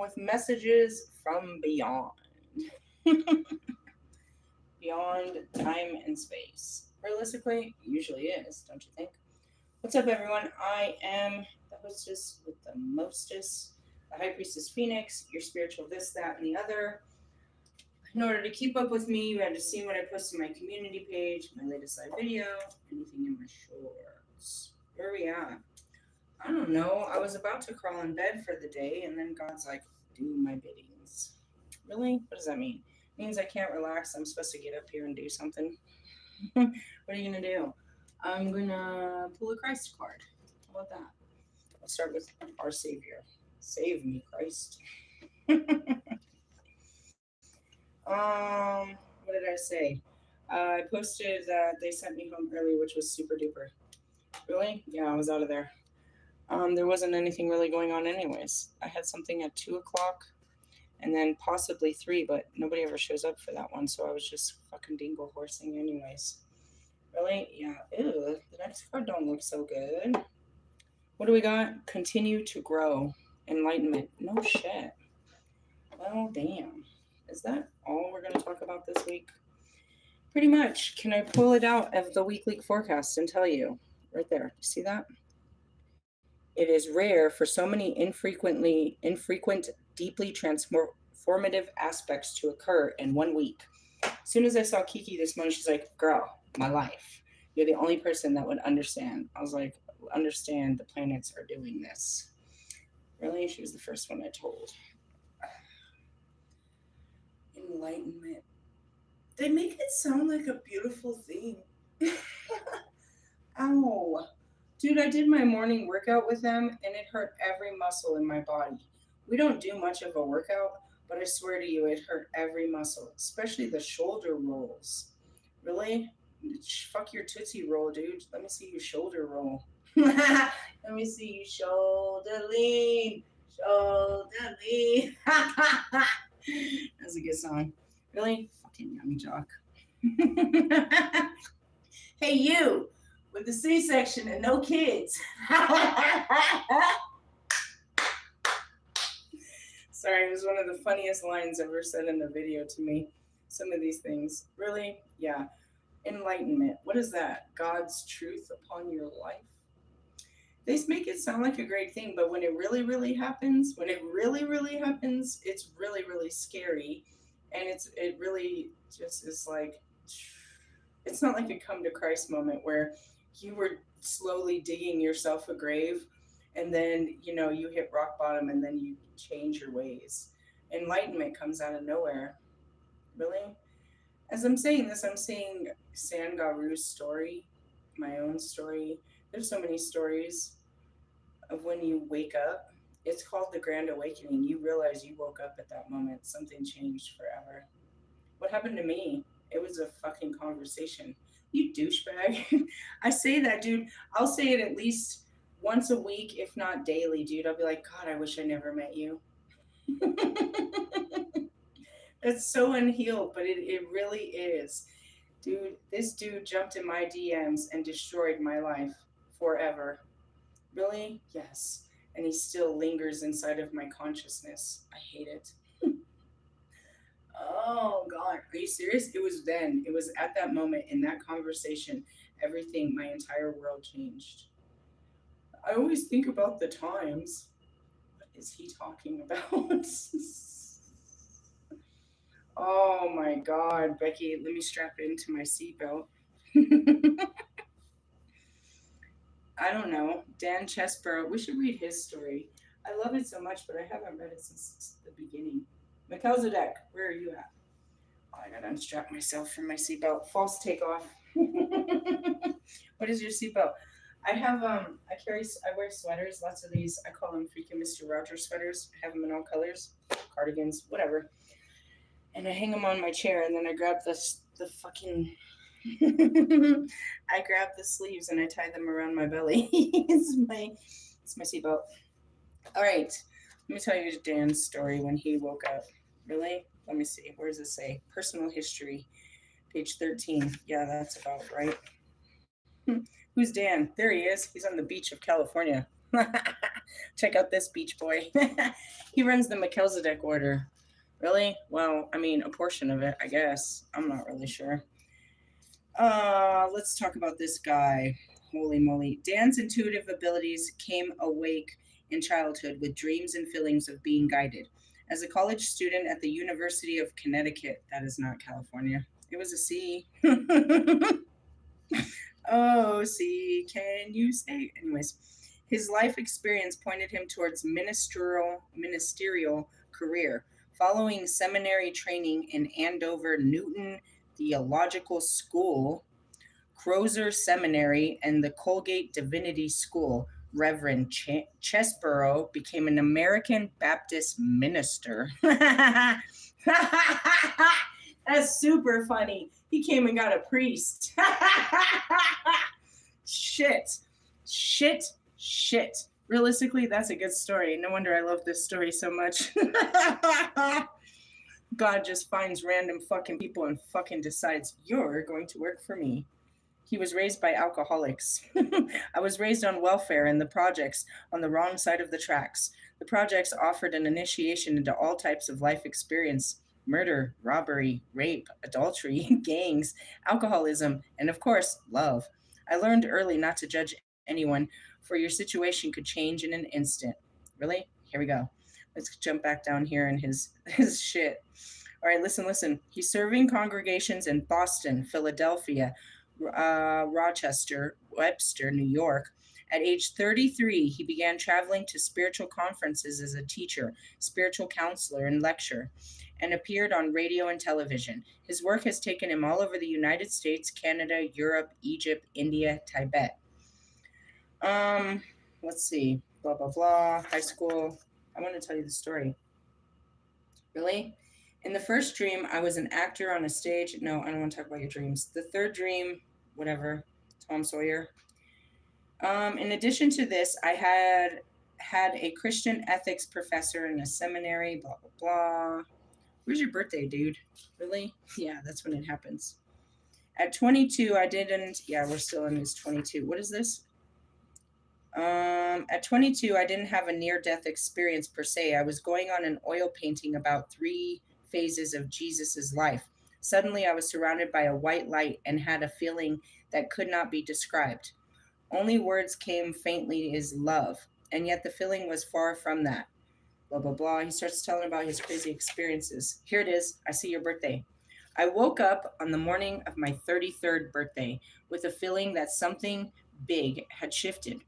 with messages from beyond. Beyond time and space. Realistically, usually is, don't you think? What's up, everyone? I am the hostess with the mostest, the High Priestess Phoenix, your spiritual this, that, and the other. In order to keep up with me, you had to see what I post on my community page, my latest live video, anything in my shorts. Where are we at? I don't know. I was about to crawl in bed for the day, and then God's like, do my biddings. Really? What does that mean? It means I can't relax. I'm supposed to get up here and do something. What are you going to do? I'm going to pull a Christ card. How about that? Let's start with our Savior. Save me, Christ. What did I say? I posted that they sent me home early, which was super duper. Really? Yeah, I was out of there. There wasn't anything really going on anyways. I had something at 2 o'clock and then possibly 3, but nobody ever shows up for that one, so I was just fucking dingle horsing anyways. Really? Yeah. Ew, the next card don't look so good. What do we got? Continue to grow. Enlightenment. No shit. Well, damn. Is that all we're going to talk about this week? Pretty much. Can I pull it out of the weekly forecast and tell you? Right there. You see that? It is rare for so many infrequent, deeply transformative aspects to occur in 1 week. As soon as I saw Kiki this morning, she's like, girl, my life. You're the only person that would understand. I was like, understand the planets are doing this. Really? She was the first one I told. Enlightenment. They make it sound like a beautiful thing. Ow. Dude, I did my morning workout with them and it hurt every muscle in my body. We don't do much of a workout, but I swear to you, it hurt every muscle, especially the shoulder rolls. Really? Fuck your Tootsie Roll, dude. Let me see you shoulder roll. Let me see you shoulder lean. Shoulder lean. That's a good song. Really? Fucking yummy jock. Hey, you with the C-section and no kids. Sorry, it was one of the funniest lines ever said in a video to me. Some of these things. Really? Yeah. Enlightenment. What is that? God's truth upon your life? They make it sound like a great thing, but when it really, really happens, it's really, really scary. And it really just is like, it's not like a come to Christ moment where you were slowly digging yourself a grave and then, you hit rock bottom and then you change your ways. Enlightenment comes out of nowhere. Really? As I'm saying this, I'm seeing Sangaru's story, my own story. There's so many stories of when you wake up. It's called the Grand Awakening. You realize you woke up at that moment. Something changed forever. What happened to me? It was a fucking conversation. You douchebag. I say that, dude. I'll say it at least once a week, if not daily, dude. I'll be like, God, I wish I never met you. It's so unhealed, but it really is. Dude, this dude jumped in my DMs and destroyed my life forever. Really? Yes. And he still lingers inside of my consciousness. I hate it. Oh, God. Are you serious? It was then. It was at that moment, in that conversation, everything, my entire world changed. I always think about the times. What is he talking about? Oh, my God. Becky, let me strap into my seatbelt. I don't know. Dan Chesborough. We should read his story. I love it so much, but I haven't read it since the beginning. Melchizedek, where are you at? Oh, I gotta unstrap myself from my seatbelt. False takeoff. What is your seatbelt? I have I wear sweaters, lots of these. I call them freaking Mr. Rogers sweaters. I have them in all colors, cardigans, whatever. And I hang them on my chair, and then I grab the fucking. I grab the sleeves and I tie them around my belly. It's my seatbelt. All right, let me tell you Dan's story when he woke up. Really? Let me see. Where does it say? Personal history, page 13. Yeah, that's about right. Who's Dan? There he is. He's on the beach of California. Check out this beach boy. He runs the Melchizedek Order. Really? Well, I mean, a portion of it, I guess. I'm not really sure. Let's talk about this guy. Holy moly. Dan's intuitive abilities came awake in childhood with dreams and feelings of being guided. As a college student at the University of Connecticut, that is not California. It was a C. Oh, see, can you say? Anyways, his life experience pointed him towards ministerial career. Following seminary training in Andover Newton Theological School, Crozer Seminary, and the Colgate Divinity School, Reverend Chesborough became an American Baptist minister. That's super funny. He came and got a priest. Shit. Shit. Shit. Realistically, that's a good story. No wonder I love this story so much. God just finds random fucking people and fucking decides, you're going to work for me. He was raised by alcoholics. I was raised on welfare and the projects on the wrong side of the tracks. The projects offered an initiation into all types of life experience: murder, robbery, rape, adultery, gangs, alcoholism, and of course, love. I learned early not to judge anyone, for your situation could change in an instant. Really? Here we go. Let's jump back down here in his shit. All right, listen. He's serving congregations in Boston, Philadelphia, Rochester, Webster, New York. At age 33, he began traveling to spiritual conferences as a teacher, spiritual counselor, and lecturer, and appeared on radio and television. His work has taken him all over the United States, Canada, Europe, Egypt, India, Tibet. Let's see. Blah, blah, blah. High school. I want to tell you the story. Really? In the first dream, I was an actor on a stage. No, I don't want to talk about your dreams. The third dream, whatever, Tom Sawyer. In addition to this, I had a Christian ethics professor in a seminary, blah, blah, blah. Where's your birthday, dude? Really? Yeah, that's when it happens. At 22, I didn't. Yeah, we're still in his 22. What is this? At 22, I didn't have a near-death experience per se. I was going on an oil painting about 3 phases of Jesus's life. Suddenly, I was surrounded by a white light and had a feeling that could not be described. Only words came faintly is love, and yet the feeling was far from that. Blah, blah, blah. He starts telling about his crazy experiences. Here it is. I see your birthday. I woke up on the morning of my 33rd birthday with a feeling that something big had shifted.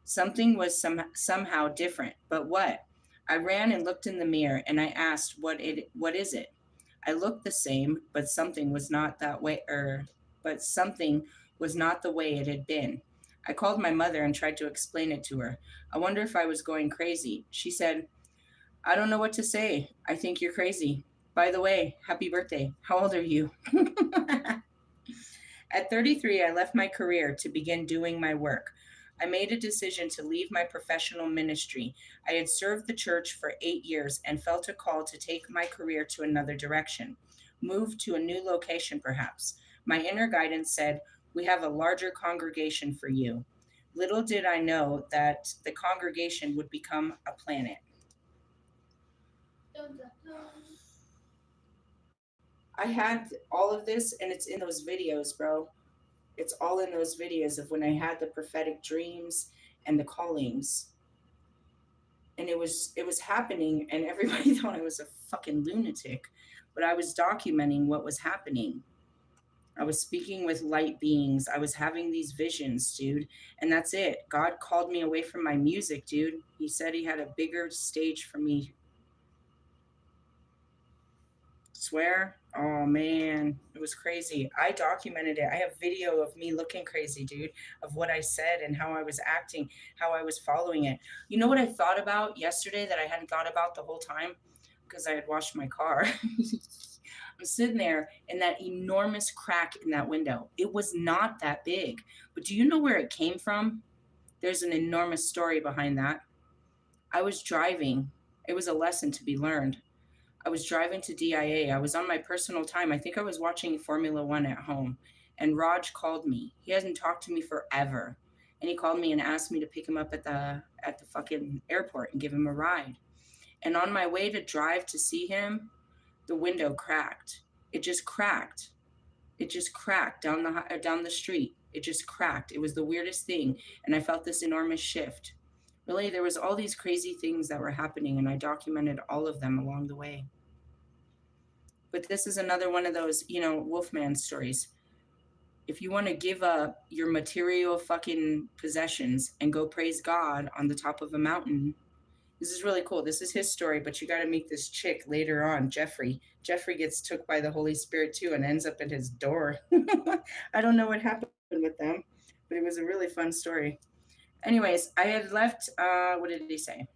Something was somehow different, but what? I ran and looked in the mirror and I asked, what is it? I looked the same, but something was not that way, but something was not the way it had been. I called my mother and tried to explain it to her. I wonder if I was going crazy. She said, I don't know what to say. I think you're crazy. By the way, happy birthday. How old are you? At 33, I left my career to begin doing my work. I made a decision to leave my professional ministry. I had served the church for 8 years and felt a call to take my career to another direction, move to a new location perhaps. My inner guidance said, we have a larger congregation for you. Little did I know that the congregation would become a planet. I had all of this and it's in those videos, bro. It's all in those videos of when I had the prophetic dreams and the callings. And it was happening and everybody thought I was a fucking lunatic, but I was documenting what was happening. I was speaking with light beings. I was having these visions, dude. And that's it. God called me away from my music, dude. He said he had a bigger stage for me. Swear? Oh man, it was crazy. I documented it. I have video of me looking crazy, dude, of what I said and how I was acting, how I was following it. You know what I thought about yesterday that I hadn't thought about the whole time? Because I had washed my car. I'm sitting there in that enormous crack in that window. It was not that big. But do you know where it came from? There's an enormous story behind that. I was driving. It was a lesson to be learned. I was driving to DIA. I was on my personal time. I think I was watching Formula One at home. And Raj called me. He hasn't talked to me forever. And he called me and asked me to pick him up at the fucking airport and give him a ride. And on my way to drive to see him, the window cracked. It just cracked. It just cracked down the street. It just cracked. It was the weirdest thing, and I felt this enormous shift. Really, there was all these crazy things that were happening, and I documented all of them along the way. But this is another one of those, Wolfman stories. If you want to give up your material fucking possessions and go praise God on the top of a mountain, this is really cool. This is his story, but you got to meet this chick later on, Jeffrey. Jeffrey gets took by the Holy Spirit too and ends up at his door. I don't know what happened with them, but it was a really fun story. Anyways, I had left, what did he say?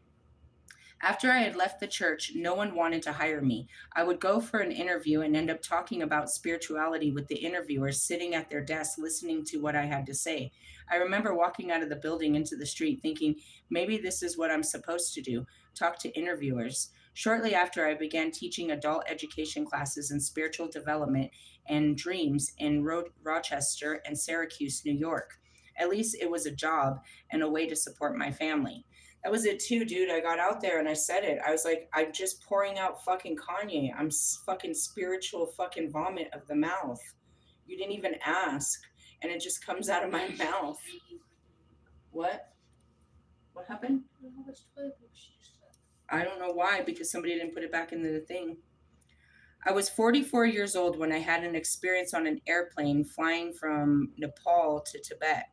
After I had left the church, no one wanted to hire me. I would go for an interview and end up talking about spirituality with the interviewers sitting at their desks listening to what I had to say. I remember walking out of the building into the street thinking, maybe this is what I'm supposed to do, talk to interviewers. Shortly after, I began teaching adult education classes in spiritual development and dreams in Rochester and Syracuse, New York. At least it was a job and a way to support my family. That was it too, dude. I got out there and I said it. I was like, I'm just pouring out fucking Kanye. I'm fucking spiritual fucking vomit of the mouth. You didn't even ask, and it just comes out of my mouth. What? What happened? I don't know why, because somebody didn't put it back into the thing. I was 44 years old when I had an experience on an airplane flying from Nepal to Tibet.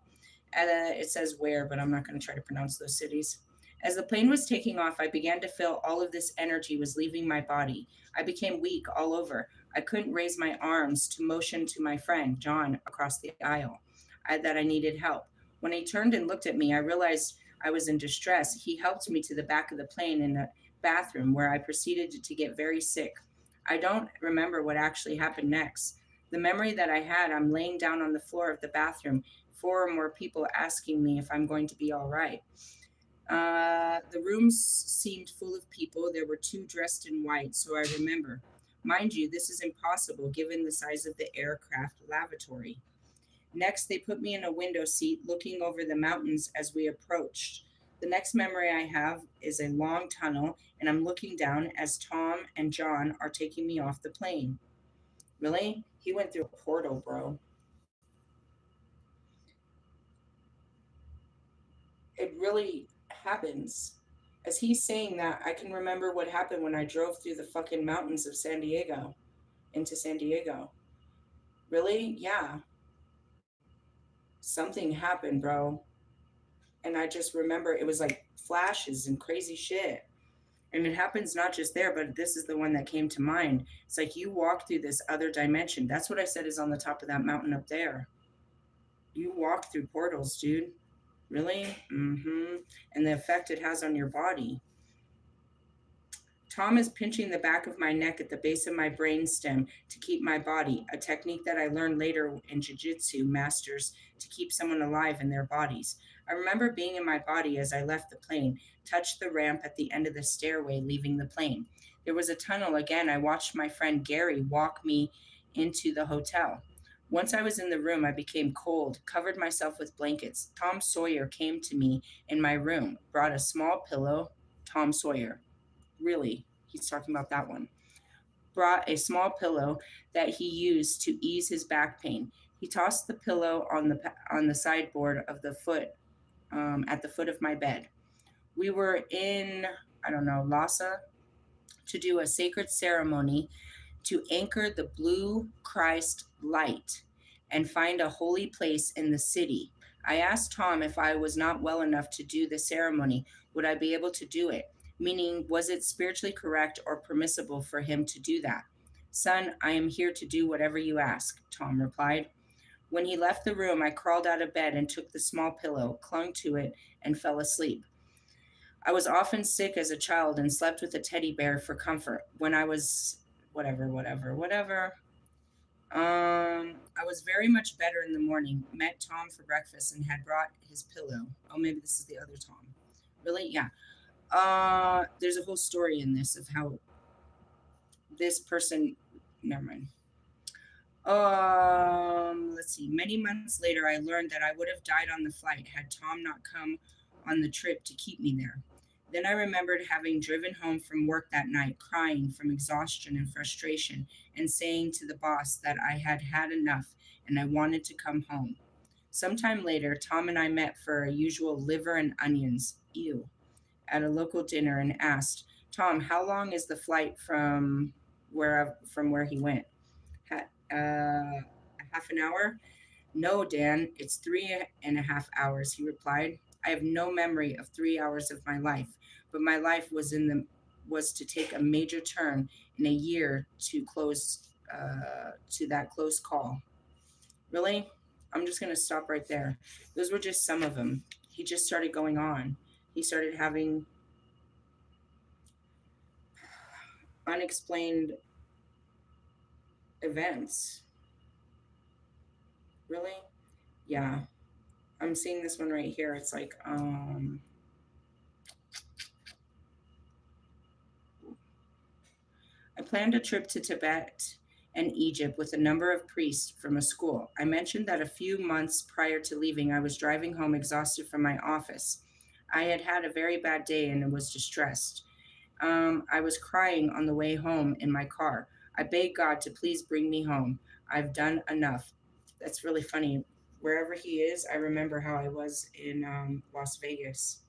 It says where, but I'm not going to try to pronounce those cities. As the plane was taking off, I began to feel all of this energy was leaving my body. I became weak all over. I couldn't raise my arms to motion to my friend, John, across the aisle, that I needed help. When he turned and looked at me, I realized I was in distress. He helped me to the back of the plane in a bathroom where I proceeded to get very sick. I don't remember what actually happened next. The memory that I had, I'm laying down on the floor of the bathroom, four or more people asking me if I'm going to be all right. The rooms seemed full of people. There were two dressed in white, so I remember. Mind you, this is impossible given the size of the aircraft lavatory. Next, they put me in a window seat looking over the mountains as we approached. The next memory I have is a long tunnel, and I'm looking down as Tom and John are taking me off the plane. Really? He went through a portal, bro. It really happens. As he's saying that, I can remember what happened when I drove through the fucking mountains of San Diego into San Diego. Really? Yeah. Something happened, bro. And I just remember it was like flashes and crazy shit. And it happens not just there, but this is the one that came to mind. It's like you walk through this other dimension. That's what I said is on the top of that mountain up there. You walk through portals, dude. Really? Mm-hmm. And the effect it has on your body. Tom is pinching the back of my neck at the base of my brain stem to keep my body, a technique that I learned later in jiu-jitsu masters to keep someone alive in their bodies. I remember being in my body as I left the plane, touched the ramp at the end of the stairway leaving the plane. There was a tunnel again. I watched my friend Gary walk me into the hotel. Once I was in the room, I became cold, covered myself with blankets. Tom Sawyer came to me in my room, brought a small pillow. Tom Sawyer, really, he's talking about that one. Brought a small pillow that he used to ease his back pain. He tossed the pillow on the sideboard of the foot at the foot of my bed. We were in, I don't know, Lhasa to do a sacred ceremony to anchor the blue Christ light and find a holy place in the city. I asked Tom if I was not well enough to do the ceremony, would I be able to do it? Meaning, was it spiritually correct or permissible for him to do that? Son, I am here to do whatever you ask, Tom replied. When he left the room, I crawled out of bed and took the small pillow, clung to it, and fell asleep. I was often sick as a child and slept with a teddy bear for comfort. When I was whatever. I was very much better in the morning. Met Tom for breakfast and had brought his pillow. Oh, maybe this is the other Tom. Really? Yeah. There's a whole story in this of how this person. Never mind. Let's see. Many months later, I learned that I would have died on the flight had Tom not come on the trip to keep me there. Then I remembered having driven home from work that night, crying from exhaustion and frustration, and saying to the boss that I had had enough and I wanted to come home. Sometime later, Tom and I met for a usual liver and onions, ew, at a local dinner and asked, Tom, how long is the flight from where he went? Half an hour? No, Dan, it's 3.5 hours, he replied. I have no memory of 3 hours of my life, but my life was to take a major turn in a year to that close call. Really? I'm just gonna stop right there. Those were just some of them. He just started going on. He started having unexplained events. Really? Yeah. I'm seeing this one right here. It's like, I planned a trip to Tibet and Egypt with a number of priests from a school. I mentioned that a few months prior to leaving, I was driving home exhausted from my office. I had had a very bad day and was distressed. I was crying on the way home in my car. I begged God to please bring me home. I've done enough. That's really funny. Wherever he is, I remember how I was in Las Vegas.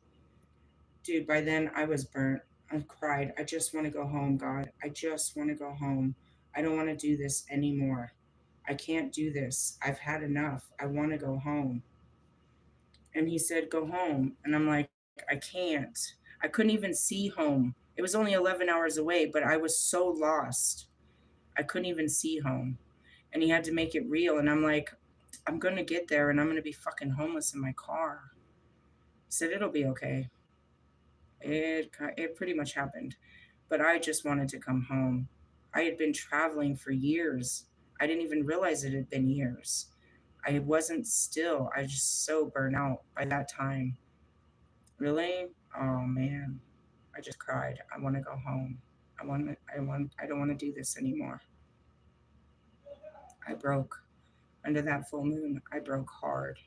Dude, by then I was burnt. I cried. I just want to go home, God. I just want to go home. I don't want to do this anymore. I can't do this. I've had enough. I want to go home. And he said, Go home. And I'm like, I can't. I couldn't even see home. It was only 11 hours away, but I was so lost. I couldn't even see home. And he had to make it real. And I'm like, I'm going to get there and I'm going to be fucking homeless in my car. He said, It'll be okay. It pretty much happened. But I just wanted to come home. I had been traveling for years. I didn't even realize it had been years. I wasn't still. I was just so burnt out by that time. Really? Oh man. I just cried. I want to go home. I don't want to do this anymore. I broke. Under that full moon, I broke hard.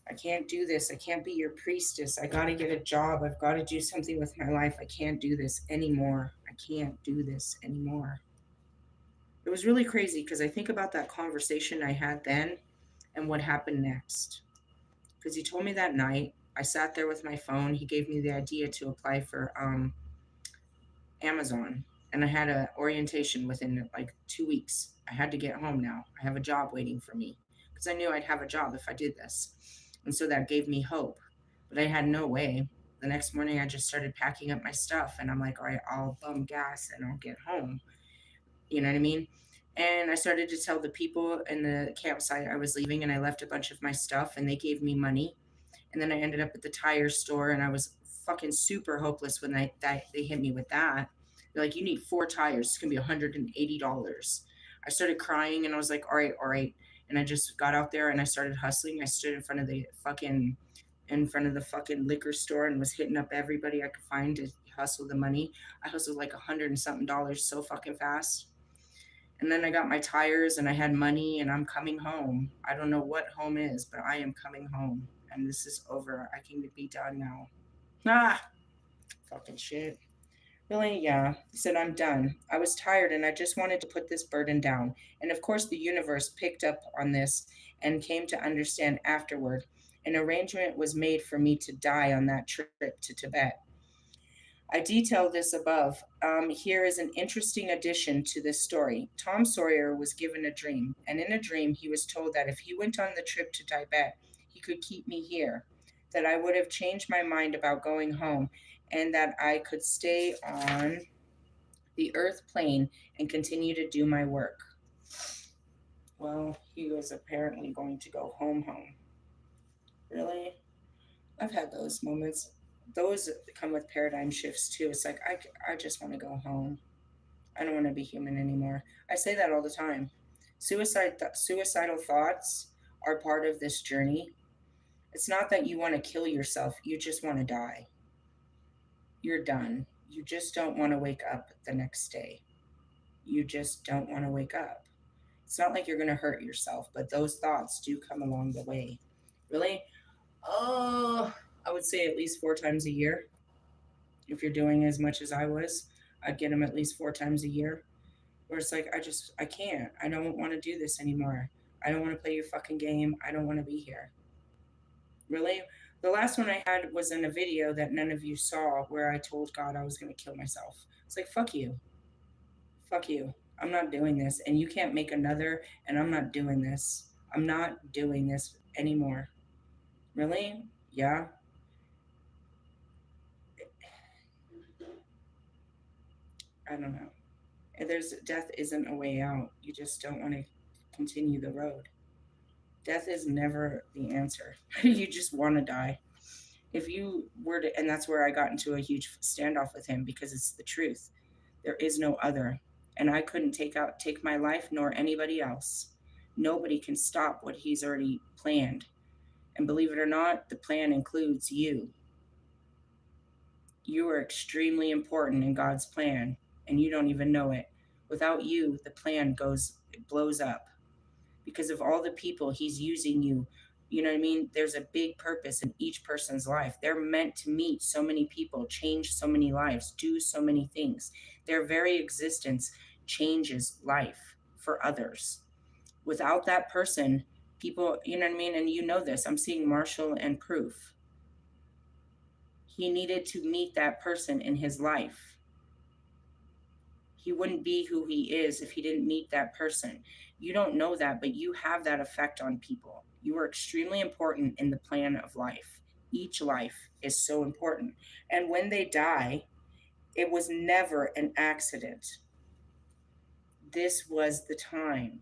I can't do this. I can't be your priestess. I got to get a job. I've got to do something with my life. I can't do this anymore. I can't do this anymore. It was really crazy because I think about that conversation I had then and what happened next. Because he told me that night, I sat there with my phone. He gave me the idea to apply for Amazon, and I had a orientation within like 2 weeks. I had to get home now. I have a job waiting for me because I knew I'd have a job if I did this, and so that gave me hope. But I had no way. The next morning, I just started packing up my stuff, and I'm like, all right, I'll bum gas and I'll get home. You know what I mean? And I started to tell the people in the campsite I was leaving, and I left a bunch of my stuff, and they gave me money. And then I ended up at the tire store, and I was fucking super hopeless when they hit me with that. They're like, you need 4 tires. It's gonna be $180. I started crying, and I was like, all right, all right. And I just got out there and I started hustling. I stood in front of the fucking liquor store and was hitting up everybody I could find to hustle the money. I hustled like 100 and something dollars so fucking fast. And then I got my tires and I had money and I'm coming home. I don't know what home is, but I am coming home. And this is over. I can be done now. Ah, fucking shit. Really? Yeah. He said, I'm done. I was tired and I just wanted to put this burden down. And of course, the universe picked up on this and came to understand afterward. An arrangement was made for me to die on that trip to Tibet. I detail this above. Here is an interesting addition to this story. Tom Sawyer was given a dream, and in a dream, he was told that if he went on the trip to Tibet, he could keep me here, that I would have changed my mind about going home, and that I could stay on the earth plane and continue to do my work. Well, he was apparently going to go home. Really? I've had those moments. Those come with paradigm shifts too. It's like, I just want to go home. I don't want to be human anymore. I say that all the time. Suicidal thoughts are part of this journey. It's not that you want to kill yourself, you just want to die. You're done. You just don't want to wake up the next day. You just don't want to wake up. It's not like you're going to hurt yourself, but those thoughts do come along the way. Really? Oh, I would say at least 4 times a year. If you're doing as much as I was, I'd get them at least 4 times a year. Where it's like, I can't. I don't want to do this anymore. I don't want to play your fucking game. I don't want to be here. Really? The last one I had was in a video that none of you saw where I told God I was going to kill myself. It's like, fuck you. Fuck you. I'm not doing this. And you can't make another, and I'm not doing this. I'm not doing this anymore. Really? Yeah. I don't know. There's death isn't a way out. You just don't want to continue the road. Death is never the answer. You just want to die. If you were to, and that's where I got into a huge standoff with him because it's the truth. There is no other. And I couldn't take my life nor anybody else. Nobody can stop what he's already planned. And believe it or not, the plan includes you. You are extremely important in God's plan, and you don't even know it. Without you, the plan it blows up because of all the people he's using you. You know what I mean? There's a big purpose in each person's life. They're meant to meet so many people, change so many lives, do so many things. Their very existence changes life for others. Without that person, people, you know what I mean? And you know this. I'm seeing Marshall and Proof. He needed to meet that person in his life. He wouldn't be who he is if he didn't meet that person. You don't know that, but you have that effect on people. You are extremely important in the plan of life. Each life is so important. And when they die, it was never an accident. This was the time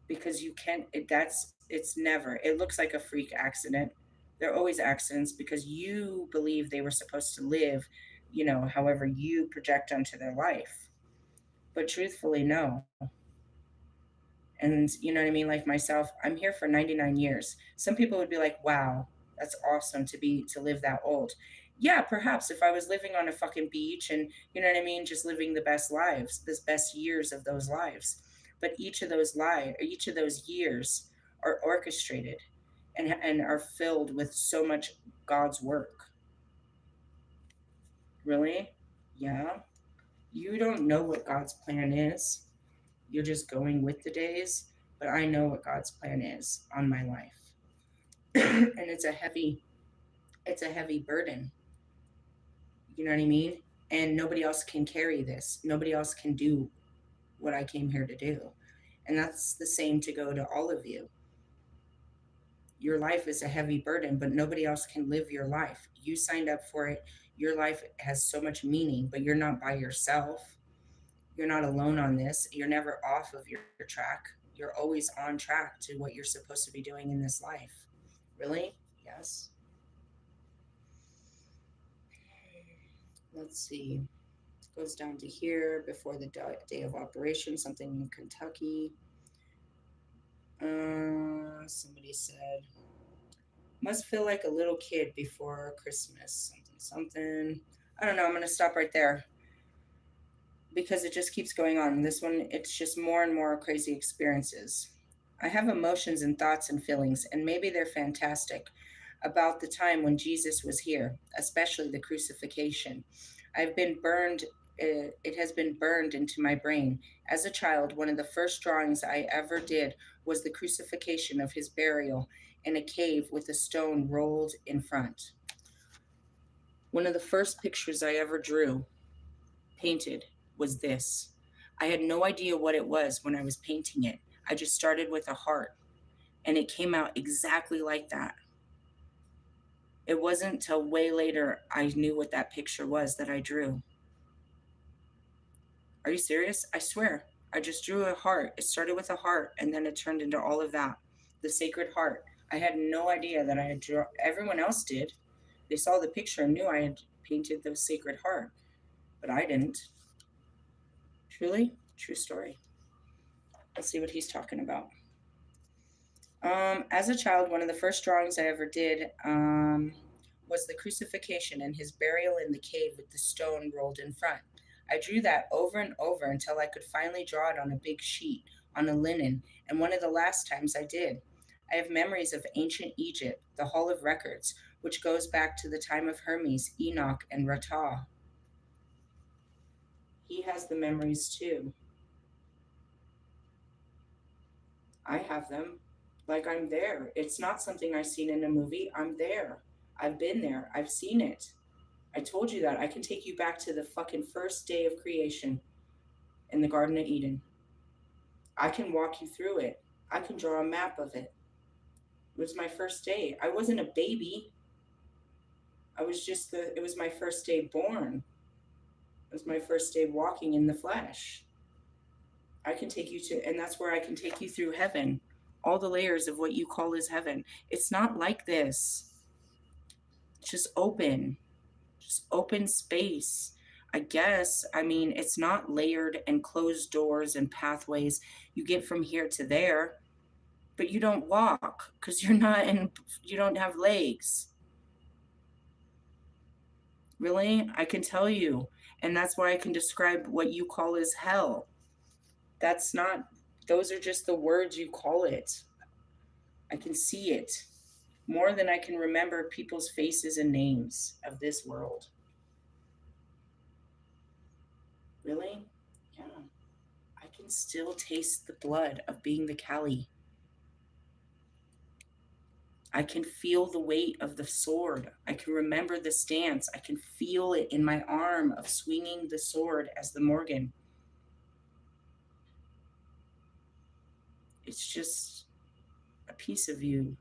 because you can't, it's never, it looks like a freak accident. They're always accidents because you believe they were supposed to live, however you project onto their life. But truthfully, no. And you know what I mean? Like myself, I'm here for 99 years. Some people would be like, wow, that's awesome to live that old. Yeah, perhaps if I was living on a fucking beach and, you know what I mean, just living the best lives, the best years of those lives. But each of those years are orchestrated and are filled with so much God's work. Really? Yeah. You don't know what God's plan is. You're just going with the days, but I know what God's plan is on my life. And it's a heavy burden. You know what I mean? And nobody else can carry this. Nobody else can do what I came here to do. And that's the same to go to all of you. Your life is a heavy burden, but nobody else can live your life. You signed up for it. Your life has so much meaning, but you're not by yourself. You're not alone on this. You're never off of your track. You're always on track to what you're supposed to be doing in this life. Really? Yes. Let's see. It goes down to here before the day of operation, something in Kentucky. Somebody said, must feel like a little kid before Christmas. Something. I don't know. I'm going to stop right there because it just keeps going on. This one, it's just more and more crazy experiences. I have emotions and thoughts and feelings, and maybe they're fantastic, about the time when Jesus was here, especially the crucifixion. I've been burned. It has been burned into my brain. As a child, one of the first drawings I ever did was the crucifixion of his burial in a cave with a stone rolled in front. One of the first pictures I ever painted, was this. I had no idea what it was when I was painting it. I just started with a heart, and it came out exactly like that. It wasn't till way later I knew what that picture was that I drew. Are you serious? I swear. I just drew a heart. It started with a heart, and then it turned into all of that. The Sacred Heart. I had no idea that I had drawn. Everyone else did. They saw the picture and knew I had painted the Sacred Heart, but I didn't. Truly, true story. Let's see what he's talking about. As a child, one of the first drawings I ever did was the crucifixion and his burial in the cave with the stone rolled in front. I drew that over and over until I could finally draw it on a big sheet on a linen, and one of the last times I did. I have memories of ancient Egypt, the Hall of Records, which goes back to the time of Hermes, Enoch, and Ratah. He has the memories too. I have them. Like I'm there. It's not something I've seen in a movie. I'm there. I've been there. I've seen it. I told you that. I can take you back to the fucking first day of creation in the Garden of Eden. I can walk you through it. I can draw a map of it. It was my first day. I wasn't a baby. It was my first day born. It was my first day walking in the flesh. I can take you to, and that's where I can take you through heaven. All the layers of what you call is heaven. It's not like this. It's just open space. I guess, I mean, it's not layered and closed doors and pathways. You get from here to there, but you don't walk because you don't have legs. Really? I can tell you. And that's why I can describe what you call as hell. That's not, those are just the words you call it. I can see it more than I can remember people's faces and names of this world. Really? Yeah. I can still taste the blood of being the Kali. I can feel the weight of the sword. I can remember the stance. I can feel it in my arm of swinging the sword as the Morgan. It's just a piece of you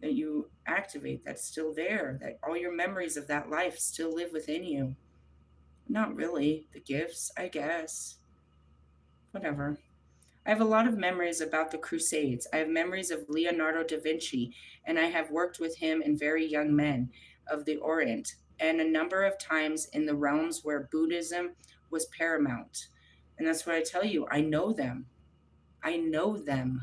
that you activate that's still there, that all your memories of that life still live within you. Not really. The gifts, I guess. Whatever. I have a lot of memories about the Crusades. I have memories of Leonardo da Vinci, and I have worked with him and very young men of the Orient, and a number of times in the realms where Buddhism was paramount. And that's what I tell you. I know them. I know them.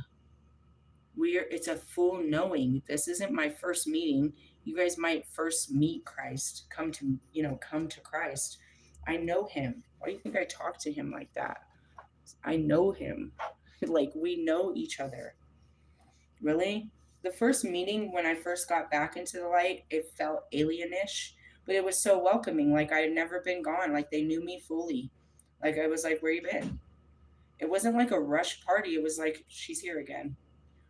It's a full knowing. This isn't my first meeting. You guys might first meet Christ, come to Christ. I know him. Why do you think I talk to him like that? I know him. Like we know each other. Really? The first meeting when I first got back into the light, it felt alienish, but it was so welcoming. Like I had never been gone. Like they knew me fully. Like I was like, where you been? It wasn't like a rush party. It was like, she's here again.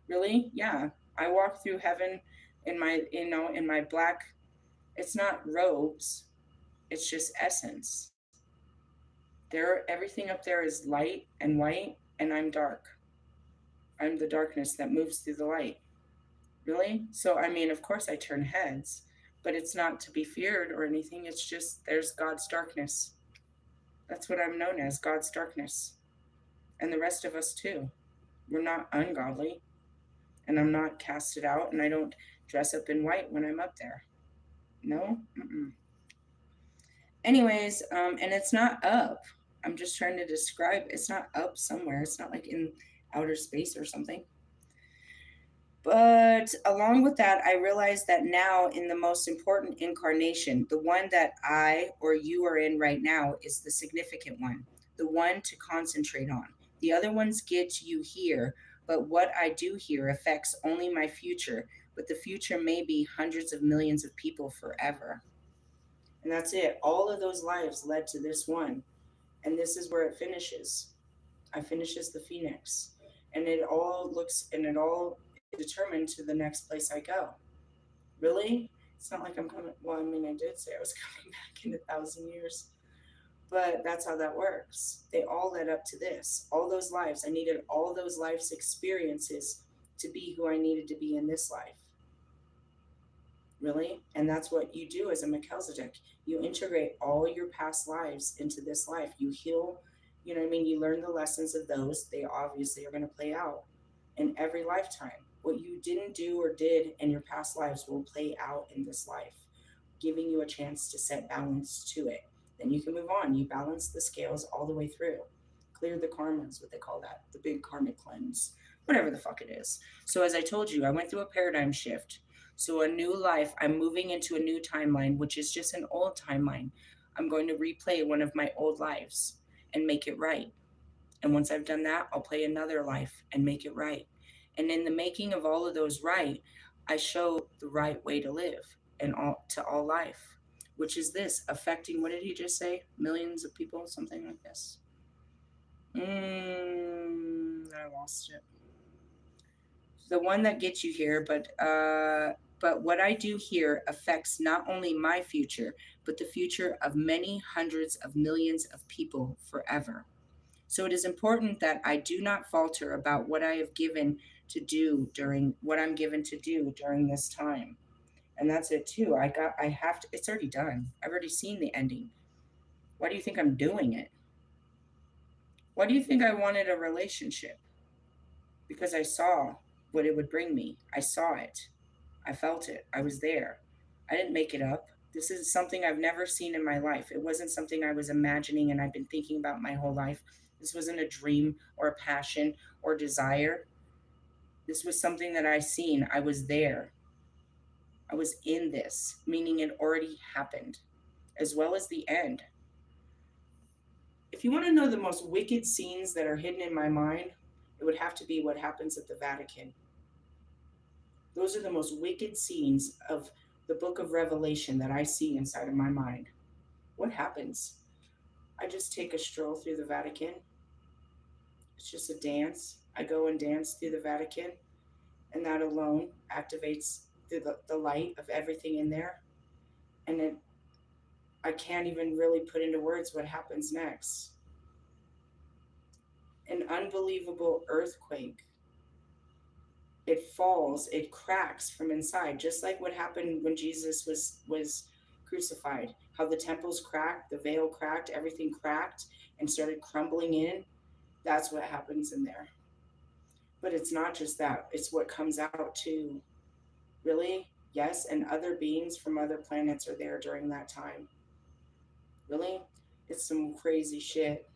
Really? Yeah. I walked through heaven in my black, it's not robes, it's just essence. Everything up there is light and white, and I'm dark. I'm the darkness that moves through the light. Really? So, I mean, of course I turn heads, but it's not to be feared or anything. It's just there's God's darkness. That's what I'm known as, God's darkness. And the rest of us too. We're not ungodly. And I'm not casted out, and I don't dress up in white when I'm up there. No? Mm-mm. Anyways, and it's not up. I'm just trying to describe, it's not up somewhere. It's not like in outer space or something. But along with that, I realized that now in the most important incarnation, the one that I or you are in right now is the significant one, the one to concentrate on. The other ones get you here, but what I do here affects only my future, but the future may be hundreds of millions of people forever. And that's it. All of those lives led to this one. And this is where it finishes. I finishes the phoenix. And it all is determined to the next place I go. Really? It's not like I'm coming. Well, I mean, I did say I was coming back in 1,000 years. But that's how that works. They all led up to this. All those lives. I needed all those life's experiences to be who I needed to be in this life. Really? And that's what you do as a Melchizedek. You integrate all your past lives into this life. You heal, you know what I mean? You learn the lessons of those. They obviously are going to play out in every lifetime. What you didn't do or did in your past lives will play out in this life, giving you a chance to set balance to it. Then you can move on. You balance the scales all the way through. Clear the karma is what they call that, the big karmic cleanse, whatever the fuck it is. So as I told you, I went through a paradigm shift. So a new life, I'm moving into a new timeline, which is just an old timeline. I'm going to replay one of my old lives and make it right. And once I've done that, I'll play another life and make it right. And in the making of all of those right, I show the right way to live and all to all life, which is this affecting, what did he just say? Millions of people, something like this. I lost it. The one that gets you here, but what I do here affects not only my future, but the future of many hundreds of millions of people forever. So it is important that I do not falter about what I have given to do during what I'm given to do during this time. And that's it too. I have to, it's already done. I've already seen the ending. Why do you think I'm doing it? Why do you think I wanted a relationship? Because I saw what it would bring me. I saw it. I felt it. I was there. I didn't make it up. This is something I've never seen in my life. It wasn't something I was imagining and I've been thinking about my whole life. This wasn't a dream or a passion or desire. This was something that I seen. I was there. I was in this, meaning it already happened, as well as the end. If you want to know the most wicked scenes that are hidden in my mind, it would have to be what happens at the Vatican. Those are the most wicked scenes of the book of Revelation that I see inside of my mind. What happens? I just take a stroll through the Vatican. It's just a dance. I go and dance through the Vatican, and that alone activates the light of everything in there. And I can't even really put into words what happens next. An unbelievable earthquake. It falls, it cracks from inside, just like what happened when Jesus was crucified. How the temples cracked, the veil cracked, everything cracked and started crumbling in. That's what happens in there. But it's not just that, it's what comes out too. Really? Yes, and other beings from other planets are there during that time. Really? It's some crazy shit.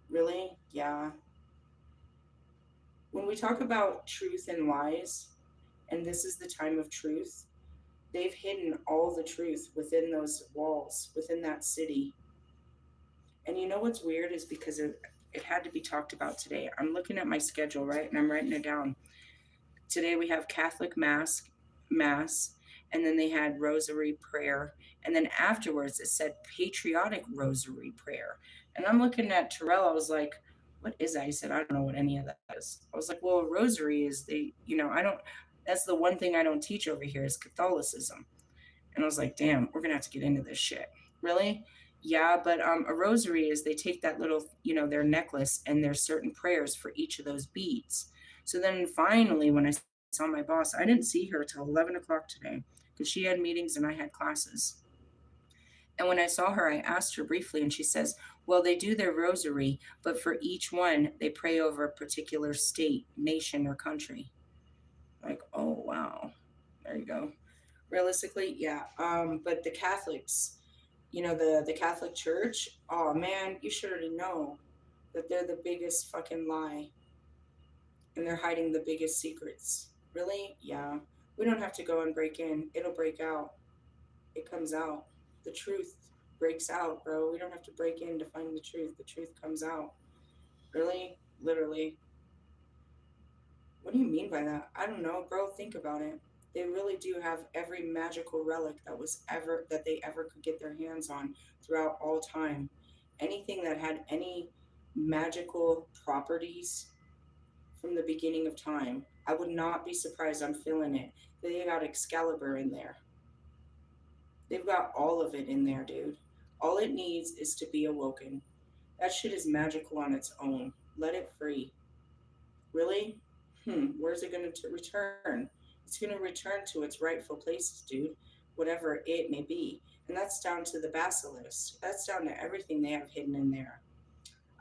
Really? Yeah. When we talk about truth and lies, and this is the time of truth, they've hidden all the truth within those walls, within that city. And you know what's weird is because it had to be talked about today. I'm looking at my schedule, right? And I'm writing it down. Today we have Catholic mass, and then they had rosary prayer, and then afterwards it said patriotic rosary prayer. And I'm looking at Terrell, I was like, what is that? He said, I don't know what any of that is. I was like, well, a rosary is I don't, that's the one thing I don't teach over here is Catholicism. And I was like, damn, we're gonna have to get into this shit. Really? Yeah, but a rosary is they take that little, their necklace, and there's certain prayers for each of those beads. So then finally, when I saw my boss, I didn't see her till 11 o'clock today because she had meetings and I had classes. And when I saw her, I asked her briefly, and she says, well, they do their rosary, but for each one, they pray over a particular state, nation, or country. Like, oh, wow. There you go. Realistically, yeah. But the Catholics, the Catholic Church, oh man, you should already know that they're the biggest fucking lie, and they're hiding the biggest secrets. Really? Yeah. We don't have to go and break in. It'll break out. It comes out. The truth breaks out, bro. We don't have to break in to find the truth. The truth comes out. Really? Literally. What do you mean by that? I don't know, bro. Think about it. They really do have every magical relic that they ever could get their hands on throughout all time. Anything that had any magical properties from the beginning of time. I would not be surprised. I'm feeling it. They got Excalibur in there. They've got all of it in there, dude. All it needs is to be awoken. That shit is magical on its own. Let it free. Really? Where's it going to return? It's going to return to its rightful places, dude, whatever it may be. And that's down to the basilisk. That's down to everything they have hidden in there.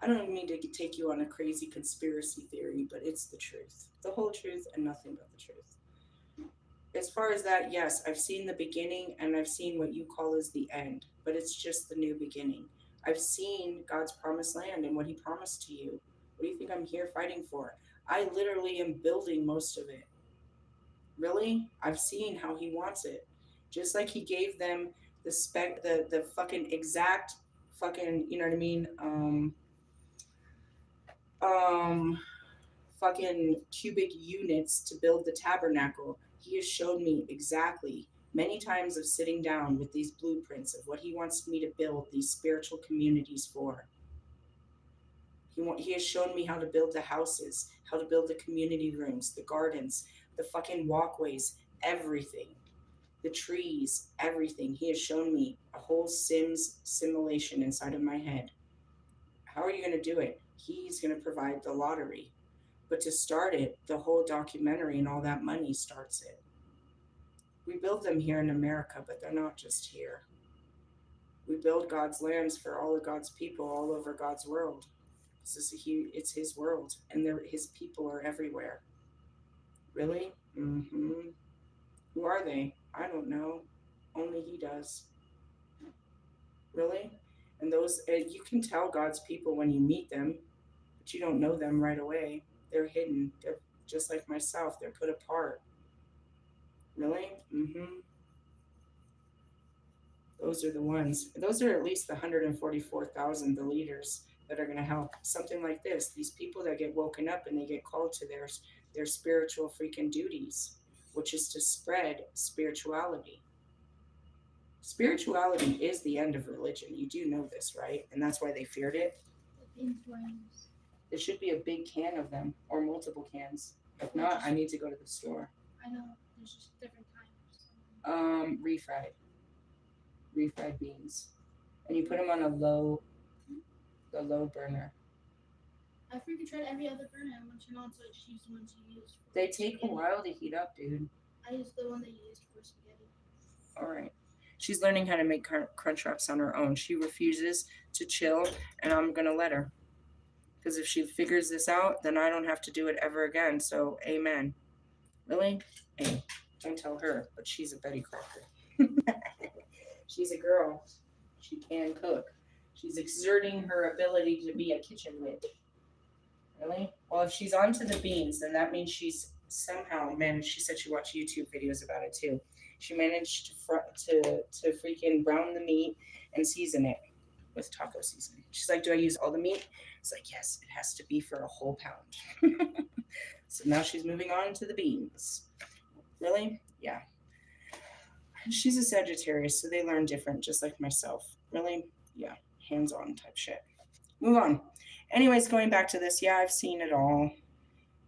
I don't mean to take you on a crazy conspiracy theory, but it's the truth. The whole truth and nothing but the truth. As far as that, yes, I've seen the beginning and I've seen what you call as the end, but it's just the new beginning. I've seen God's promised land and what he promised to you. What do you think I'm here fighting for? I literally am building most of it. Really? I've seen how he wants it. Just like he gave them the fucking exact fucking, you know what I mean? um fucking cubic units to build the tabernacle. He has shown me exactly many times of sitting down with these blueprints of what he wants me to build these spiritual communities for. He has shown me how to build the houses, how to build the community rooms, the gardens, the fucking walkways, everything. The trees, everything. He has shown me a whole Sims simulation inside of my head. How are you going to do it? He's going to provide the lottery. But to start it, the whole documentary and all that money starts it. We build them here in America, but they're not just here. We build God's lands for all of God's people all over God's world. It's His world, and His people are everywhere. Really? Mm-hmm. Who are they? I don't know. Only He does. Really? And you can tell God's people when you meet them, but you don't know them right away. They're hidden. They're just like myself. They're put apart. Really? Mm-hmm. Those are the ones. Those are at least the 144,000, the leaders that are going to help. Something like this. These people that get woken up and they get called to their spiritual freaking duties, which is to spread spirituality. Spirituality is the end of religion. You do know this, right? And that's why they feared it. There should be a big can of them or multiple cans. If not, I need to go to the store. I know. There's just different types. Refried beans, and you put them on the low burner. I freaking tried every other burner I want to turn on, so I just used the ones you used. They take a while to heat up, dude. I used the one that you used for spaghetti. All right. She's learning how to make crunch wraps on her own. She refuses to chill, and I'm gonna let her. Because if she figures this out, then I don't have to do it ever again. So, amen. Really? Hey, don't tell her, but she's a Betty Crocker. She's a girl. She can cook. She's exerting her ability to be a kitchen witch. Really? Well, if she's onto the beans, then that means she's somehow managed. She said she watched YouTube videos about it too. She managed to freaking brown the meat and season it with taco seasoning. She's like, "Do I use all the meat?" It's like, "Yes, it has to be for a whole pound." So now she's moving on to the beans. Really? Yeah. She's a Sagittarius, so they learn different, just like myself. Really? Yeah. Hands-on type shit. Move on. Anyways, going back to this, yeah, I've seen it all,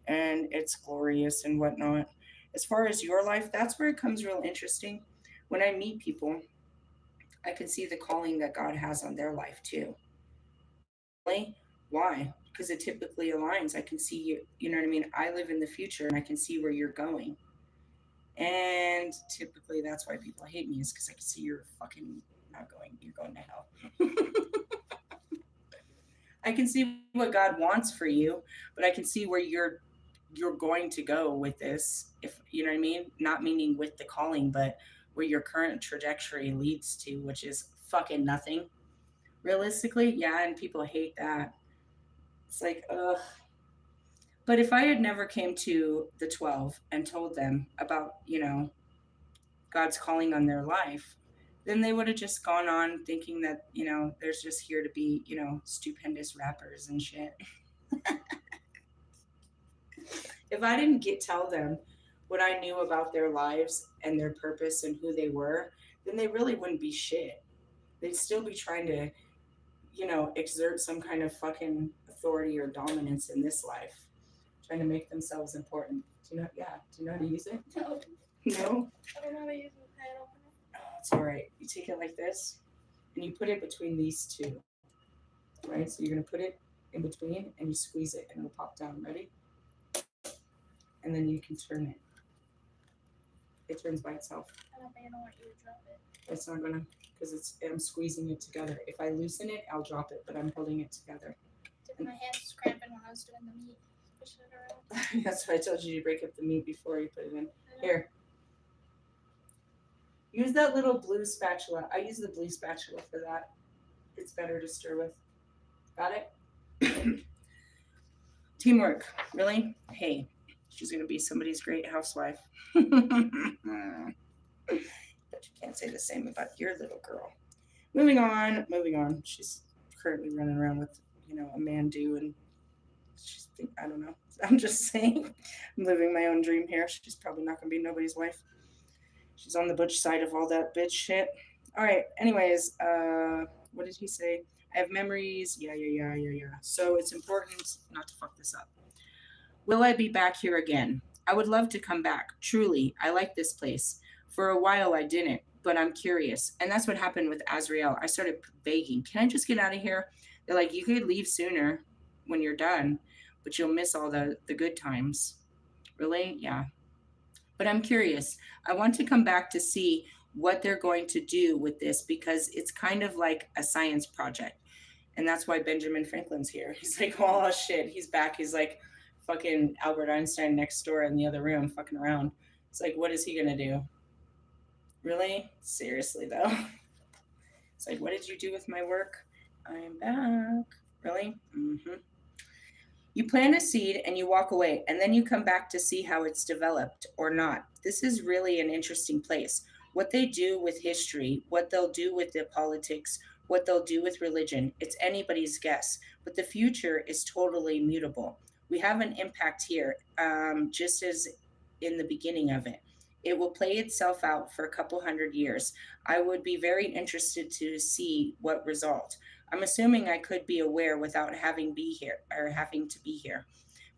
and it's glorious and whatnot. As far as your life, that's where it comes real interesting. When I meet people, I can see the calling that God has on their life too. Really? Why? Because it typically aligns. I can see you, you know what I mean? I live in the future and I can see where you're going. And typically that's why people hate me, is because I can see you're fucking not going, you're going to hell. I can see what God wants for you, but I can see where you're going to go with this, if you know what I mean, not meaning with the calling, but where your current trajectory leads to, which is fucking nothing. Realistically, yeah, and people hate that. It's like, ugh. But if I had never came to the 12 and told them about, God's calling on their life, then they would have just gone on thinking that, there's just here to be, stupendous rappers and shit. If I didn't tell them what I knew about their lives and their purpose and who they were, then they really wouldn't be shit. They'd still be trying to, exert some kind of fucking authority or dominance in this life, trying to make themselves important. Do you know how to use it? No. No? I don't know how to use the pen opener. Oh, it's all right. You take it like this, and you put it between these two, right? So you're going to put it in between, and you squeeze it, and it'll pop down. Ready? And then you can turn it. It turns by itself. I don't think I want you to drop it. It's not gonna, because I'm squeezing it together. If I loosen it, I'll drop it, but I'm holding it together. My hands was cramping when I was doing the meat. Push it around. That's why I told you to break up the meat before you put it in. Here. Use that little blue spatula. I use the blue spatula for that. It's better to stir with. Got it? Teamwork. Really? Hey, she's gonna be somebody's great housewife. But you can't say the same about your little girl. Moving on. She's currently running around with, a man-do, and I don't know. I'm just saying. I'm living my own dream here. She's probably not going to be nobody's wife. She's on the butch side of all that bitch shit. All right. Anyways, what did he say? I have memories. Yeah. So it's important not to fuck this up. Will I be back here again? I would love to come back. Truly, I like this place. For a while, I didn't, but I'm curious. And that's what happened with Azrael. I started begging, can I just get out of here? They're like, you could leave sooner when you're done, but you'll miss all the good times. Really? Yeah. But I'm curious. I want to come back to see what they're going to do with this because it's kind of like a science project. And that's why Benjamin Franklin's here. He's like, oh shit, he's back. He's like fucking Albert Einstein next door in the other room fucking around. It's like, what is he gonna do? Really? Seriously though. It's like, what did you do with my work? I'm back. Really? Mm-hmm. You plant a seed and you walk away, and then you come back to see how it's developed or not. This is really an interesting place. What they do with history, what they'll do with the politics, what they'll do with religion, it's anybody's guess. But the future is totally mutable. We have an impact here, just as in the beginning of it. It will play itself out for a couple hundred years. I would be very interested to see what result. I'm assuming I could be aware without having be here or having to be here.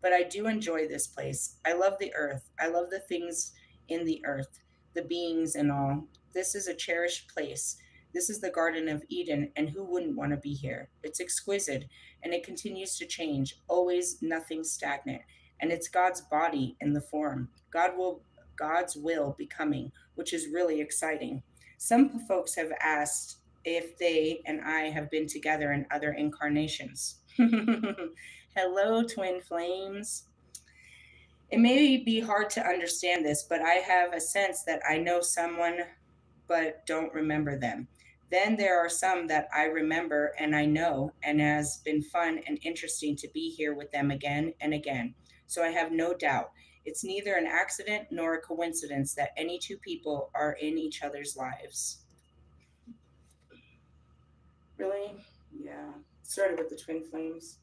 But I do enjoy this place. I love the earth. I love the things in the earth, the beings and all. This is a cherished place. This is the Garden of Eden, and who wouldn't want to be here? It's exquisite, and it continues to change, always nothing stagnant. And it's God's body in the form. God's will becoming, which is really exciting. Some folks have asked if they and I have been together in other incarnations. Hello, twin flames. It may be hard to understand this, but I have a sense that I know someone but don't remember them. Then there are some that I remember and I know, and has been fun and interesting to be here with them again and again. So I have no doubt. It's neither an accident nor a coincidence that any two people are in each other's lives. Really? Yeah. Started with the twin flames.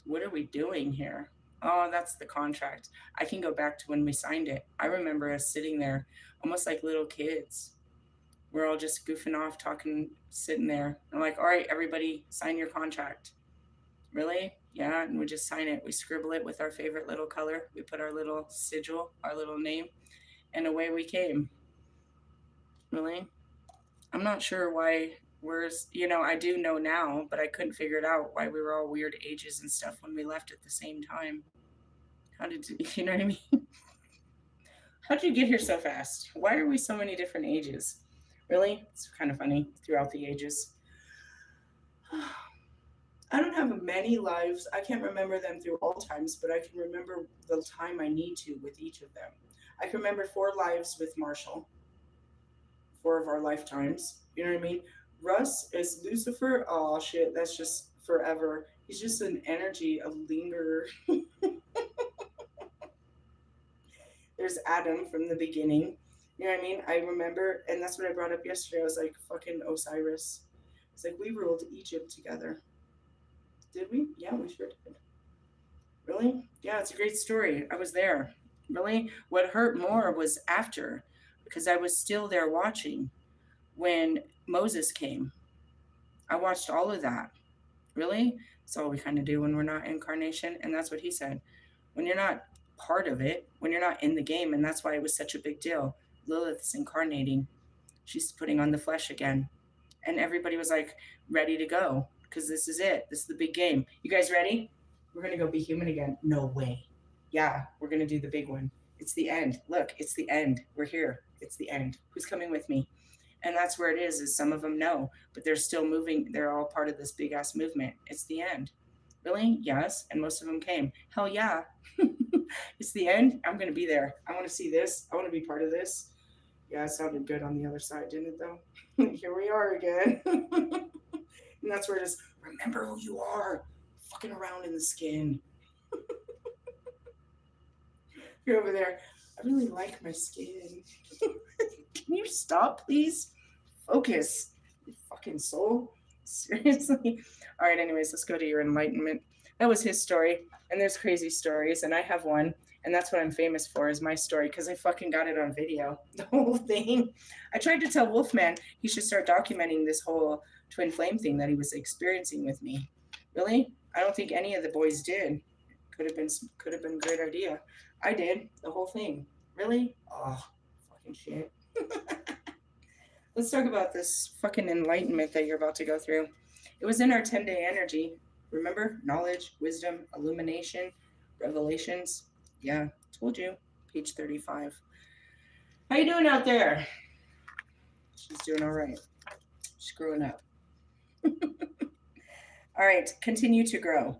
What are we doing here? Oh, that's the contract. I can go back to when we signed it. I remember us sitting there almost like little kids. We're all just goofing off, talking, sitting there. I'm like, all right, everybody, sign your contract. Really? Yeah. And we just sign it. We scribble it with our favorite little color. We put our little sigil, our little name, and away we came. Really? I'm not sure why I do know now, but I couldn't figure it out why we were all weird ages and stuff when we left at the same time. How did you know what I mean? How did you get here so fast? Why are we so many different ages? Really? It's kind of funny throughout the ages. I don't have many lives. I can't remember them through all times, but I can remember the time I need to with each of them. I can remember 4 lives with Marshall, 4 of our lifetimes. You know what I mean? Russ is Lucifer. Oh shit, that's just forever. He's just an energy, a lingerer. There's Adam from the beginning. You know what I mean? I remember, and that's what I brought up yesterday. I was like, fucking Osiris. It's like we ruled Egypt together. Did we? Yeah, we sure did. Really? Yeah, it's a great story. I was there. Really? What hurt more was after, because I was still there watching when Moses came. I watched all of that. Really? That's all we kind of do when we're not incarnation. And that's what he said. When you're not part of it, when you're not in the game, and that's why it was such a big deal. Lilith's incarnating. She's putting on the flesh again. And everybody was like ready to go because this is it. This is the big game. You guys ready? We're going to go be human again. No way. Yeah, we're going to do the big one. It's the end. Look, it's the end. We're here. It's the end. Who's coming with me? And that's where it is some of them know, but they're still moving. They're all part of this big ass movement. It's the end. Really? Yes. And most of them came. Hell yeah. It's the end. I'm going to be there. I want to see this. I want to be part of this. Yeah, it sounded good on the other side, didn't it, though? Here we are again. And that's where it is. Remember who you are. Fucking around in the skin. You're over there. I really like my skin. Can you stop, please? Focus. You fucking soul. Seriously. All right, anyways, let's go to your enlightenment. That was his story. And there's crazy stories, and I have one. And that's what I'm famous for is my story because I fucking got it on video. The whole thing. I tried to tell Wolfman he should start documenting this whole twin flame thing that he was experiencing with me. Really? I don't think any of the boys did. Could have been a great idea. I did the whole thing. Really? Oh, fucking shit. Let's talk about this fucking enlightenment that you're about to go through. It was in our 10-day energy. Remember? Knowledge, wisdom, illumination, revelations. Yeah, told you. Page 35. How you doing out there? She's doing all right. Screwing up. All right, continue to grow.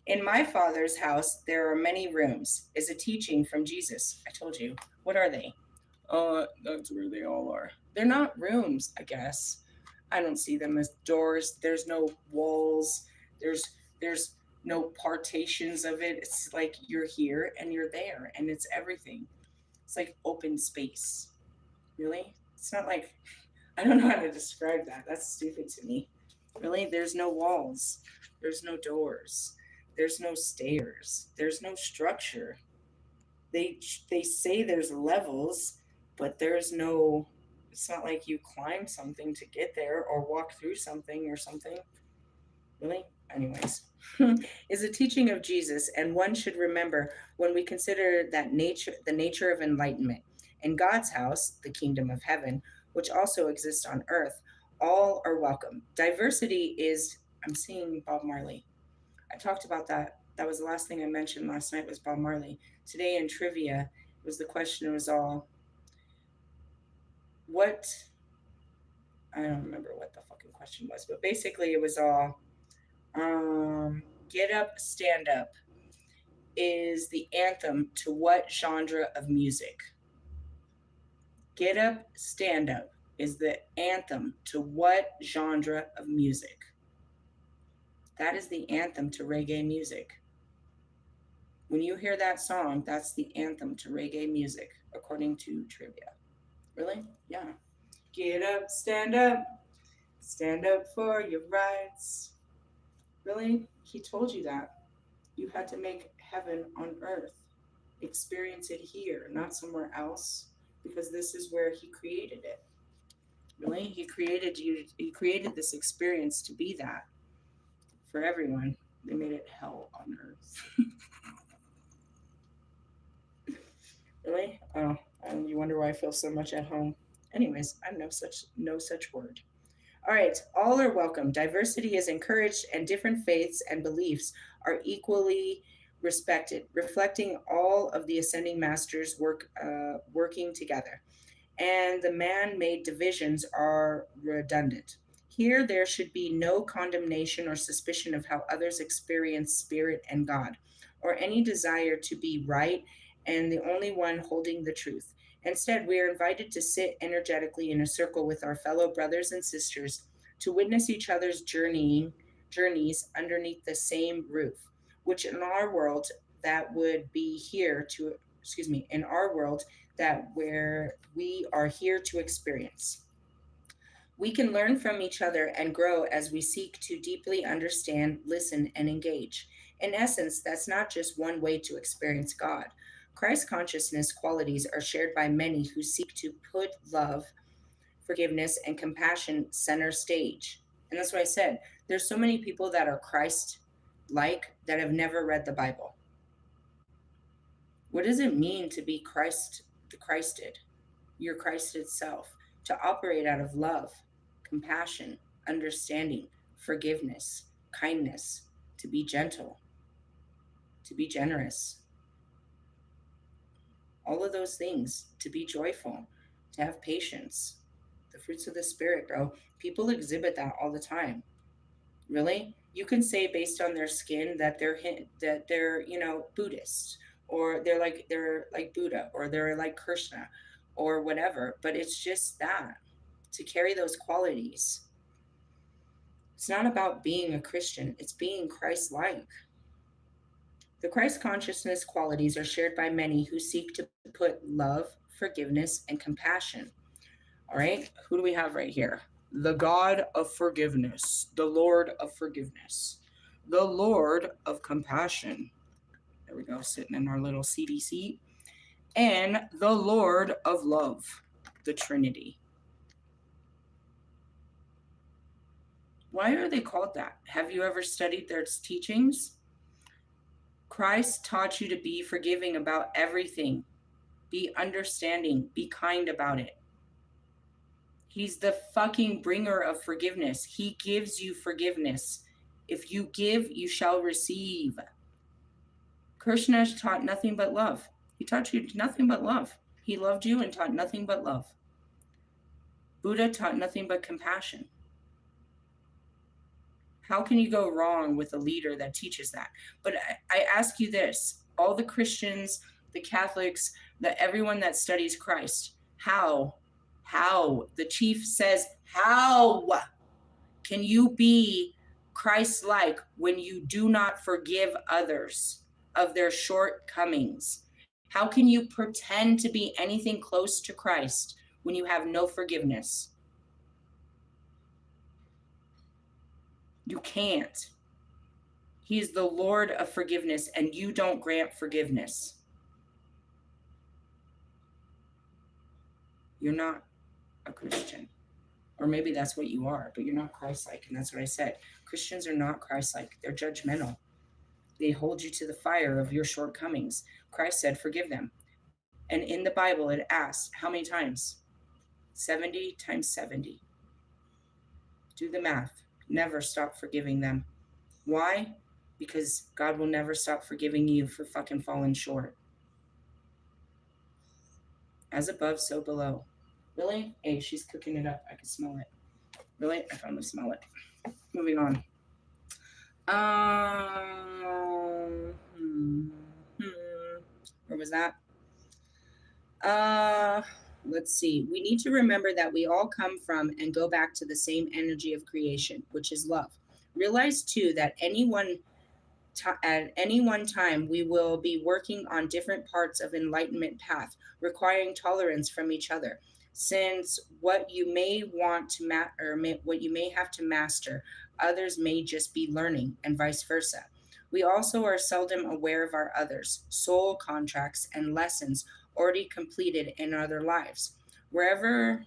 In my Father's house, there are many rooms, is a teaching from Jesus. I told you. What are they? That's where they all are. They're not rooms, I guess. I don't see them as doors. There's no walls. There's no partitions of it. It's like you're here and you're there and it's everything. It's like open space. Really? It's not like I don't know how to describe that. That's stupid to me. Really? There's no walls. There's no doors. There's no stairs. There's no structure. They say there's levels, but there's no it's not like you climb something to get there or walk through something or something. Really? Anyways, is a teaching of Jesus, and one should remember when we consider that the nature of enlightenment. In God's house, the kingdom of heaven, which also exists on earth, all are welcome. Diversity is, I'm seeing Bob Marley. I talked about that. That was the last thing I mentioned last night was Bob Marley. Today in trivia, was the question was all, what, I don't remember what the fucking question was, but basically it was all, Get Up, Stand Up is the anthem to what genre of music? Get Up, Stand Up is the anthem to what genre of music? That is the anthem to reggae music. When you hear that song, that's the anthem to reggae music, according to trivia. Really? Yeah. Get up, stand up for your rights. Really? He told you that. You had to make heaven on earth. Experience it here, not somewhere else, because this is where he created it. Really? He created this experience to be that for everyone. They made it hell on earth. Really? Oh, and you wonder why I feel so much at home. Anyways, I'm no such word. All right, all are welcome. Diversity is encouraged, and different faiths and beliefs are equally respected, reflecting all of the ascending masters working together. And the man-made divisions are redundant. Here, there should be no condemnation or suspicion of how others experience spirit and God, or any desire to be right and the only one holding the truth. Instead, we are invited to sit energetically in a circle with our fellow brothers and sisters to witness each other's journeys underneath the same roof, which in our world that would be here to in our world that where we are here to experience. We can learn from each other and grow as we seek to deeply understand, listen, and engage. In essence, that's not just one way to experience God. Christ consciousness qualities are shared by many who seek to put love, forgiveness, and compassion center stage. And that's what I said. There's so many people that are Christ like that have never read the Bible. What does it mean to be Christ, the Christed, your Christed self, to operate out of love, compassion, understanding, forgiveness, kindness, to be gentle, to be generous, all of those things, to be joyful, to have patience, the fruits of the Spirit, bro. People exhibit that all the time. Really? You can say based on their skin that they're Buddhist, or they're like Buddha, or they're like Krishna, or whatever. But it's just that to carry those qualities. It's not about being a Christian, it's being Christ like. The Christ consciousness qualities are shared by many who seek to put love, forgiveness, and compassion. All right, who do we have right here? the God of forgiveness, the Lord of forgiveness, the Lord of compassion. There we go, sitting in our little seaty seat. And the Lord of love, the Trinity. Why are they called that? Have you ever studied their teachings? Christ taught you to be forgiving about everything. Be understanding. Be kind about it. He's the fucking bringer of forgiveness. He gives you forgiveness. If you give, you shall receive. Krishna taught nothing but love. He taught you nothing but love. He loved you and taught nothing but love. Buddha taught nothing but compassion. How can you go wrong with a leader that teaches that? But I ask you this, all the Christians, the Catholics, everyone that studies Christ, how, the chief says, how can you be Christ-like when you do not forgive others of their shortcomings? How can you pretend to be anything close to Christ when you have no forgiveness? You can't. He is the Lord of forgiveness, and you don't grant forgiveness. You're not a Christian. Or maybe that's what you are, but you're not Christ-like, and that's what I said. Christians are not Christ-like. They're judgmental. They hold you to the fire of your shortcomings. Christ said, forgive them. And in the Bible, it asks, how many times? 70 times 70. Do the math. Never stop forgiving them. Why? Because God will never stop forgiving you for fucking falling short. As above, so below. Really? Hey, she's cooking it up. I can smell it. Really? I finally smell it. Moving on. Where was that? Let's see. We need to remember that we all come from and go back to the same energy of creation, which is love. Realize too that at any one time we will be working on different parts of enlightenment path, requiring tolerance from each other. Since what you may want to what you may have to master, others may just be learning, and vice versa. We also are seldom aware of our others' soul contracts and lessons already completed in other lives. Wherever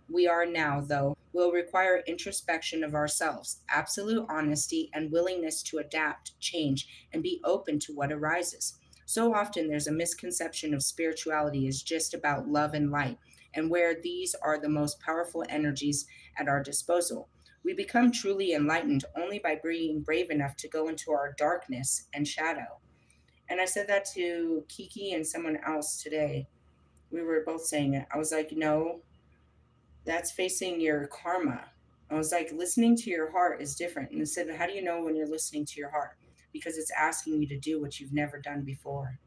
we are now, though, will require introspection of ourselves, absolute honesty, and willingness to adapt, change, and be open to what arises. So often there's a misconception of spirituality is just about love and light, and where these are the most powerful energies at our disposal. We become truly enlightened only by being brave enough to go into our darkness and shadow. And I said that to Kiki and someone else today. We were both saying it. I was like, no, that's facing your karma. I was like, listening to your heart is different. And I said, how do you know when you're listening to your heart? Because it's asking you to do what you've never done before.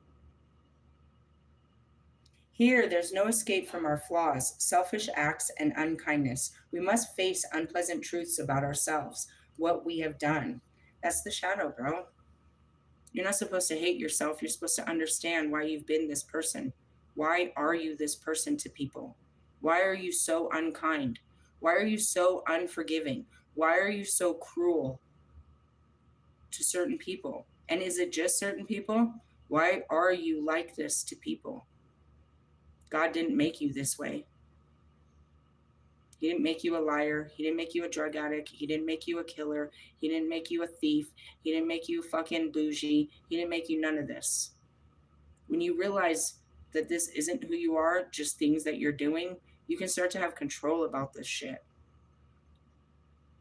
Here, there's no escape from our flaws, selfish acts, and unkindness. We must face unpleasant truths about ourselves, what we have done. That's the shadow, bro. You're not supposed to hate yourself. You're supposed to understand why you've been this person. Why are you this person to people? Why are you so unkind? Why are you so unforgiving? Why are you so cruel to certain people? And is it just certain people? Why are you like this to people? God didn't make you this way. He didn't make you a liar. He didn't make you a drug addict. He didn't make you a killer. He didn't make you a thief. He didn't make you fucking bougie. He didn't make you none of this. When you realize that this isn't who you are, just things that you're doing, you can start to have control about this shit.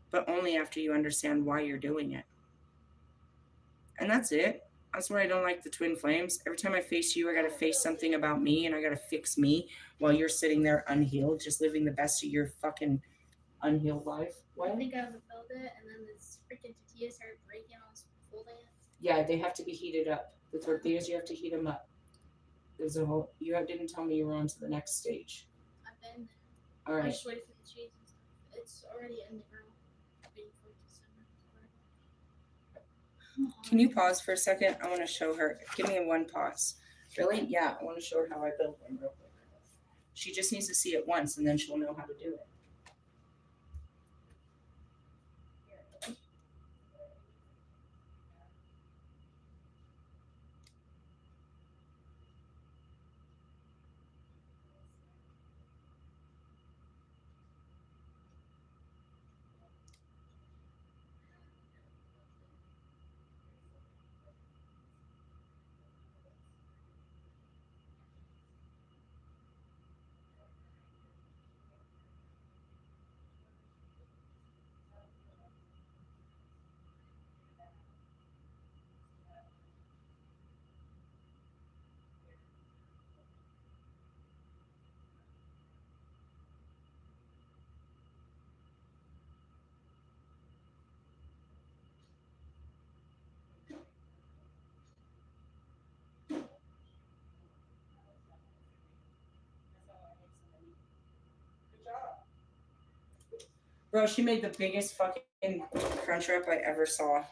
But only after you understand why you're doing it. And that's it. That's why I don't like the twin flames. Every time I face you, I got to face something about me and I got to fix me while you're sitting there unhealed, just living the best of your fucking unhealed life. What? I think I fulfilled it, and then this freaking tortilla started breaking on folding it. Yeah, they have to be heated up. The tortillas, you have to heat them up. There's a whole. You didn't tell me you were on to the next stage. I've been there. All I right. just waited for the cheese and stuff. It's already in the ground. Waiting for it to simmer. Can you pause for a second? I want to show her. Give me one pause. Really? Yeah, I want to show her how I built one real quick. She just needs to see it once, and then she'll know how to do it. Bro, she made the biggest fucking crunch wrap I ever saw.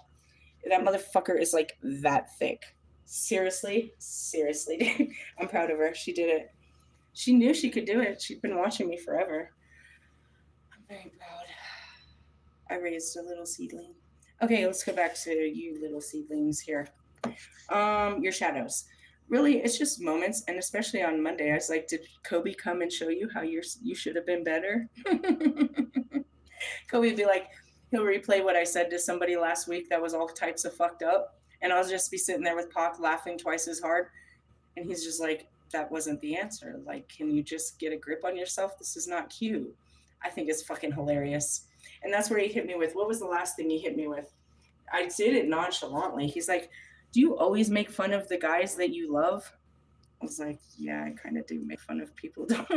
That motherfucker is like that thick. Seriously, seriously, dude. I'm proud of her. She did it. She knew she could do it. She'd been watching me forever. I'm very proud. I raised a little seedling. Okay, let's go back to you little seedlings here. Your shadows. Really, it's just moments, and especially on Monday, I was like, did Kobe come and show you how you should have been better? Kobe would be like, he'll replay what I said to somebody last week that was all types of fucked up, and I'll just be sitting there with Pac laughing twice as hard, and he's just like, that wasn't the answer. Like, can you just get a grip on yourself? This is not cute. I think it's fucking hilarious. And that's where he hit me with, what was the last thing he hit me with? I did it nonchalantly. He's like, do you always make fun of the guys that you love? I was like, yeah, I kind of do make fun of people, don't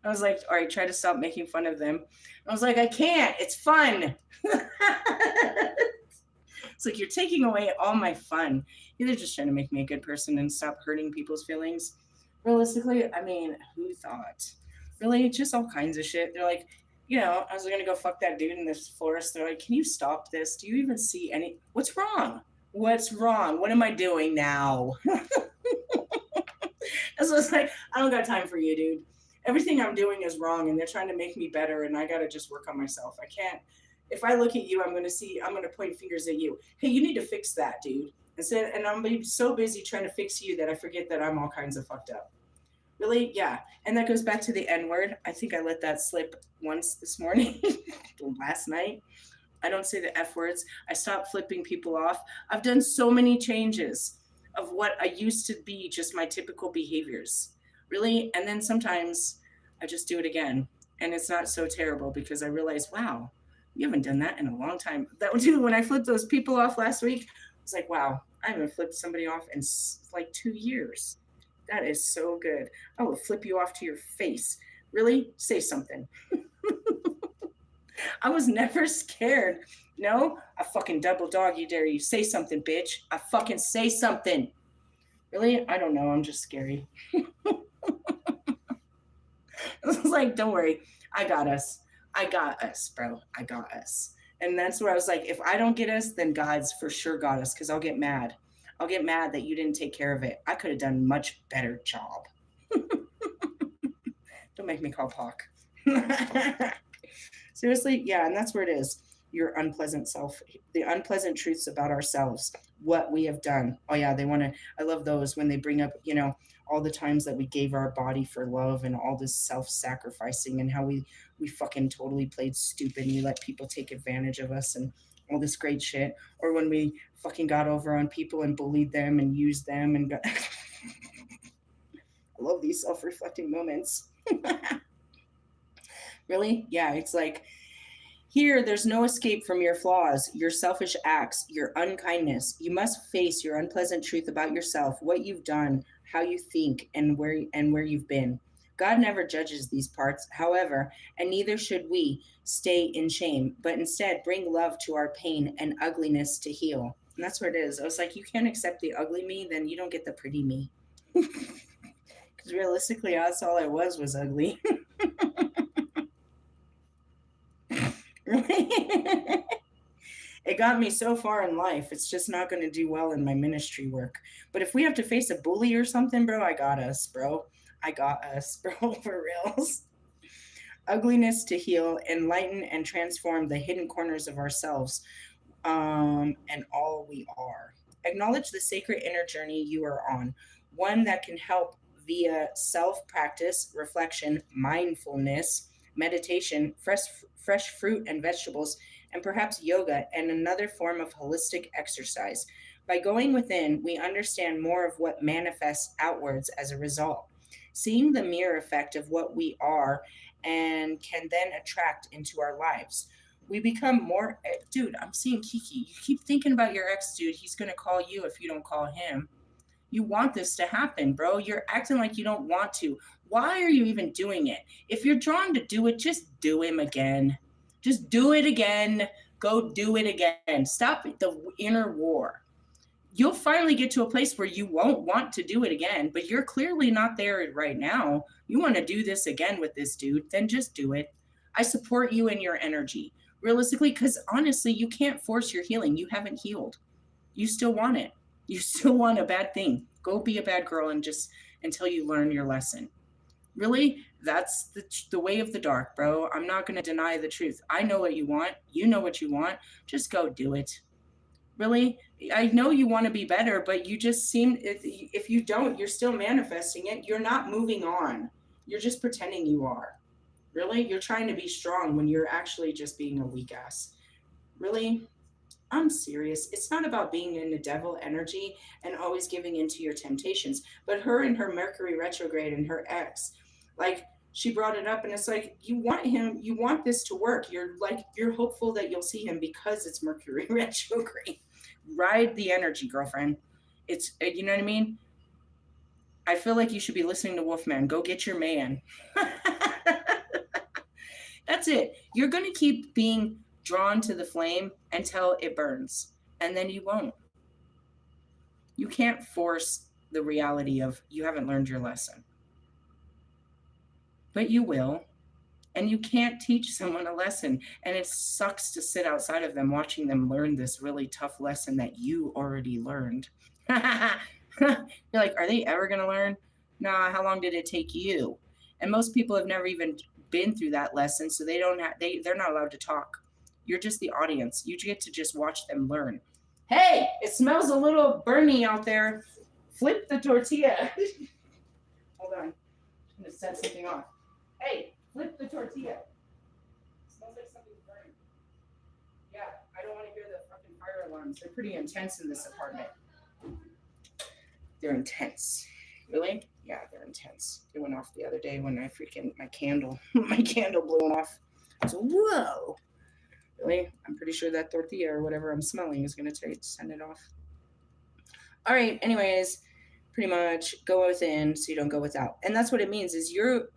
I was like, all right, try to stop making fun of them. I was like, I can't. It's fun. It's like, you're taking away all my fun. You're just trying to make me a good person and stop hurting people's feelings. Realistically, I mean, who thought? Really, just all kinds of shit. They're like, I was going to go fuck that dude in this forest. They're like, can you stop this? Do you even see any? What's wrong? What's wrong? What am I doing now? So it's like, I don't got time for you, dude. Everything I'm doing is wrong, and they're trying to make me better, and I got to just work on myself. I can't. If I look at you, I'm going to point fingers at you. Hey, you need to fix that, dude. And I'm be so busy trying to fix you that I forget that I'm all kinds of fucked up. Really? Yeah. And that goes back to the N word. I think I let that slip once this morning, last night. I don't say the F words. I stopped flipping people off. I've done so many changes of what I used to be, just my typical behaviors. Really? And then sometimes I just do it again. And it's not so terrible because I realize, wow, you haven't done that in a long time. That was when I flipped those people off last week. I was like, wow, I haven't flipped somebody off in like 2 years. That is so good. I will flip you off to your face. Really? Say something. I was never scared. No, I fucking double dog you dare you. Say something, bitch. I fucking say something. Really? I don't know. I'm just scary. It's like, don't worry. I got us. I got us, bro. I got us. And that's where I was like, if I don't get us, then God's for sure got us, because I'll get mad. I'll get mad that you didn't take care of it. I could have done a much better job. Don't make me call Pac. Seriously, yeah, and that's where it is. Your unpleasant self, the unpleasant truths about ourselves, what we have done. Oh yeah, I love those when they bring up, all the times that we gave our body for love and all this self-sacrificing and how we fucking totally played stupid and we let people take advantage of us and all this great shit. Or when we fucking got over on people and bullied them and used them and got... I love these self-reflecting moments. Really? Yeah, it's like, here, there's no escape from your flaws, your selfish acts, your unkindness. You must face your unpleasant truth about yourself, what you've done, how you think, and where you've been. God never judges these parts, however, and neither should we stay in shame, but instead bring love to our pain and ugliness to heal. And that's where it is. I was like, you can't accept the ugly me, then you don't get the pretty me. Because realistically, that's all I was ugly. It got me so far in life. It's just not going to do well in my ministry work. But if we have to face a bully or something, bro, I got us, bro. I got us, bro, for reals. Ugliness to heal, enlighten, and transform the hidden corners of ourselves, and all we are. Acknowledge the sacred inner journey you are on, one that can help via self practice, reflection, mindfulness, meditation, fresh fruit and vegetables, and perhaps yoga and another form of holistic exercise. By going within, we understand more of what manifests outwards as a result. Seeing the mirror effect of what we are and can then attract into our lives. We become more, dude, I'm seeing Kiki. You keep thinking about your ex, dude. He's going to call you if you don't call him. You want this to happen, bro. You're acting like you don't want to. Why are you even doing it? If you're drawn to do it, just do him again. Just do it again. Go do it again. Stop the inner war. You'll finally get to a place where you won't want to do it again, but you're clearly not there right now. You want to do this again with this dude, then just do it. I support you in your energy. Realistically, because honestly, you can't force your healing. You haven't healed. You still want it. You still want a bad thing. Go be a bad girl and just until you learn your lesson. Really, that's the way of the dark, bro. I'm not going to deny the truth. I know what you want. You know what you want. Just go do it. Really, I know you want to be better, but you just seem, if you don't, you're still manifesting it. You're not moving on. You're just pretending you are. Really, you're trying to be strong when you're actually just being a weak ass. Really, I'm serious. It's not about being in the devil energy and always giving into your temptations. But her and her Mercury retrograde and her ex, like, she brought it up and it's like you want him, you want this to work. You're hopeful that you'll see him because it's Mercury retrograde. Ride the energy, girlfriend. It's, you know what I mean? I feel like you should be listening to Wolfman. Go get your man. That's it. You're going to keep being drawn to the flame until it burns, and then you won't. You can't force the reality of you haven't learned your lesson, but you will. And you can't teach someone a lesson. And it sucks to sit outside of them watching them learn this really tough lesson that you already learned. You're like, are they ever going to learn? Nah, how long did it take you? And most people have never even been through that lesson, so they're not allowed to talk. You're just the audience. You get to just watch them learn. Hey, it smells a little burny out there. Flip the tortilla. Hold on. I'm going to set something off. Hey, flip the tortilla. It smells like something's burning. Yeah, I don't want to hear the fucking fire alarms. They're pretty intense in this apartment. They're intense. Really? Yeah, they're intense. They went off the other day when my candle blew off. So, whoa. Really? I'm pretty sure that tortilla or whatever I'm smelling is going to send it off. All right, anyways, pretty much go within so you don't go without. And that's what it means is the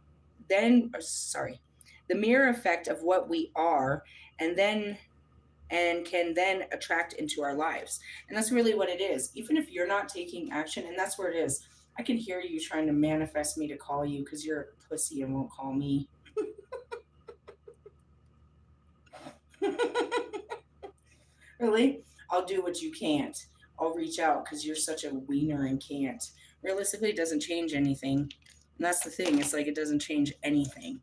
mirror effect of what we are and can then attract into our lives. And that's really what it is. Even if you're not taking action, and that's where it is. I can hear you trying to manifest me to call you because you're a pussy and won't call me. Really? I'll do what you can't. I'll reach out because you're such a wiener and can't. Realistically, it doesn't change anything. And that's the thing. It's like it doesn't change anything.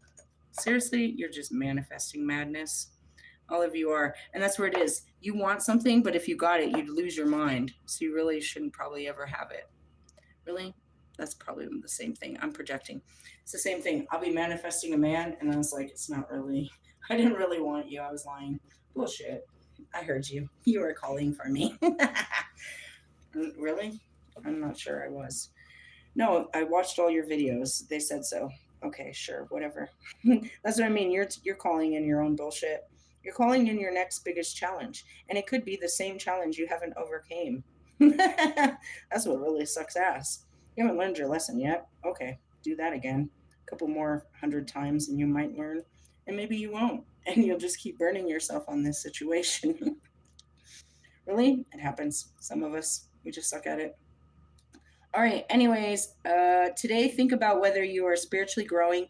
Seriously, you're just manifesting madness. All of you are. And that's where it is. You want something, but if you got it, you'd lose your mind. So you really shouldn't probably ever have it. Really? That's probably the same thing. I'm projecting. It's the same thing. I'll be manifesting a man, and I was like, it's not really. I didn't really want you. I was lying. Bullshit. I heard you. You were calling for me. Really? I'm not sure I was. No, I watched all your videos. They said so. Okay, sure, whatever. That's what I mean. You're calling in your own bullshit. You're calling in your next biggest challenge, and it could be the same challenge you haven't overcame. That's what really sucks ass. You haven't learned your lesson yet. Okay, do that again. A couple more 100 times, and you might learn, and maybe you won't, and you'll just keep burning yourself on this situation. Really, it happens. Some of us, we just suck at it. All right. Anyways, today think about whether you are spiritually growing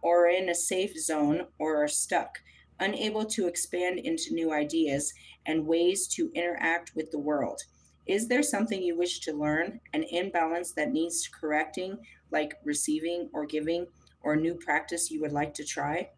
or in a safe zone or are stuck, unable to expand into new ideas and ways to interact with the world. Is there something you wish to learn, an imbalance that needs correcting, like receiving or giving, or a new practice you would like to try?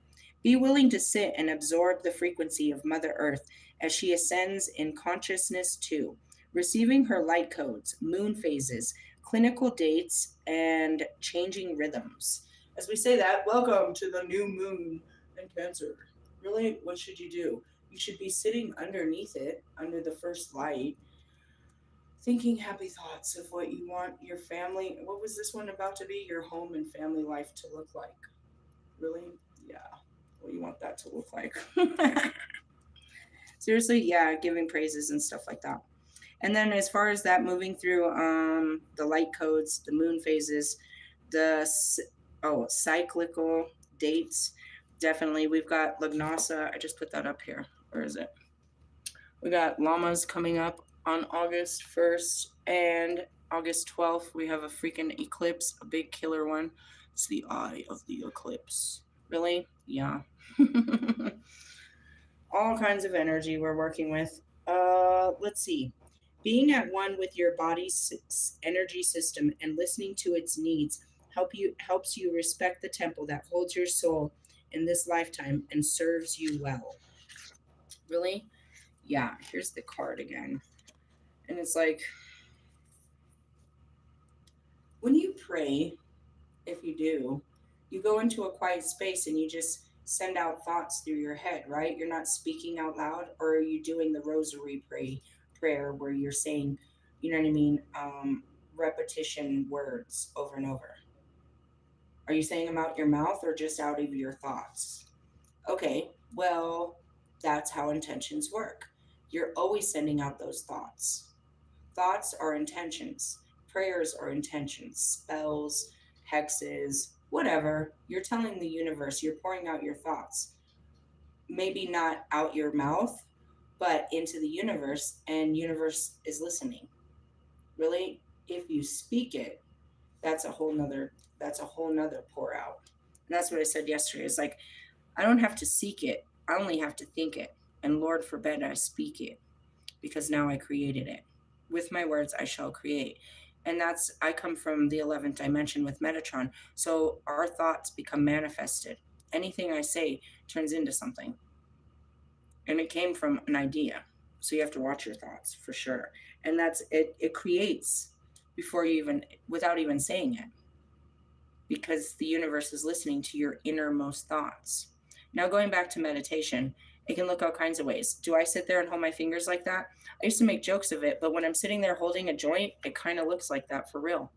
Be willing to sit and absorb the frequency of Mother Earth as she ascends in consciousness too, receiving her light codes, moon phases, clinical dates, and changing rhythms. As we say that, welcome to the new moon in Cancer. Really, what should you do? You should be sitting underneath it, under the first light, thinking happy thoughts of what you want your family, what was this one about to be? Your home and family life to look like. Really? Yeah. What you want that to look like. Seriously, yeah, giving praises and stuff like that. And then as far as that, moving through the light codes, the moon phases, the cyclical dates, definitely. We've got Lugnasa. I just put that up here. Where is it? We got Llamas coming up on August 1st and August 12th. We have a freaking eclipse, a big killer one. It's the eye of the eclipse. Really? Yeah. All kinds of energy we're working with. Let's see. Being at one with your body's energy system and listening to its needs helps you respect the temple that holds your soul in this lifetime and serves you well. Really? Yeah, here's the card again. And it's like, when you pray, if you do, you go into a quiet space and you just send out thoughts through your head, right? You're not speaking out loud, or are you doing the rosary prayer where you're saying, you know what I mean, repetition words over and over? Are you saying them out your mouth or just out of your thoughts? Okay, well, that's how intentions work. You're always sending out those thoughts. Thoughts are intentions. Prayers are intentions. Spells, hexes, whatever. You're telling the universe, you're pouring out your thoughts. Maybe not out your mouth, but into the universe, and universe is listening. Really, if you speak it, that's a whole nother pour out. And that's what I said yesterday. It's like, I don't have to seek it. I only have to think it. And Lord forbid I speak it, because now I created it. With my words, I shall create. And I come from the 11th dimension with Metatron. So our thoughts become manifested. Anything I say turns into something. And it came from an idea. So you have to watch your thoughts for sure. And that's it. It creates without even saying it, because the universe is listening to your innermost thoughts. Now, going back to meditation, it can look all kinds of ways. Do I sit there and hold my fingers like that? I used to make jokes of it, but when I'm sitting there holding a joint, it kind of looks like that for real.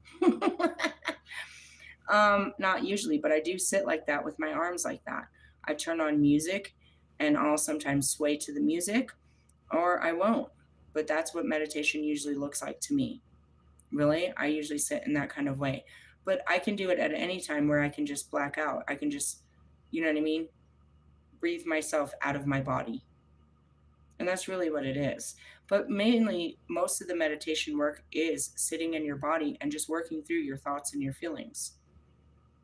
Not usually, but I do sit like that with my arms like that. I turn on music and I'll sometimes sway to the music, or I won't. But that's what meditation usually looks like to me. Really, I usually sit in that kind of way. But I can do it at any time where I can just black out. I can just, you know what I mean? Breathe myself out of my body. And that's really what it is. But mainly, most of the meditation work is sitting in your body and just working through your thoughts and your feelings,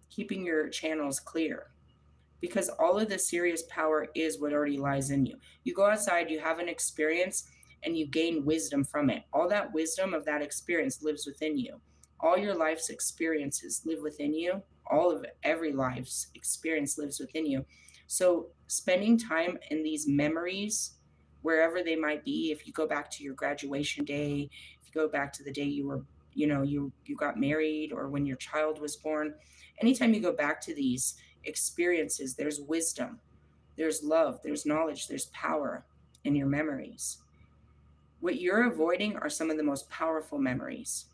keeping your channels clear. Because all of the serious power is what already lies in you. You go outside, you have an experience, and you gain wisdom from it. All that wisdom of that experience lives within you. All your life's experiences live within you. Every life's experience lives within you. So spending time in these memories, wherever they might be, if you go back to your graduation day, if you go back to the day you were, you got married, or when your child was born, anytime you go back to these experiences, there's wisdom, there's love, there's knowledge, there's power in your memories. What you're avoiding are some of the most powerful memories.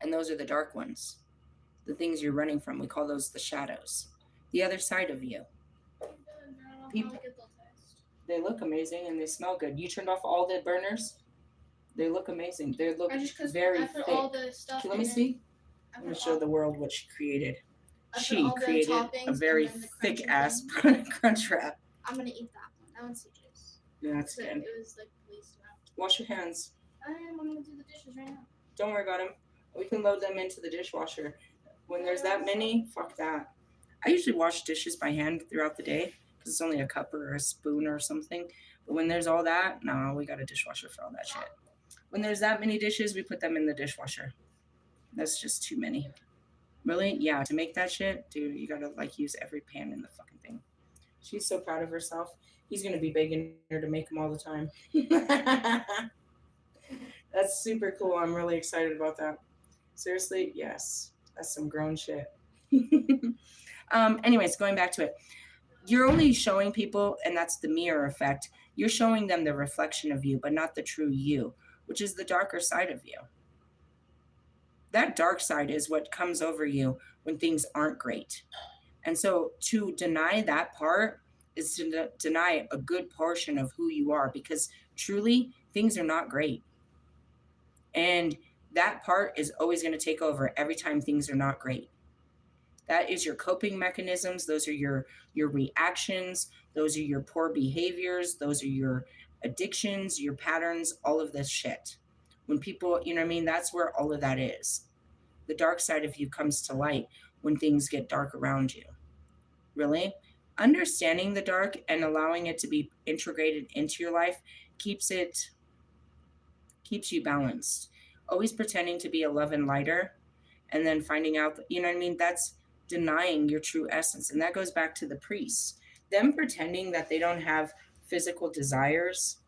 And those are the dark ones. The things you're running from, we call those the shadows. The other side of you. People, they look amazing and they smell good. You turned off all the burners? They look amazing. They look very thick. All the stuff Let me see. I'm going to show the world what she created. She all the created a toppings very and then the thick crunchy ass thing. crunch wrap. I'm gonna eat that one. That one's CJ's. Yeah, that's So good. it was like the least amount. Wash your hands. I'm gonna do the dishes right now. Don't worry about them. We can load them into the dishwasher. When there's that many, fuck that. I usually wash dishes by hand throughout the day because it's only a cup or a spoon or something. But when there's all that, no, we got a dishwasher for all that shit. When there's that many dishes, we put them in the dishwasher. That's just too many. Really? Yeah, to make that shit, dude, you gotta like use every pan in the fucking thing. She's so proud of herself. He's gonna be begging her to make them all the time. That's super cool. I'm really excited about that. Seriously, yes. That's some grown shit. Anyways, going back to it. You're only showing people, and that's the mirror effect. You're showing them the reflection of you, but not the true you, which is the darker side of you. That dark side is what comes over you when things aren't great. And so to deny that part is to deny a good portion of who you are, because truly things are not great. And that part is always going to take over every time things are not great. That is your coping mechanisms. Those are your reactions. Those are your poor behaviors. Those are your addictions, your patterns, all of this shit. When people, you know what I mean? That's where all of that is. The dark side of you comes to light when things get dark around you. Really? Understanding the dark and allowing it to be integrated into your life keeps you balanced. Always pretending to be a love and lighter and then finding out, you know what I mean? That's denying your true essence. And that goes back to the priests. Them pretending that they don't have physical desires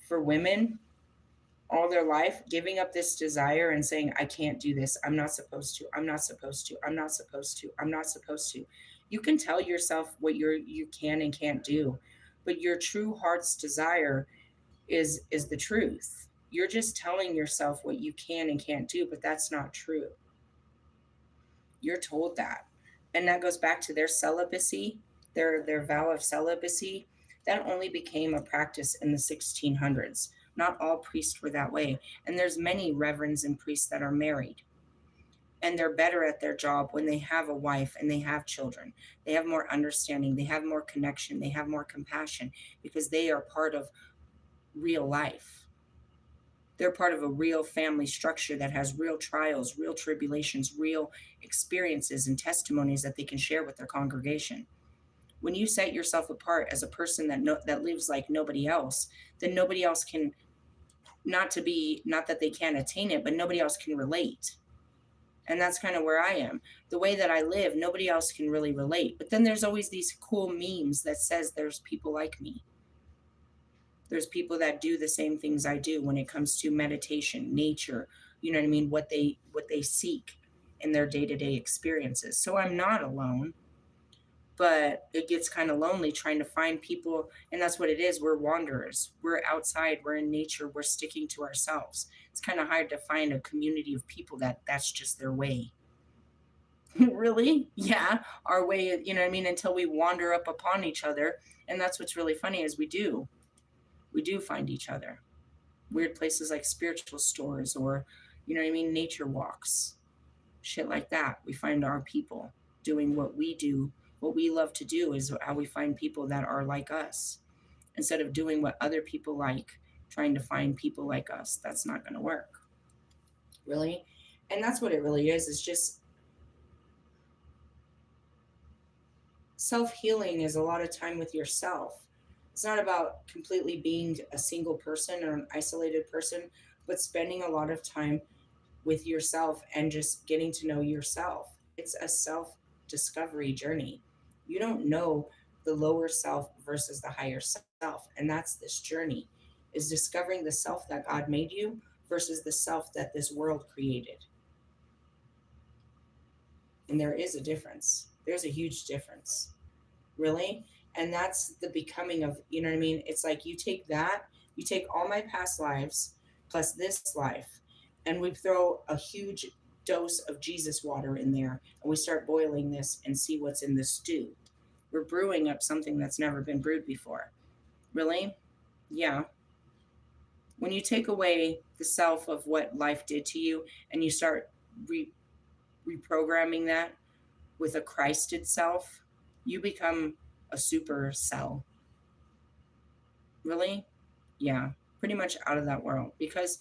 for women all their life, giving up this desire and saying, I can't do this. I'm not supposed to. I'm not supposed to. I'm not supposed to. I'm not supposed to. You can tell yourself what you can and can't do, but your true heart's desire is the truth. You're just telling yourself what you can and can't do, but that's not true. You're told that. And that goes back to their celibacy, their vow of celibacy. That only became a practice in the 1600s. Not all priests were that way. And there's many reverends and priests that are married. And they're better at their job when they have a wife and they have children. They have more understanding, they have more connection, they have more compassion because they are part of real life. They're part of a real family structure that has real trials, real tribulations, real experiences and testimonies that they can share with their congregation. When you set yourself apart as a person that lives like nobody else, then nobody else can, not that they can't attain it, but nobody else can relate. And that's kind of where I am. The way that I live, nobody else can really relate. But then there's always these cool memes that says there's people like me. There's people that do the same things I do when it comes to meditation, nature, you know what I mean, what they seek in their day-to-day experiences. So I'm not alone, but it gets kind of lonely trying to find people, and that's what it is. We're wanderers. We're outside, we're in nature, we're sticking to ourselves. It's kind of hard to find a community of people that's just their way. Really? Yeah, our way, you know what I mean, until we wander up upon each other. And that's what's really funny is we do find each other. Weird places like spiritual stores or, you know what I mean, nature walks, shit like that. We find our people doing what we do. What we love to do is how we find people that are like us instead of doing what other people like, trying to find people like us. That's not going to work. Really? And that's what it really is just self-healing is a lot of time with yourself. It's not about completely being a single person or an isolated person, but spending a lot of time with yourself and just getting to know yourself. It's a self discovery journey. You don't know the lower self versus the higher self. And that's this journey is discovering the self that God made you versus the self that this world created. And there is a difference. There's a huge difference. Really? And that's the becoming of, you know what I mean? It's like you take all my past lives plus this life, and we throw a huge dose of Jesus water in there, and we start boiling this and see what's in the stew. We're brewing up something that's never been brewed before. Really? Yeah. When you take away the self of what life did to you and you start reprogramming that with a Christed self, you become a super cell. Really? Yeah, pretty much out of that world, because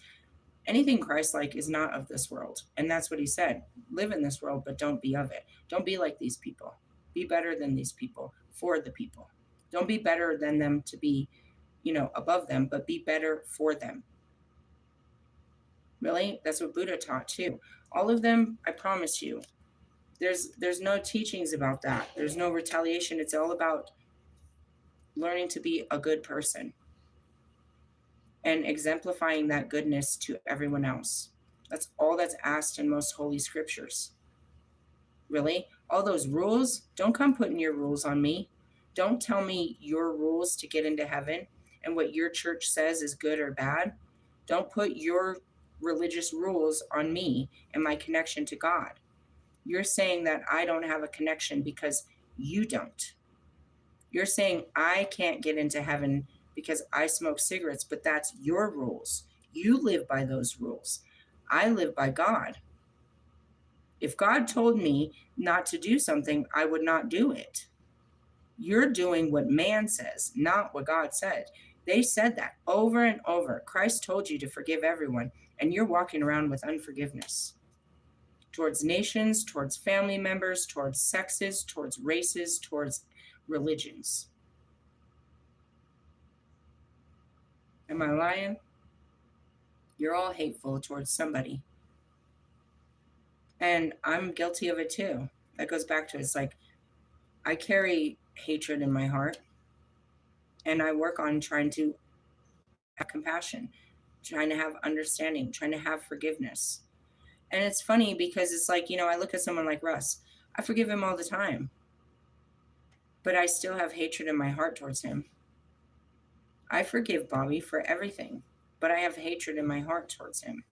anything Christ-like is not of this world. And that's what he said. Live in this world, but don't be of it. Don't be like these people. Be better than these people for the people. Don't be better than them to be, above them, but be better for them. Really? That's what Buddha taught too. All of them, I promise you. There's no teachings about that. There's no retaliation. It's all about learning to be a good person and exemplifying that goodness to everyone else. That's all that's asked in most holy scriptures. Really? All those rules, don't come putting your rules on me. Don't tell me your rules to get into heaven and what your church says is good or bad. Don't put your religious rules on me and my connection to God. You're saying that I don't have a connection because you don't. You're saying I can't get into heaven because I smoke cigarettes, but that's your rules. You live by those rules. I live by God. If God told me not to do something, I would not do it. You're doing what man says, not what God said. They said that over and over. Christ told you to forgive everyone, and you're walking around with unforgiveness towards nations, towards family members, towards sexes, towards races, towards religions. Am I lying? You're all hateful towards somebody. And I'm guilty of it too. That goes back to it's like I carry hatred in my heart, and I work on trying to have compassion, trying to have understanding, trying to have forgiveness. And it's funny because it's like, I look at someone like Russ. I forgive him all the time, but I still have hatred in my heart towards him. I forgive Bobby for everything, but I have hatred in my heart towards him.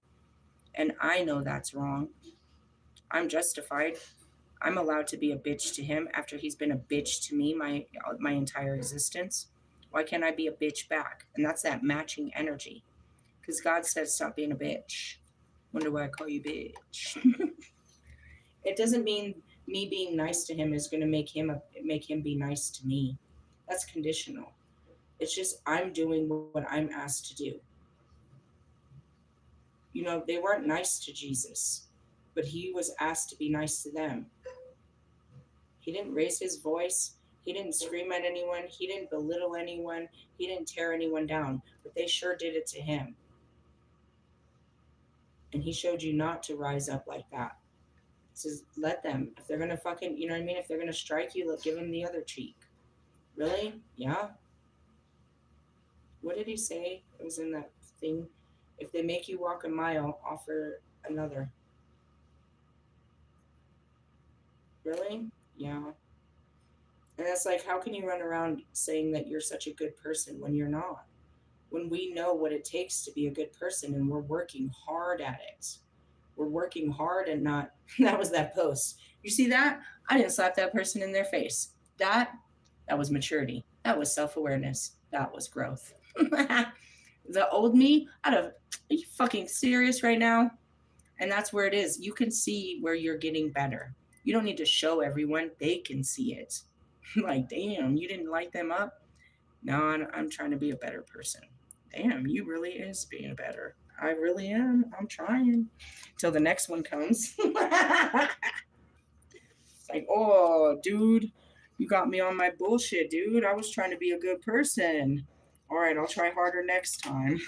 And I know that's wrong. I'm justified. I'm allowed to be a bitch to him after he's been a bitch to me my entire existence. Why can't I be a bitch back? And that's that matching energy. Because God said, stop being a bitch. Wonder why I call you bitch. It doesn't mean me being nice to him is going to make him be nice to me. That's conditional. It's just I'm doing what I'm asked to do. They weren't nice to Jesus, but he was asked to be nice to them. He didn't raise his voice. He didn't scream at anyone. He didn't belittle anyone. He didn't tear anyone down, but they sure did it to him. And he showed you not to rise up like that. Says, let them. If they're going to fucking, you know what I mean? If they're going to strike you, give them the other cheek. Really? Yeah. What did he say? It was in that thing. If they make you walk a mile, offer another. Really? Yeah. And it's like, how can you run around saying that you're such a good person when you're not? When we know what it takes to be a good person and we're working hard at it. We're working hard and not, that was that post. You see that? I didn't slap that person in their face. That was maturity. That was self-awareness. That was growth. The old me, are you fucking serious right now? And that's where it is. You can see where you're getting better. You don't need to show everyone. They can see it. Like, damn, you didn't light them up? No, I'm trying to be a better person. Damn, you really is being better. I really am. I'm trying. Till the next one comes. It's like, oh, dude, you got me on my bullshit, dude. I was trying to be a good person. All right, I'll try harder next time.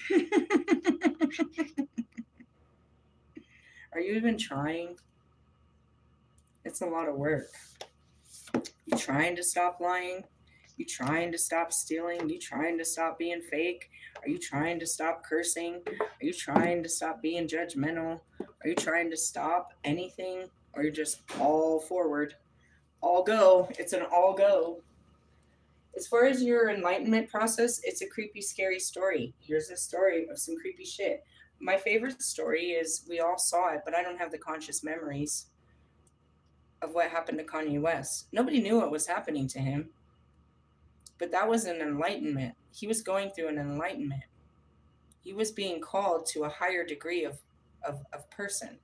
Are you even trying? It's a lot of work. You trying to stop lying? You trying to stop stealing? You trying to stop being fake? Are you trying to stop cursing? Are you trying to stop being judgmental? Are you trying to stop anything? Or you're just all forward? All go. It's an all go. As far as your enlightenment process, it's a creepy, scary story. Here's a story of some creepy shit. My favorite story is we all saw it, but I don't have the conscious memories of what happened to Kanye West. Nobody knew what was happening to him. But that was an enlightenment. He was going through an enlightenment. He was being called to a higher degree of person.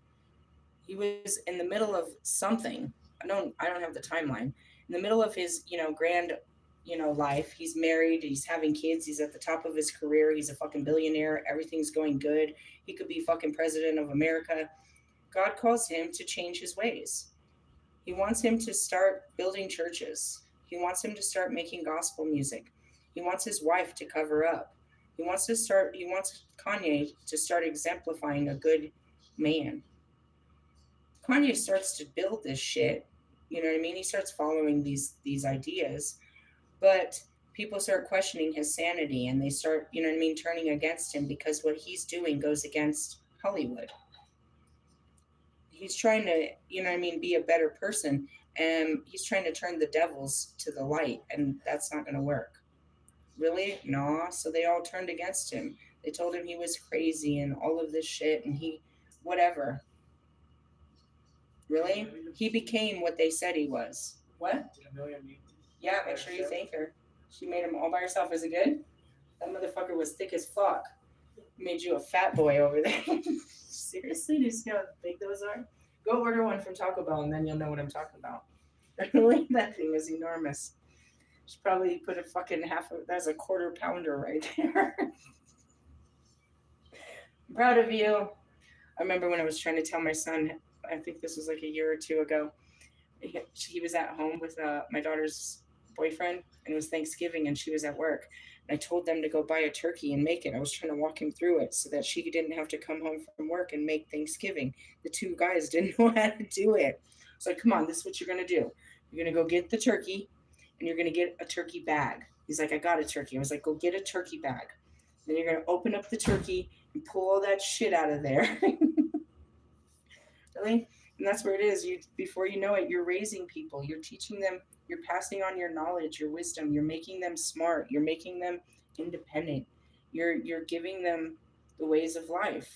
He was in the middle of something. I don't have the timeline. In the middle of his, grand, life. He's married, he's having kids, he's at the top of his career, he's a fucking billionaire, everything's going good. He could be fucking president of America. God calls him to change his ways. He wants him to start building churches. He wants him to start making gospel music. He wants his wife to cover up. He wants Kanye to start exemplifying a good man. Kanye starts to build this shit. You know what I mean? He starts following these ideas, but people start questioning his sanity, and they start, you know what I mean, turning against him because what he's doing goes against Hollywood. He's trying to, you know what I mean, be a better person, and he's trying to turn the devils to the light, and that's not going to work. Really? No. So they all turned against him. They told him he was crazy and all of this shit, and he, whatever. Really? He became what they said he was. What? Yeah, make sure you thank her. She made him all by herself. Is it good? That motherfucker was thick as fuck. Made you a fat boy over there. Seriously? Do you see how big those are? Go order one from Taco Bell and then you'll know what I'm talking about. Really? That thing is enormous. Should probably put a fucking that's a quarter pounder right there. I'm proud of you. I remember when I was trying to tell my son, I think this was like a year or two ago, he was at home with my daughter's boyfriend, and it was Thanksgiving, and she was at work. And I told them to go buy a turkey and make it. I was trying to walk him through it so that she didn't have to come home from work and make Thanksgiving. The two guys didn't know how to do it. It's like, come on, this is what you're going to do. You're going to go get the turkey, and you're going to get a turkey bag. He's like, I got a turkey. I was like, go get a turkey bag. Then you're going to open up the turkey and pull all that shit out of there. Really? And that's where it is. You, before you know it, you're raising people. You're teaching them. You're passing on your knowledge, your wisdom. You're making them smart. You're making them independent. You're giving them the ways of life.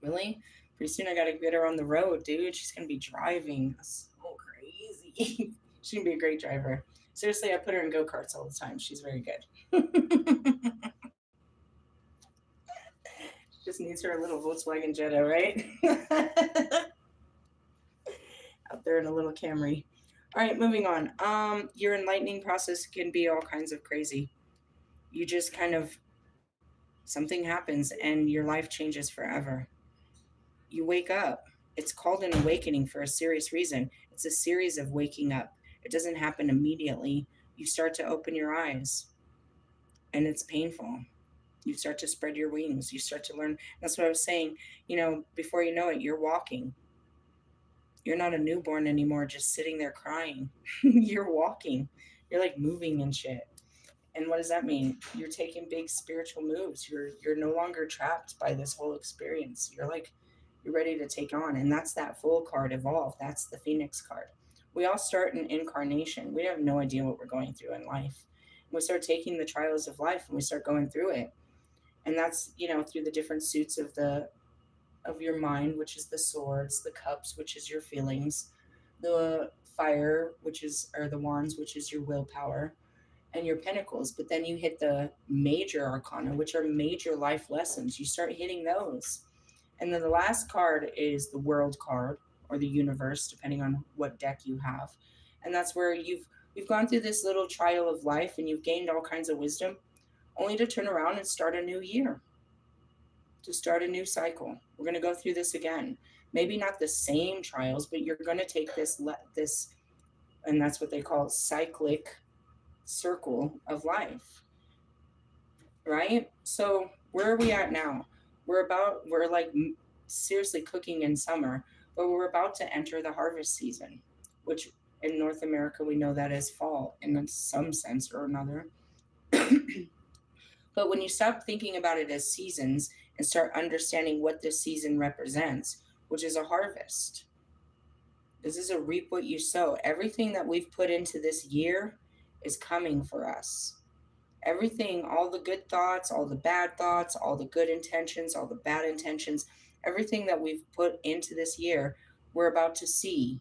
Really? Pretty soon I gotta get her on the road, dude. She's gonna be driving. That's so crazy. She's gonna be a great driver. Seriously, I put her in go-karts all the time. She's very good. Just needs her a little Volkswagen Jetta, right? Out there in a little Camry. All right, moving on. Your enlightening process can be all kinds of crazy. You just kind of, something happens and your life changes forever. You wake up. It's called an awakening for a serious reason. It's a series of waking up. It doesn't happen immediately. You start to open your eyes, and it's painful. You start to spread your wings. You start to learn. That's what I was saying. You know, before you know it, you're walking. You're not a newborn anymore, just sitting there crying. You're walking. You're like moving and shit. And what does that mean? You're taking big spiritual moves. You're no longer trapped by this whole experience. You're ready to take on. And that's that full card, evolve. That's the Phoenix card. We all start in incarnation. We have no idea what we're going through in life. We start taking the trials of life and we start going through it. And that's, you know, through the different suits of your mind, which is the swords, the cups, which is your feelings, the fire, or the wands, which is your willpower, and your pentacles. But then you hit the major arcana, which are major life lessons. You start hitting those. And then the last card is the world card, or the universe, depending on what deck you have. And that's where you've gone through this little trial of life and you've gained all kinds of wisdom, only to turn around and start a new year, to start a new cycle. We're going to go through this again. Maybe not the same trials, but you're going to take this, and that's what they call cyclic circle of life, right? So where are we at now? We're like seriously cooking in summer, but we're about to enter the harvest season, which in North America, we know that as fall in some sense or another. But when you stop thinking about it as seasons and start understanding what this season represents, which is a harvest, this is a reap what you sow. Everything that we've put into this year is coming for us. Everything, all the good thoughts, all the bad thoughts, all the good intentions, all the bad intentions, everything that we've put into this year, we're about to see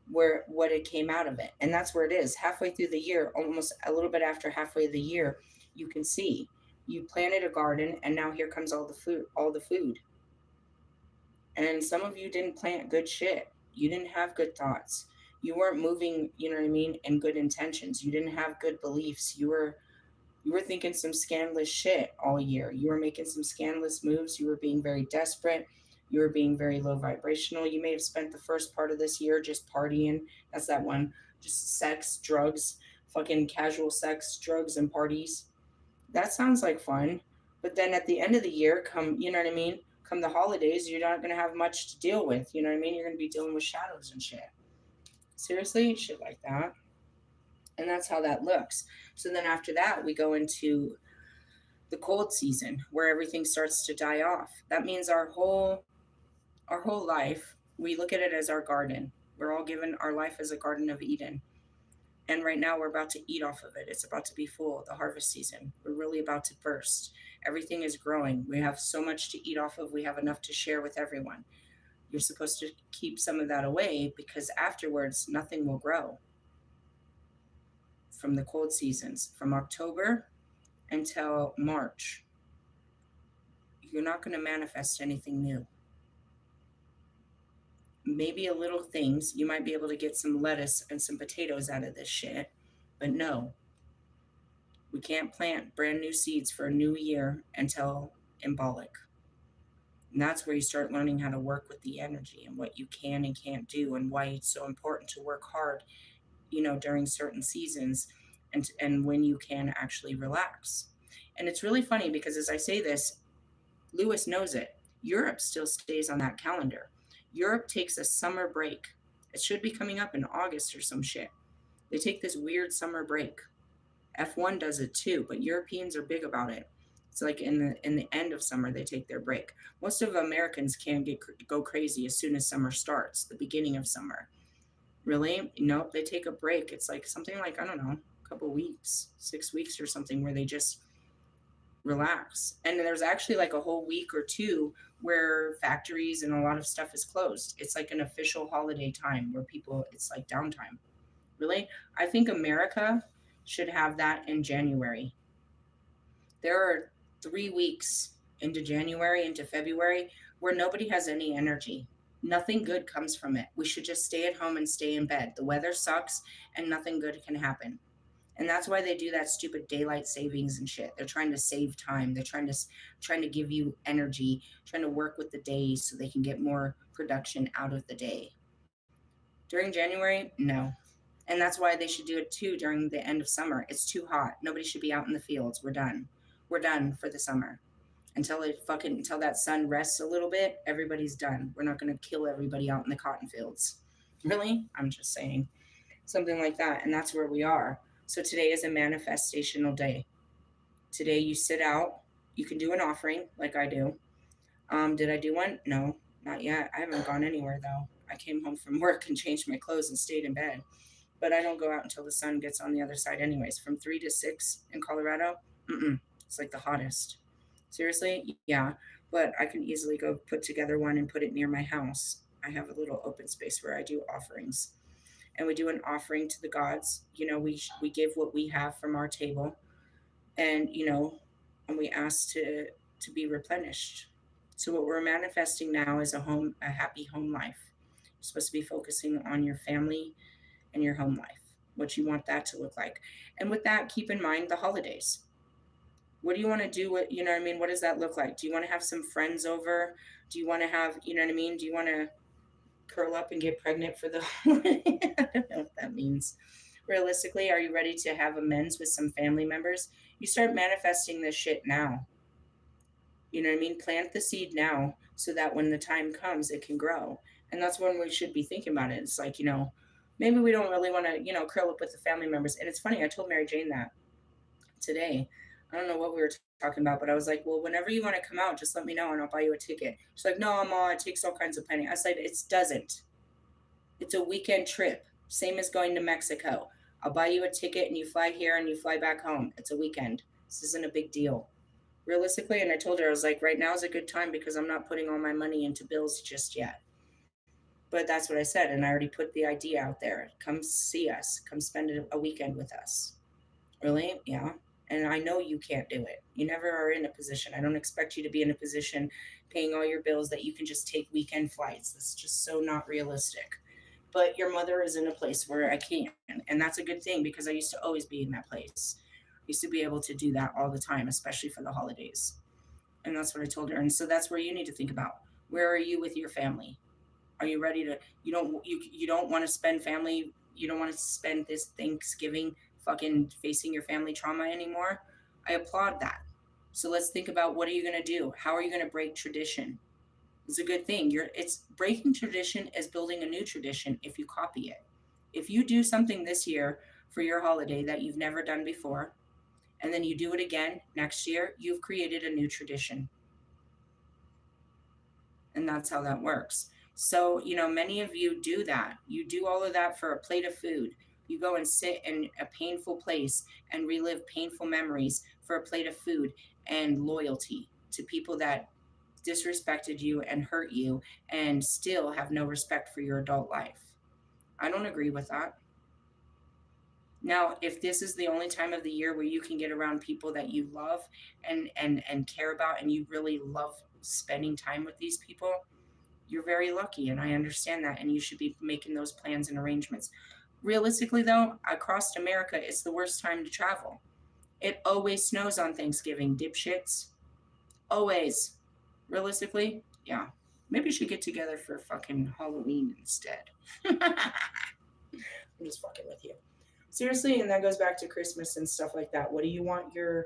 what it came out of it. And that's where it is. Halfway through the year, almost a little bit after halfway of the year, you can see. You planted a garden and now here comes all the food. And some of you didn't plant good shit. You didn't have good thoughts. You weren't moving, you know what I mean, in good intentions. You didn't have good beliefs. You were thinking some scandalous shit all year. You were making some scandalous moves. You were being very desperate. You were being very low vibrational. You may have spent the first part of this year just partying. That's that one. Just sex, drugs, fucking casual sex, drugs, and parties. That sounds like fun, But then at the end of the year, come, you know what I mean? Come the holidays, you're not going to have much to deal with. You know what I mean? You're going to be dealing with shadows and shit. Seriously? Shit like that. And that's how that looks. So then after that, we go into the cold season where everything starts to die off. That means our whole life, we look at it as our garden. We're all given our life as a garden of Eden. And right now we're about to eat off of it. It's about to be full, the harvest season. We're really about to burst. Everything is growing. We have so much to eat off of. We have enough to share with everyone. You're supposed to keep some of that away because afterwards nothing will grow from the cold seasons. From October until March, you're not going to manifest anything new. Maybe a little things. You might be able to get some lettuce and some potatoes out of this shit. But no, we can't plant brand new seeds for a new year until embolic. And that's where you start learning how to work with the energy and what you can and can't do and why it's so important to work hard, during certain seasons and when you can actually relax. And it's really funny because as I say this, Lewis knows it. Europe still stays on that calendar. Europe takes a summer break. It should be coming up in August or some shit. They take this weird summer break. F1 does it too, but Europeans are big about it. It's like in the end of summer they take their break. Most of Americans can go crazy as soon as summer starts, the beginning of summer. Really? Nope, they take a break. It's like something like, I don't know, a couple weeks, 6 weeks or something where they just relax. And there's actually like a whole week or two where factories and a lot of stuff is closed. It's like an official holiday time where people, it's like downtime. Really? I think America should have that in January. There are 3 weeks into January, into February, where nobody has any energy. Nothing good comes from it. We should just stay at home and stay in bed. The weather sucks and nothing good can happen. And that's why they do that stupid daylight savings and shit. They're trying to save time. They're trying to give you energy, trying to work with the days so they can get more production out of the day. During January, no. And that's why they should do it too during the end of summer. It's too hot. Nobody should be out in the fields. We're done. We're done for the summer. Until that sun rests a little bit, everybody's done. We're not going to kill everybody out in the cotton fields. Really? I'm just saying. Something like that. And that's where we are. So today is a manifestational day. Today you sit out. You can do an offering like I do. Did I do one? No, not yet. I haven't gone anywhere though. I came home from work and changed my clothes and stayed in bed. But I don't go out until the sun gets on the other side anyways. From 3 to 6 in Colorado, it's like the hottest. Seriously? Yeah. But I can easily go put together one and put it near my house. I have a little open space where I do offerings. And we do an offering to the gods. We give what we have from our table, and and we ask to be replenished. So what we're manifesting now is a happy home life. You're supposed to be focusing on your family and your home life, what you want that to look like. And with that, keep in mind the holidays. What do you want to do? What does that look like? Do you want to have some friends over? Do you want to have, do you want to curl up and get pregnant for the I don't know what that means. Realistically, are you ready to have amends with some family members? You start manifesting this shit now. Plant the seed now so that when the time comes, it can grow. And that's when we should be thinking about it. It's like, maybe we don't really want to, curl up with the family members. And it's funny, I told Mary Jane that today. I don't know what we were talking about, but I was like, well, whenever you want to come out, just let me know and I'll buy you a ticket. She's like, no, Ma, it takes all kinds of planning. I said, it doesn't. It's a weekend trip, same as going to Mexico. I'll buy you a ticket and you fly here and you fly back home. It's a weekend. This isn't a big deal. Realistically, and I told her, I was like, right now is a good time because I'm not putting all my money into bills just yet. But that's what I said, and I already put the idea out there. Come see us. Come spend a weekend with us. Really? Yeah. And I know you can't do it. You never are in a position. I don't expect you to be in a position paying all your bills that you can just take weekend flights. That's just so not realistic. But your mother is in a place where I can. And that's a good thing because I used to always be in that place. I used to be able to do that all the time, especially for the holidays. And that's what I told her. And so that's where you need to think about. Where are you with your family? Are you ready to, you don't want to spend family, you don't want to spend this Thanksgiving fucking facing your family trauma anymore? I applaud that. So let's think about, what are you going to do? How are you going to break tradition? It's a good thing. It's breaking tradition is building a new tradition if you copy it. If you do something this year for your holiday that you've never done before, and then you do it again next year, you've created a new tradition. And that's how that works. So, many of you do that. You do all of that for a plate of food. You go and sit in a painful place and relive painful memories for a plate of food and loyalty to people that disrespected you and hurt you and still have no respect for your adult life. I don't agree with that. Now, if this is the only time of the year where you can get around people that you love and care about, and you really love spending time with these people, you're very lucky, and I understand that, and you should be making those plans and arrangements. Realistically, though, across America, it's the worst time to travel. It always snows on Thanksgiving, dipshits. Always. Realistically, yeah. Maybe we should get together for fucking Halloween instead. I'm just fucking with you. Seriously, and that goes back to Christmas and stuff like that. What do you want your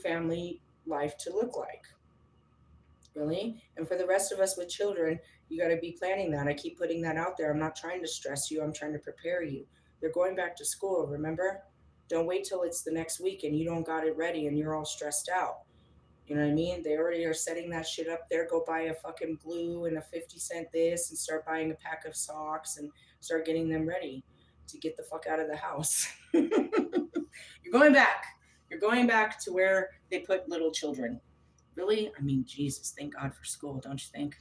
family life to look like? Really? And for the rest of us with children, you got to be planning that. I keep putting that out there. I'm not trying to stress you. I'm trying to prepare you. They're going back to school, remember? Don't wait till it's the next week and you don't got it ready and you're all stressed out. You know what I mean? They already are setting that shit up there. Go buy a fucking glue and a 50-cent this and start buying a pack of socks and start getting them ready to get the fuck out of the house. You're going back. You're going back to where they put little children. Really? I mean, Jesus, thank God for school, don't you think?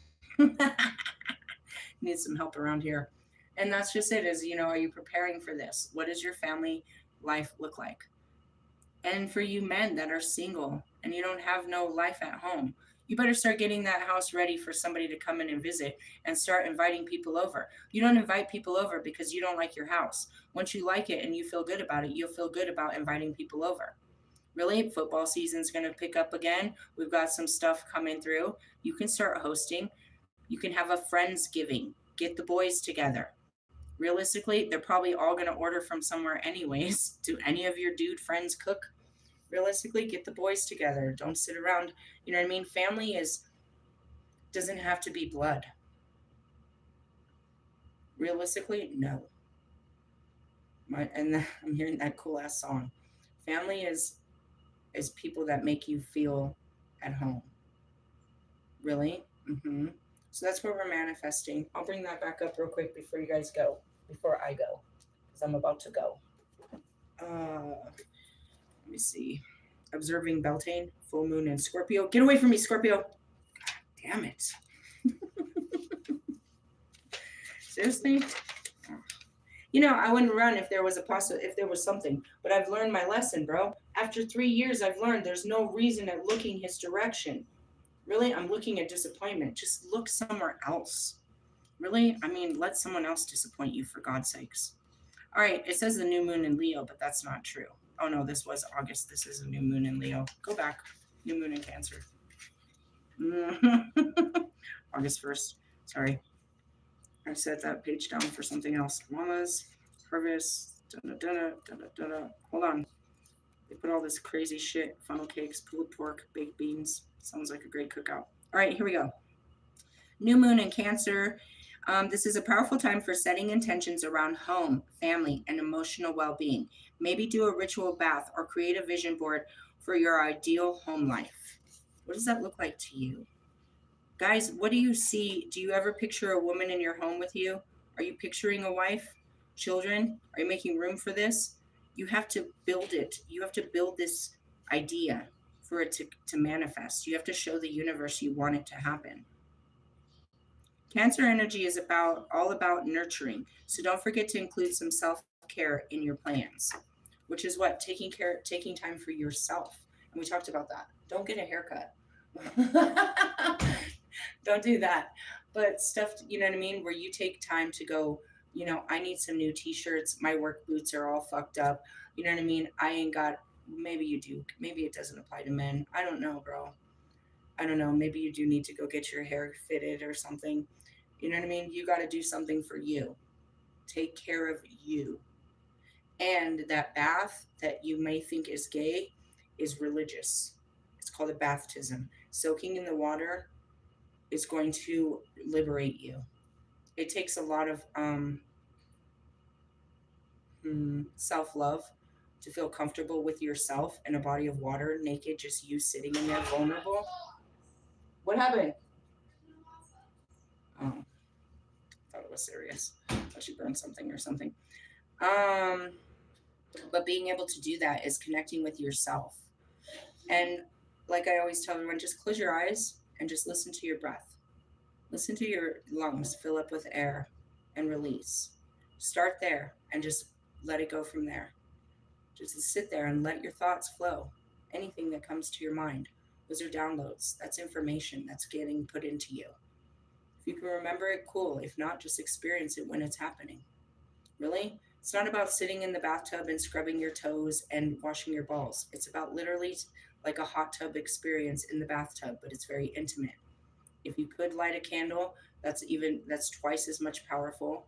Need some help around here. And that's just it, is, are you preparing for this? What does your family life look like? And for you men that are single and you don't have no life at home, you better start getting that house ready for somebody to come in and visit, and start inviting people over. You don't invite people over because you don't like your house. Once you like it and you feel good about it, you'll feel good about inviting people over. Really, football season's going to pick up again. We've got some stuff coming through. You can start hosting. You can have a Friendsgiving. Get the boys together. Realistically, they're probably all going to order from somewhere anyways. Do any of your dude friends cook? Realistically, get the boys together. Don't sit around. You know what I mean? Family doesn't have to be blood. Realistically, no. I'm hearing that cool ass song. Family is people that make you feel at home. Really? Mm-hmm. So that's what we're manifesting. I'll bring that back up real quick before you guys go. Before I go. Because I'm about to go. Let me see. Observing Beltane, full moon in Scorpio. Get away from me, Scorpio. God damn it. Seriously? I wouldn't run if there was something. But I've learned my lesson, bro. After 3 years, I've learned there's no reason at looking his direction. Really, I'm looking at disappointment. Just look somewhere else. Really? I mean, let someone else disappoint you, for God's sakes. All right, it says the new moon in Leo, but that's not true. Oh, no, this was August. This is a new moon in Leo. Go back. New moon in Cancer. August 1st. Sorry. I set that page down for something else. Mamas, harvest, Hold on. They put all this crazy shit. Funnel cakes, pulled pork, baked beans. Sounds like a great cookout. All right, here we go. New moon in Cancer. This is a powerful time for setting intentions around home, family, and emotional well-being. Maybe do a ritual bath or create a vision board for your ideal home life. What does that look like to you? Guys, what do you see? Do you ever picture a woman in your home with you? Are you picturing a wife? Children? Are you making room for this? You have to build it. You have to build this idea for it to manifest. You have to show the universe you want it to happen. Cancer energy is all about nurturing. So don't forget to include some self-care in your plans, which is what? Taking time for yourself. And we talked about that. Don't get a haircut. Don't do that. But stuff, you know what I mean? Where you take time to go, I need some new t-shirts. My work boots are all fucked up. You know what I mean? I ain't got, maybe you do. Maybe it doesn't apply to men. I don't know, bro. I don't know. Maybe you do need to go get your hair fitted or something. You know what I mean? You got to do something for you. Take care of you. And that bath that you may think is gay is religious. It's called a baptism. Soaking in the water is going to liberate you. It takes a lot of self love to feel comfortable with yourself in a body of water, naked, just you sitting in there vulnerable. What happened? Oh, thought it was serious. Thought she burned something or something. Um, but being able to do that is connecting with yourself. And like I always tell everyone, just close your eyes and just listen to your breath. Listen to your lungs fill up with air and release. Start there and just let it go from there. Just sit there and let your thoughts flow. Anything that comes to your mind. Those are downloads. That's information that's getting put into you. If you can remember it, cool. If not, just experience it when it's happening. Really? It's not about sitting in the bathtub and scrubbing your toes and washing your balls. It's about literally like a hot tub experience in the bathtub, but it's very intimate. If you could light a candle, that's twice as much powerful.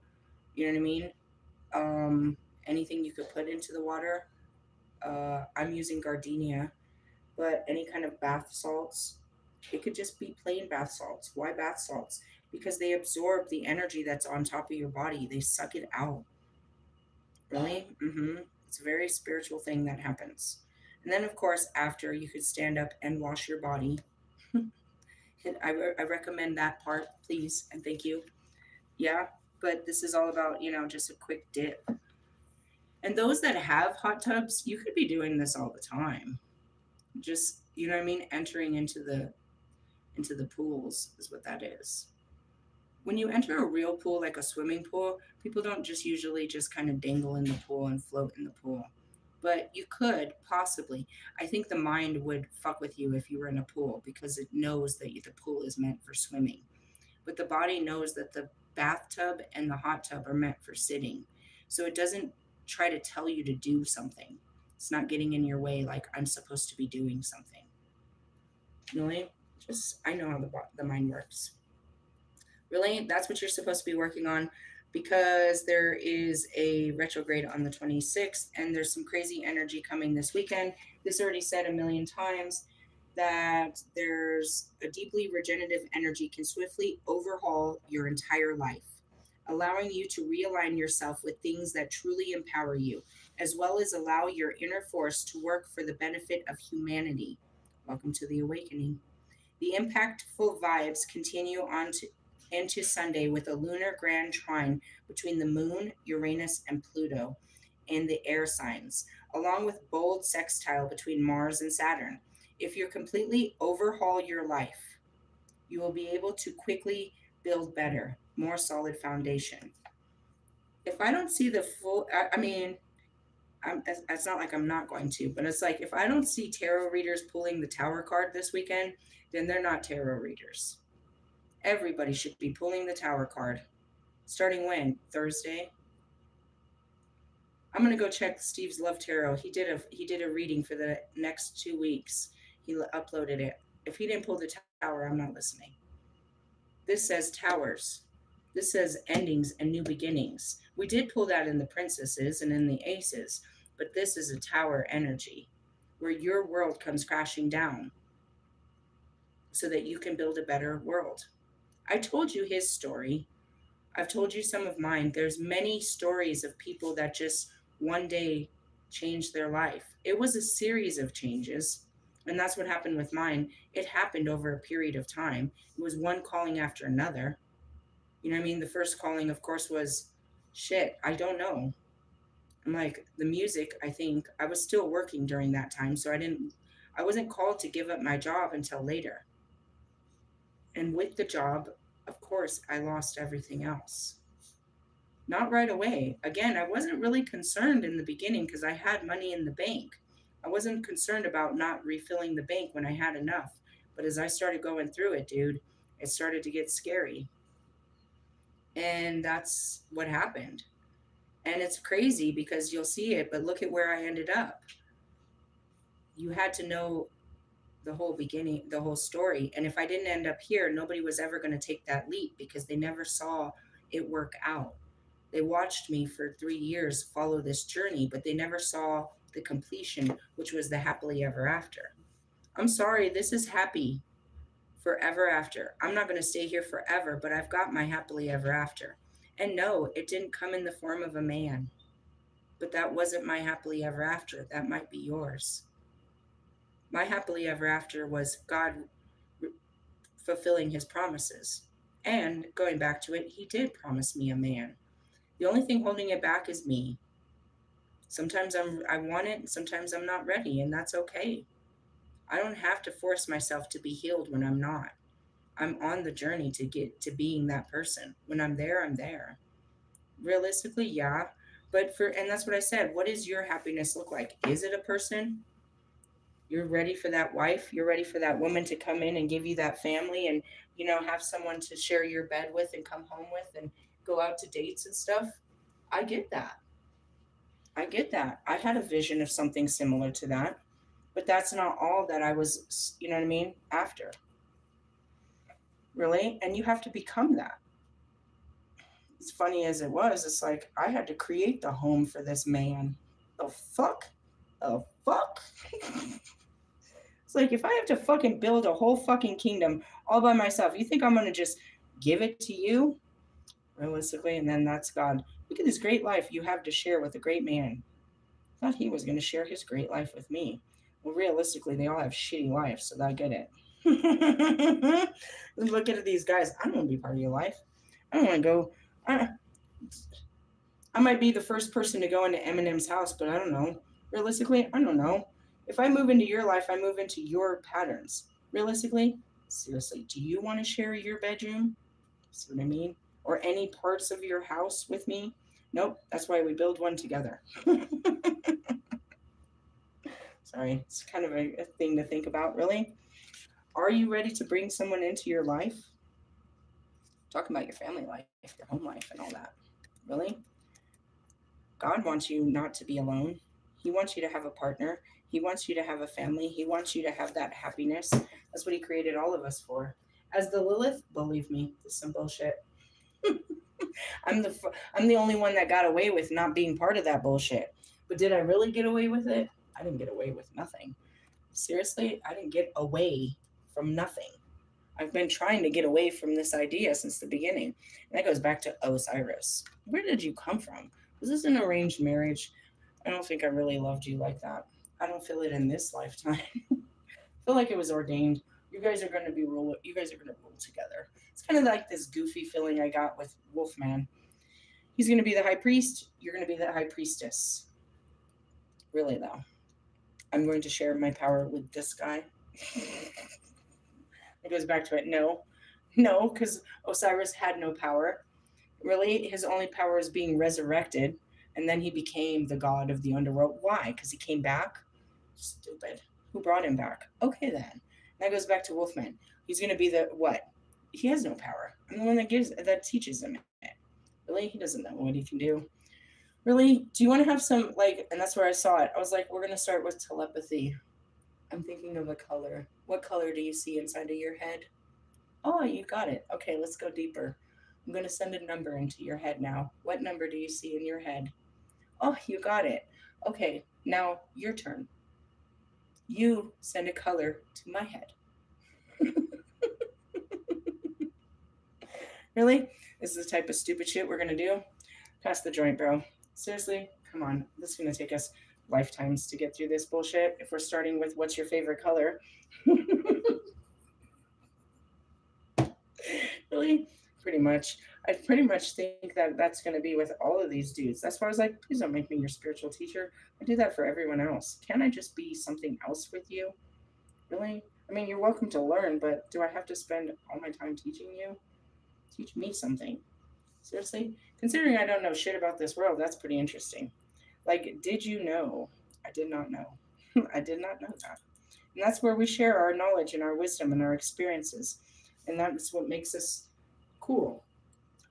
You know what I mean? Anything you could put into the water. I'm using gardenia, but any kind of bath salts. It could just be plain bath salts. Why bath salts? Because they absorb the energy that's on top of your body. They suck it out. Really? It's a very spiritual thing that happens. And then, of course, after you could stand up and wash your body. I recommend that part, please, and thank you. Yeah, but this is all about, just a quick dip. And those that have hot tubs, you could be doing this all the time. Just, you know what I mean? Entering into the pools is what that is. When you enter a real pool, like a swimming pool, people don't just usually just kind of dangle in the pool and float in the pool. But you could possibly. I think the mind would fuck with you if you were in a pool because it knows that the pool is meant for swimming. But the body knows that the bathtub and the hot tub are meant for sitting. So it doesn't try to tell you to do something. It's not getting in your way like I'm supposed to be doing something. Really? Just, I know how the mind works. Really? That's what you're supposed to be working on because there is a retrograde on the 26th and there's some crazy energy coming this weekend. This already said a million times that there's a deeply regenerative energy can swiftly overhaul your entire life, allowing you to realign yourself with things that truly empower you, as well as allow your inner force to work for the benefit of humanity. Welcome to the awakening. The impactful vibes continue into Sunday with a lunar grand trine between the moon, Uranus, and Pluto in the air signs, along with bold sextile between Mars and Saturn. If you completely overhaul your life, you will be able to quickly build better, more solid foundation. If I don't see the full, I mean, it's not like I'm not going to, but it's like if I don't see tarot readers pulling the Tower card this weekend, then they're not tarot readers. Everybody should be pulling the Tower card. Starting when? Thursday? I'm gonna go check Steve's Love Tarot. He did a reading for the next 2 weeks. He uploaded it. If he didn't pull the Tower, I'm not listening. This says towers. This says endings and new beginnings. We did pull that in the princesses and in the aces, but this is a tower energy where your world comes crashing down so that you can build a better world. I told you his story. I've told you some of mine. There's many stories of people that just one day changed their life. It was a series of changes, and that's what happened with mine. It happened over a period of time. It was one calling after another. You know what I mean? The first calling, of course, was shit, I don't know. I'm like, the music, I think I was still working during that time, so I wasn't called to give up my job until later. And with the job, of course, I lost everything else. Not right away. Again, I wasn't really concerned in the beginning because I had money in the bank. I wasn't concerned about not refilling the bank when I had enough. But as I started going through it, dude, it started to get scary. And that's what happened. And it's crazy because you'll see it, but look at where I ended up. You had to know the whole beginning, the whole story. And if I didn't end up here, nobody was ever going to take that leap because they never saw it work out. They watched me for 3 years follow this journey, but they never saw the completion, which was the happily ever after. I'm sorry, this is happy forever after. I'm not going to stay here forever, but I've got my happily ever after. And no, it didn't come in the form of a man, but that wasn't my happily ever after. That might be yours. My happily ever after was God fulfilling his promises. And going back to it, he did promise me a man. The only thing holding it back is me. Sometimes I want it, and sometimes I'm not ready, and that's okay. I don't have to force myself to be healed when I'm not. I'm on the journey to get to being that person. When I'm there, I'm there. Realistically, yeah. But and that's what I said. What does your happiness look like? Is it a person? You're ready for that wife. You're ready for that woman to come in and give you that family and, have someone to share your bed with and come home with and go out to dates and stuff. I get that. I get that. I had a vision of something similar to that, but that's not all that I was, you know what I mean, after. Really? And you have to become that. As funny as it was, it's like I had to create the home for this man. The fuck? The fuck? It's like if I have to fucking build a whole fucking kingdom all by myself, you think I'm gonna just give it to you? Realistically, and then that's God. Look at this great life you have to share with a great man. Thought he was gonna share his great life with me. Well, realistically, they all have shitty lives, so I get it. Look at these guys. I don't want to be part of your life. I don't want to go. I, I might be the first person to go into Eminem's house, but I don't know. Realistically, I don't know. If I move into your life, I move into your patterns. Realistically, seriously, do you want to share your bedroom? See what I mean? Or any parts of your house with me? Nope. That's why we build one together. Sorry, it's kind of a thing to think about, really. Are you ready to bring someone into your life? Talking about your family life, your home life, and all that. Really? God wants you not to be alone. He wants you to have a partner. He wants you to have a family. He wants you to have that happiness. That's what he created all of us for. As the Lilith, believe me, this is some bullshit. I'm the only one that got away with not being part of that bullshit. But did I really get away with it? I didn't get away with nothing. Seriously, I didn't get away from nothing. I've been trying to get away from this idea since the beginning. And that goes back to Osiris. Where did you come from? Was this an arranged marriage? I don't think I really loved you like that. I don't feel it in this lifetime. I feel like it was ordained. You guys are going to rule together. It's kind of like this goofy feeling I got with Wolfman. He's going to be the high priest. You're going to be the high priestess. Really, though. I'm going to share my power with this guy. It goes back to it. No, because Osiris had no power. Really, his only power is being resurrected, and then he became the god of the underworld. Why? Because he came back? Stupid. Who brought him back? Okay, then. That goes back to Wolfman. He's going to be the what? He has no power. I'm the one that teaches him it. Really, he doesn't know what he can do. Really, do you want to have some and that's where I saw it. I was like, we're going to start with telepathy. I'm thinking of a color. What color do you see inside of your head? Oh, you got it. Okay, let's go deeper. I'm going to send a number into your head now. What number do you see in your head? Oh, you got it. Okay, now your turn. You send a color to my head. Really? This is the type of stupid shit we're going to do? Pass the joint, bro. Seriously? Come on. This is going to take us lifetimes to get through this bullshit if we're starting with what's your favorite color. Really? Pretty much. I pretty much think that that's going to be with all of these dudes. That's why I was like, please don't make me your spiritual teacher. I do that for everyone else. Can't I just be something else with you? Really? I mean, you're welcome to learn, but do I have to spend all my time teaching you? Teach me something. Seriously? Considering I don't know shit about this world, that's pretty interesting. Like, did you know? I did not know. I did not know that. And that's where we share our knowledge and our wisdom and our experiences. And that's what makes us cool.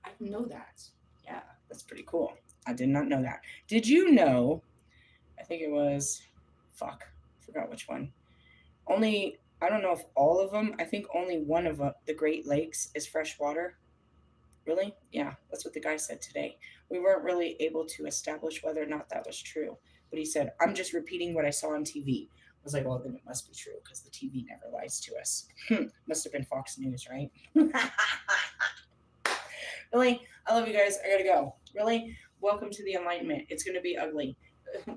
I didn't know that. Yeah, that's pretty cool. I did not know that. Did you know? I think it was, fuck, I forgot which one. Only, I don't know if all of them, I think only one of the Great Lakes is fresh water. Really? Yeah, that's what the guy said today. We weren't really able to establish whether or not that was true. But he said, I'm just repeating what I saw on TV. was like, well, then it must be true because the TV never lies to us. Must have been Fox News, right? Really? I love you guys. I gotta go. Really? Welcome to the enlightenment. It's gonna be ugly.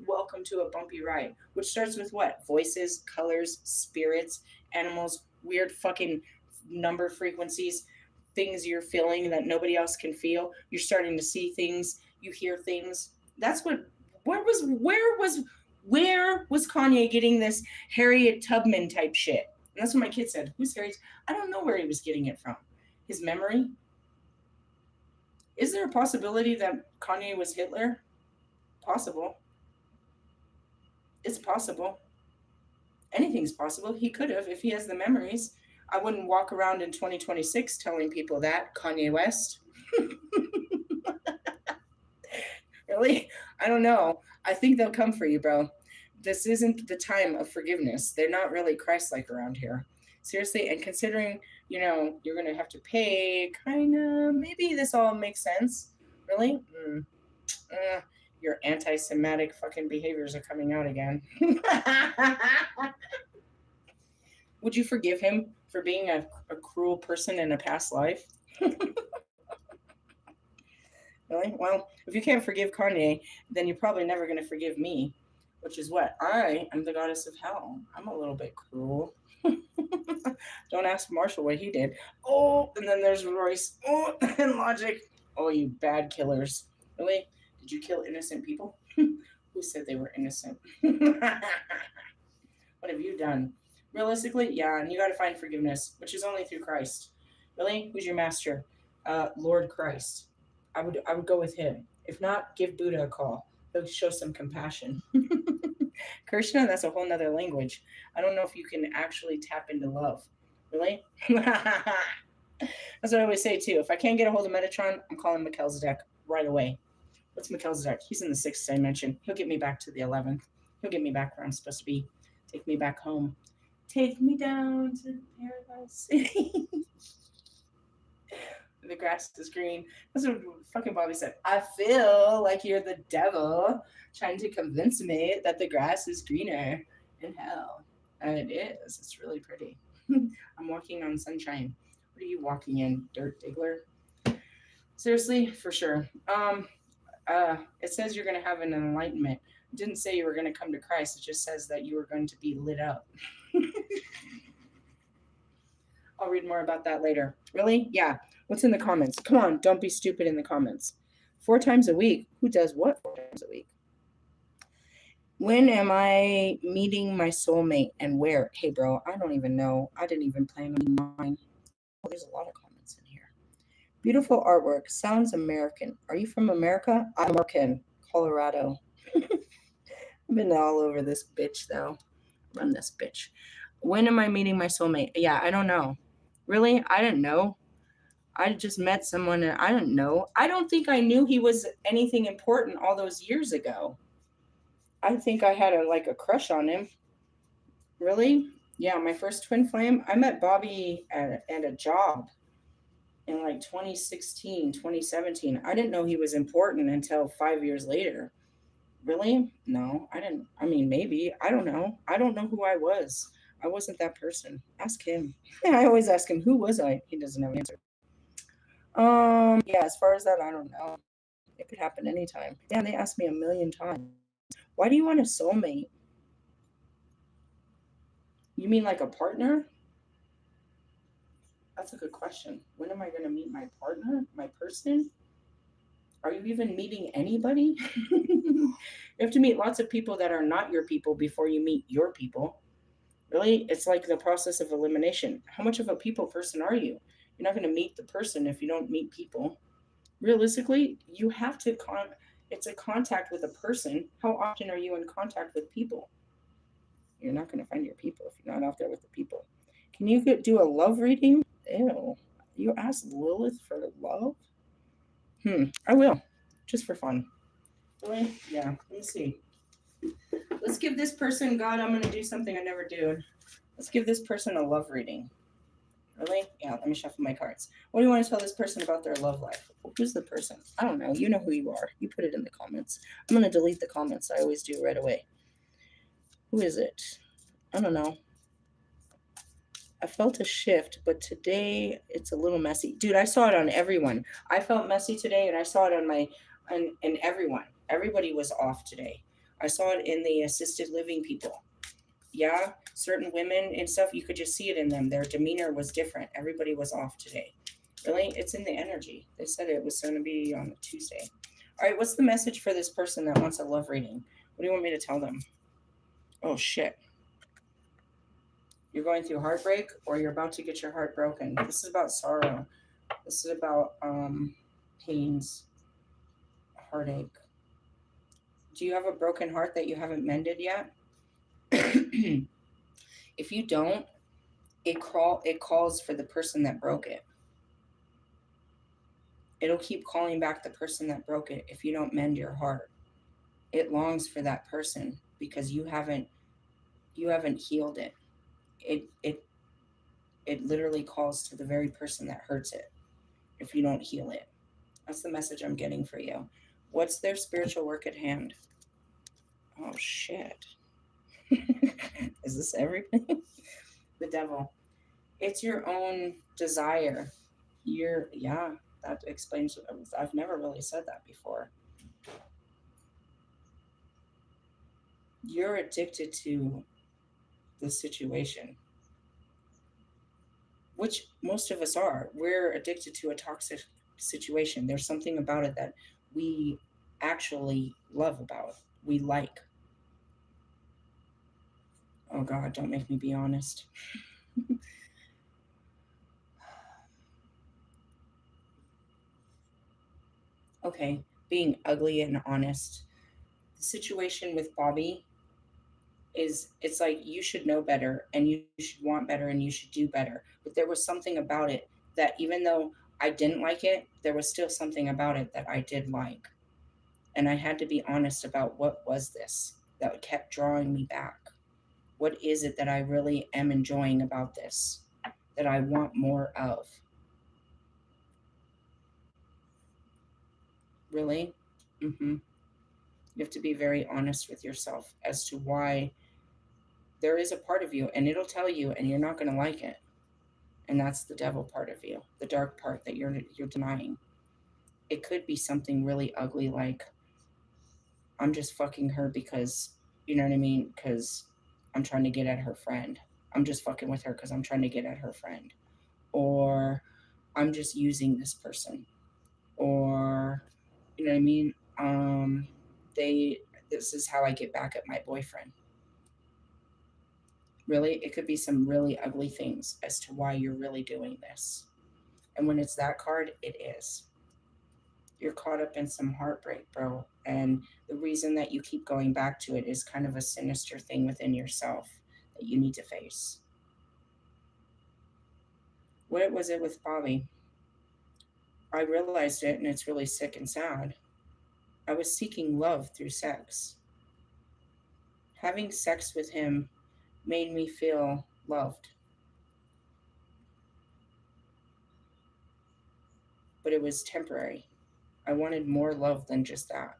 Welcome to a bumpy ride, which starts with what? Voices, colors, spirits, animals, weird fucking number frequencies, things you're feeling that nobody else can feel. You're starting to see things, you hear things. That's what where was Kanye getting this Harriet Tubman type shit? And that's what my kid said. Who's Harriet? I don't know where he was getting it from. His memory? Is there a possibility that Kanye was Hitler? Possible. It's possible. Anything's possible. He could have if he has the memories. I wouldn't walk around in 2026 telling people that. Kanye West. Really? I don't know. I think they'll come for you, bro. This isn't the time of forgiveness. They're not really Christ-like around here. Seriously, and considering, you're going to have to pay, kind of, maybe this all makes sense. Really? Your anti-Semitic fucking behaviors are coming out again. Would you forgive him for being a cruel person in a past life? Really? Well, if you can't forgive Kanye, then you're probably never going to forgive me, which is what? I am the goddess of hell. I'm a little bit cruel. Don't ask Marshall what he did. Oh, and then there's Royce. Oh, and Logic. Oh, you bad killers. Really? Did you kill innocent people? Who said they were innocent? What have you done? Realistically, yeah, and you got to find forgiveness, which is only through Christ. Really? Who's your master? Lord Christ. I would go with him. If not, give Buddha a call. He'll show some compassion. Krishna, that's a whole nother language. I don't know if you can actually tap into love. Really? That's what I always say too. If I can't get a hold of Metatron, I'm calling Melchizedek right away. What's Melchizedek? He's in the 6th dimension. He'll get me back to the 11th. He'll get me back where I'm supposed to be. Take me back home. Take me down to paradise. The grass is green. That's what fucking Bobby said. I feel like you're the devil trying to convince me that the grass is greener in hell. And it is. It's really pretty. I'm walking on sunshine. What are you walking in, dirt diggler? Seriously, for sure. It says you're going to have an enlightenment. It didn't say you were going to come to Christ. It just says that you were going to be lit up. I'll read more about that later. Really? Yeah. What's in the comments? Come on, don't be stupid in the comments. 4 times a week? Who does what 4 times a week? When am I meeting my soulmate and where? Hey, bro, I don't even know. I didn't even plan on mine. Oh, there's a lot of comments in here. Beautiful artwork. Sounds American. Are you from America? I'm American. Colorado. I've been all over this bitch, though. Run this bitch. When am I meeting my soulmate? Yeah, I don't know. Really? I didn't know. I just met someone and I didn't know. I don't think I knew he was anything important all those years ago. I think I had a crush on him. Really? Yeah, my first twin flame. I met Bobby at a job in 2016, 2017. I didn't know he was important until 5 years later. Really? No, I didn't. I mean, maybe. I don't know. I don't know who I was. I wasn't that person. Ask him. Yeah, I always ask him, who was I? He doesn't have an answer. Yeah, as far as that, I don't know. It could happen anytime. Yeah, they asked me a million times. Why do you want a soulmate? You mean like a partner? That's a good question. When am I going to meet my partner? My person? Are you even meeting anybody? You have to meet lots of people that are not your people before you meet your people. Really? It's like the process of elimination. How much of a people person are you? You're not going to meet the person if you don't meet people. Realistically, you have to it's a contact with a person. How often are you in contact with people? You're not going to find your people if you're not out there with the people. Can you do a love reading? Ew. You asked Lilith for love? I will. Just for fun. Really? Yeah. Let me see. Let's give this person, God, I'm going to do something I never do. Let's give this person a love reading. Really? Yeah, let me shuffle my cards. What do you want to tell this person about their love life? Who's the person? I don't know. You know who you are. You put it in the comments. I'm going to delete the comments. I always do right away. Who is it? I don't know. I felt a shift, but today it's a little messy. Dude, I saw it on everyone. I felt messy today and I saw it on and everyone. Everybody was off today. I saw it in the assisted living people. Yeah, certain women and stuff, you could just see it in them. Their demeanor was different. Everybody was off today. Really? It's in the energy. They said it was going to be on Tuesday. All right, what's the message for this person that wants a love reading? What do you want me to tell them? Oh, shit. You're going through heartbreak or you're about to get your heart broken. This is about sorrow. This is about pains, heartache. Do you have a broken heart that you haven't mended yet? If you don't, it calls for the person that broke it. It'll keep calling back the person that broke it if you don't mend your heart. It longs for that person because you haven't healed it. It literally calls to the very person that hurts it if you don't heal it. That's the message I'm getting for you. What's their spiritual work at hand? Oh shit. Is this everything? The devil. It's your own desire. That explains. I've never really said that before. You're addicted to the situation, which most of us are. We're addicted to a toxic situation. There's something about it that we actually love about, we like. Oh God, don't make me be honest. Okay, being ugly and honest. The situation with Bobby it's like you should know better and you should want better and you should do better. But there was something about it that even though I didn't like it, there was still something about it that I did like. And I had to be honest about what was this that kept drawing me back. What is it that I really am enjoying about this that I want more of? Really? You have to be very honest with yourself as to why there is a part of you, and it'll tell you, and you're not going to like it. And that's the devil part of you, the dark part that you're denying. It could be something really ugly, like I'm just fucking her because you know what I mean, because I'm trying to get at her friend. I'm just fucking with her because I'm trying to get at her friend, or I'm just using this person, or you know what I mean. They This is how I get back at my boyfriend. Really, it could be some really ugly things as to why you're really doing this. And when it's that card, it is. You're caught up in some heartbreak, bro. And the reason that you keep going back to it is kind of a sinister thing within yourself that you need to face. What was it with Bobby? I realized it, and it's really sick and sad. I was seeking love through sex. Having sex with him made me feel loved. But it was temporary. I wanted more love than just that.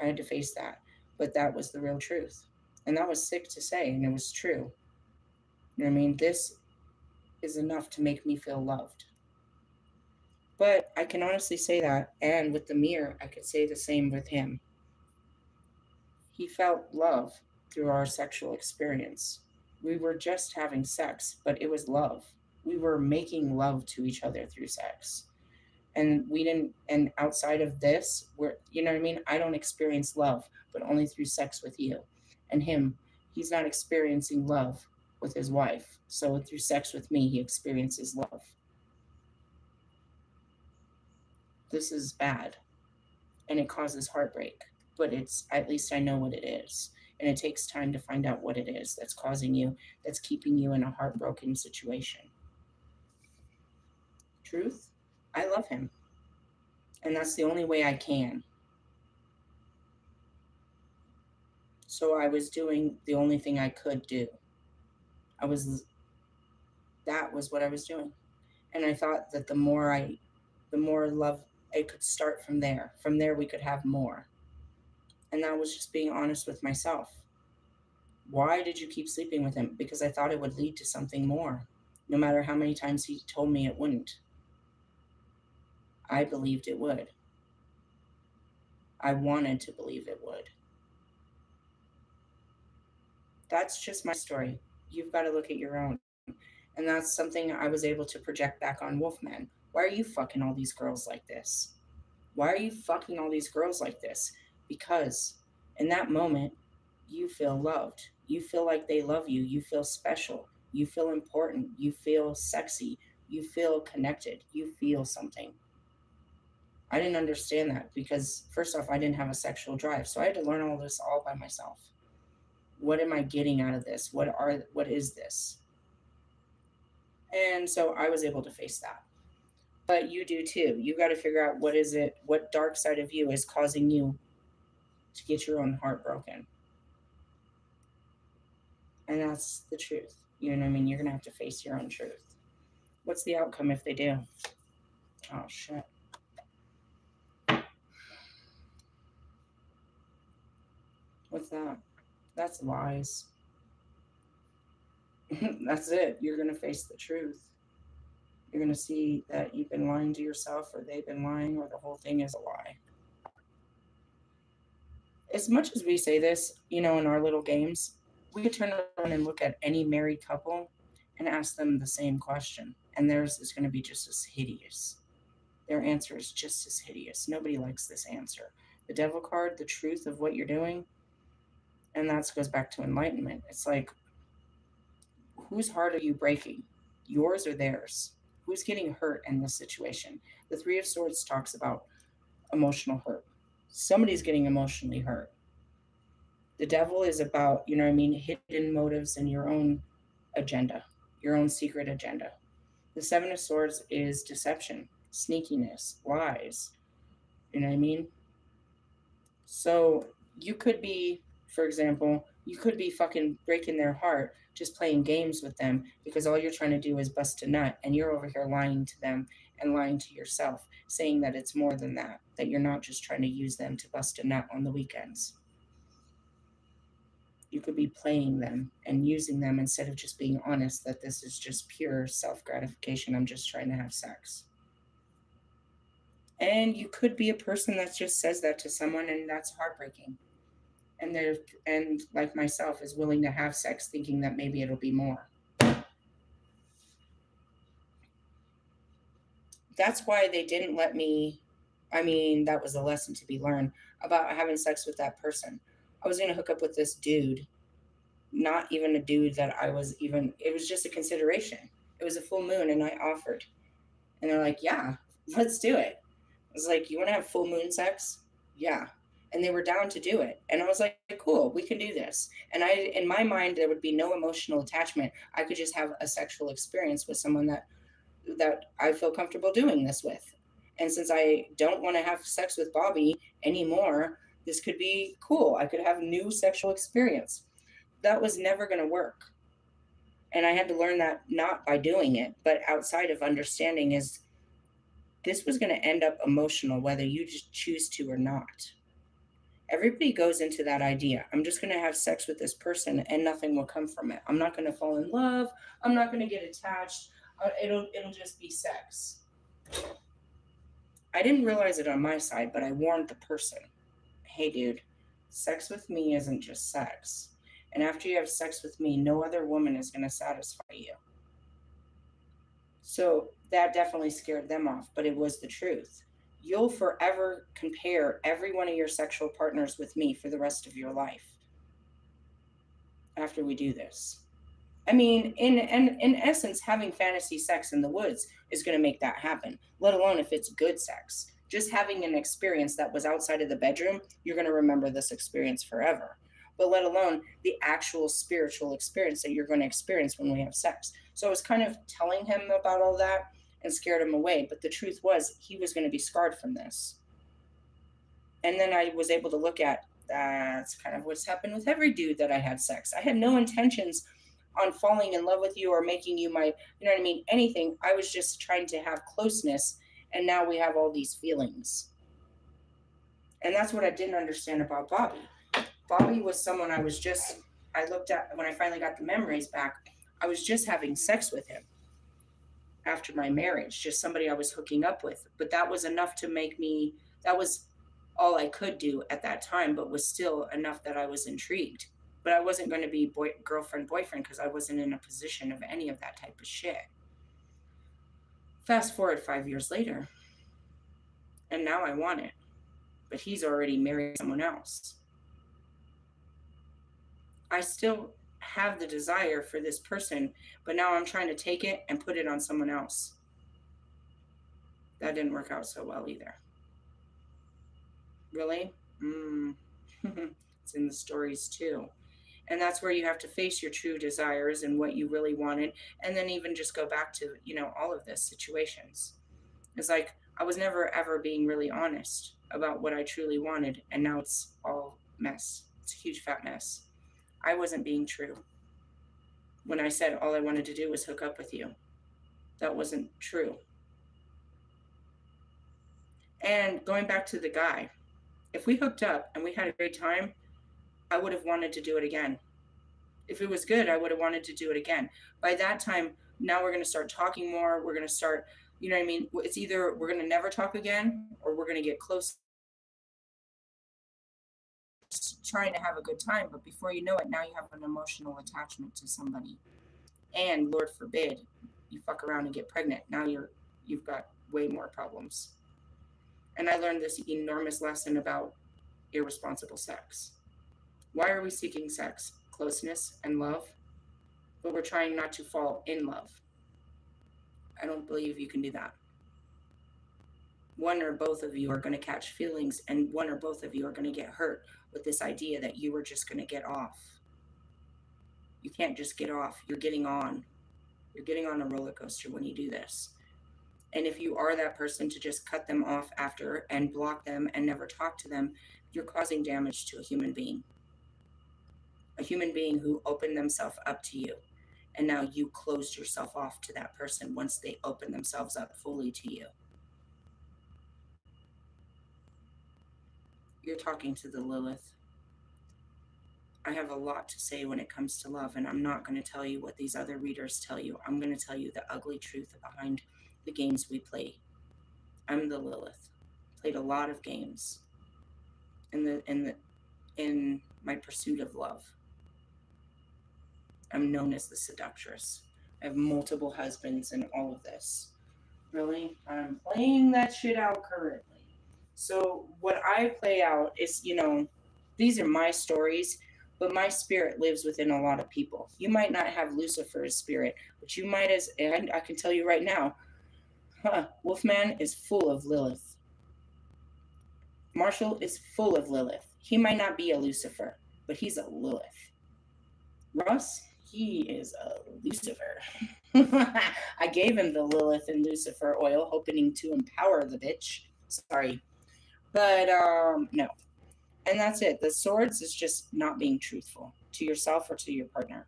I had to face that. But that was the real truth. And that was sick to say, and it was true. You know what I mean? This is enough to make me feel loved. But I can honestly say that, and with the mirror, I could say the same with him. He felt love through our sexual experience. We were just having sex, but it was love. We were making love to each other through sex. And we didn't, and outside of this, we're, you know what I mean? I don't experience love, but only through sex with you. And him, he's not experiencing love with his wife. So through sex with me, he experiences love. This is bad and it causes heartbreak, but it's at least I know what it is. And it takes time to find out what it is that's causing you, that's keeping you in a heartbroken situation. Truth, I love him. And that's the only way I can. So I was doing the only thing I could do. That was what I was doing. And I thought that the more love, it could start from there. From there, we could have more. And that was just being honest with myself. Why did you keep sleeping with him? Because I thought it would lead to something more. No matter how many times he told me it wouldn't. I believed it would. I wanted to believe it would. That's just my story. You've got to look at your own. And that's something I was able to project back on Wolfman. Why are you fucking all these girls like this? Why are you fucking all these girls like this? Because in that moment, you feel loved. You feel like they love you. You feel special. You feel important. You feel sexy. You feel connected. You feel something. I didn't understand that because, first off, I didn't have a sexual drive. So I had to learn all this all by myself. What am I getting out of this? What is this? And so I was able to face that. But you do too. You got to figure out what dark side of you is causing you to get your own heart broken. And that's the truth. You know what I mean? You're going to have to face your own truth. What's the outcome if they do? Oh, shit. What's that? That's lies. That's it. You're going to face the truth. You're going to see that you've been lying to yourself, or they've been lying, or the whole thing is a lie. As much as we say this, in our little games, we could turn around and look at any married couple and ask them the same question. And theirs is going to be just as hideous. Their answer is just as hideous. Nobody likes this answer. The devil card, the truth of what you're doing, and that goes back to enlightenment. It's like, whose heart are you breaking? Yours or theirs? Who's getting hurt in this situation? The Three of Swords talks about emotional hurt. Somebody's getting emotionally hurt. The devil is about, hidden motives and your own agenda, your own secret agenda. The Seven of Swords is deception, sneakiness, lies. You know what I mean? So you could be, for example, you could be fucking breaking their heart just playing games with them because all you're trying to do is bust a nut, and you're over here lying to them and lying to yourself, saying that it's more than that you're not just trying to use them to bust a nut on the weekends. You could be playing them and using them instead of just being honest that this is just pure self-gratification. I'm just trying to have sex. And you could be a person that just says that to someone, and that's heartbreaking. And like myself, is willing to have sex thinking that maybe it'll be more. That's why they didn't let me. That was a lesson to be learned about having sex with that person. I was going to hook up with this dude, not even a dude that it was just a consideration. It was a full moon, and I offered. And they're like, yeah, let's do it. I was like, you want to have full moon sex? Yeah. And they were down to do it. And I was like, cool, we can do this. And in my mind, there would be no emotional attachment. I could just have a sexual experience with someone that I feel comfortable doing this with. And since I don't want to have sex with Bobby anymore, this could be cool. I could have new sexual experience. That was never going to work. And I had to learn that not by doing it, but outside of understanding is this was going to end up emotional, whether you just choose to or not. Everybody goes into that idea. I'm just going to have sex with this person and nothing will come from it. I'm not going to fall in love. I'm not going to get attached. It'll just be sex. I didn't realize it on my side, but I warned the person. Hey, dude, sex with me isn't just sex. And after you have sex with me, no other woman is going to satisfy you. So that definitely scared them off, but it was the truth. You'll forever compare every one of your sexual partners with me for the rest of your life after we do this. In essence, having fantasy sex in the woods is going to make that happen, let alone if it's good sex. Just having an experience that was outside of the bedroom, you're going to remember this experience forever. But let alone the actual spiritual experience that you're going to experience when we have sex. So I was kind of telling him about all that and scared him away. But the truth was he was going to be scarred from this. And then I was able to look at that's kind of what's happened with every dude that I had sex. I had no intentions on falling in love with you or making you my, anything. I was just trying to have closeness. And now we have all these feelings. And that's what I didn't understand about Bobby. Bobby was someone I was just I looked at, when I finally got the memories back, I was just having sex with him after my marriage, just somebody I was hooking up with. But that was enough to make me, that was all I could do at that time, but was still enough that I was intrigued. But I wasn't going to be girlfriend, boyfriend, because I wasn't in a position of any of that type of shit. Fast forward 5 years later, and now I want it. But he's already married someone else. I still have the desire for this person, but now I'm trying to take it and put it on someone else. That didn't work out so well either. Really? It's in the stories too. And that's where you have to face your true desires and what you really wanted. And then even just go back to, all of this situations. It's like, I was never ever being really honest about what I truly wanted. And now it's all mess. It's a huge fat mess. I wasn't being true when I said all I wanted to do was hook up with you. That wasn't true. And going back to the guy, if we hooked up and we had a great time, I would have wanted to do it again. If it was good, I would have wanted to do it again. By that time, now we're going to start talking more. We're going to start, you know what I mean? It's either we're going to never talk again or we're going to get close, trying to have a good time. But before you know it, now you have an emotional attachment to somebody. And Lord forbid, you fuck around and get pregnant. Now you've got way more problems. And I learned this enormous lesson about irresponsible sex. Why are we seeking sex, closeness, and love, but we're trying not to fall in love? I don't believe you can do that. One or both of you are going to catch feelings, and one or both of you are going to get hurt with this idea that you were just going to get off. You can't just get off. You're getting on. You're getting on a roller coaster when you do this. And if you are that person to just cut them off after and block them and never talk to them, you're causing damage to a human being. A human being who opened themselves up to you. And now you closed yourself off to that person once they opened themselves up fully to you. You're talking to the Lilith. I have a lot to say when it comes to love, and I'm not going to tell you what these other readers tell you. I'm going to tell you the ugly truth behind the games we play. I'm the Lilith. Played a lot of games in my pursuit of love. I'm known as the seductress. I have multiple husbands and all of this. Really? I'm playing that shit out currently. So what I play out is, these are my stories, but my spirit lives within a lot of people. You might not have Lucifer's spirit, but you might and I can tell you right now, Wolfman is full of Lilith. Marshall is full of Lilith. He might not be a Lucifer, but he's a Lilith. Russ, he is a Lucifer. I gave him the Lilith and Lucifer oil, hoping to empower the bitch. Sorry. But, no. And that's it. The swords is just not being truthful to yourself or to your partner.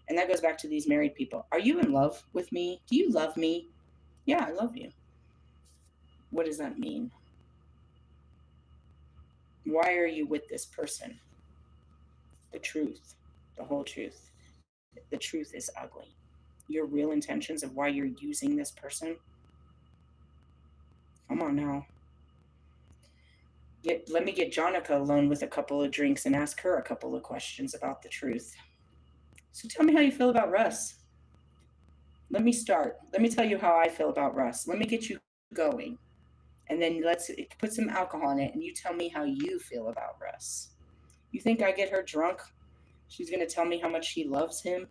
And that goes back to these married people. Are you in love with me? Do you love me? Yeah, I love you. What does that mean? Why are you with this person? The truth. The whole truth. The truth is ugly. Your real intentions of why you're using this person. Come on now. Let me get Jonica alone with a couple of drinks and ask her a couple of questions about the truth. So tell me how you feel about Russ. Let me start. Let me tell you how I feel about Russ. Let me get you going. And then let's put some alcohol in it and you tell me how you feel about Russ. You think I get her drunk? She's going to tell me how much she loves him,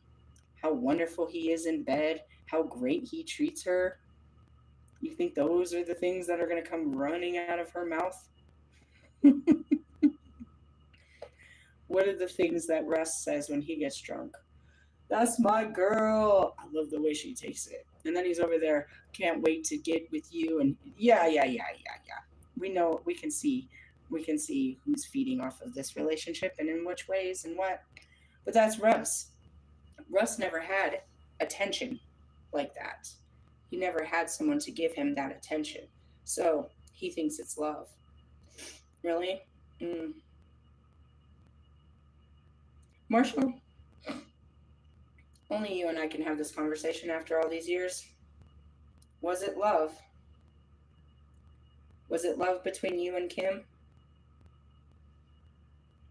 how wonderful he is in bed, how great he treats her. You think those are the things that are going to come running out of her mouth? What are the things that Russ says when he gets drunk? That's my girl. I love the way she takes it. And then he's over there, can't wait to get with you. And yeah. We know, we can see who's feeding off of this relationship and in which ways and what. But that's Russ. Russ never had attention like that. He never had someone to give him that attention. So he thinks it's love. Really? Marshall, Only you and I can have this conversation after all these years. Was it love? Was it love between you and Kim?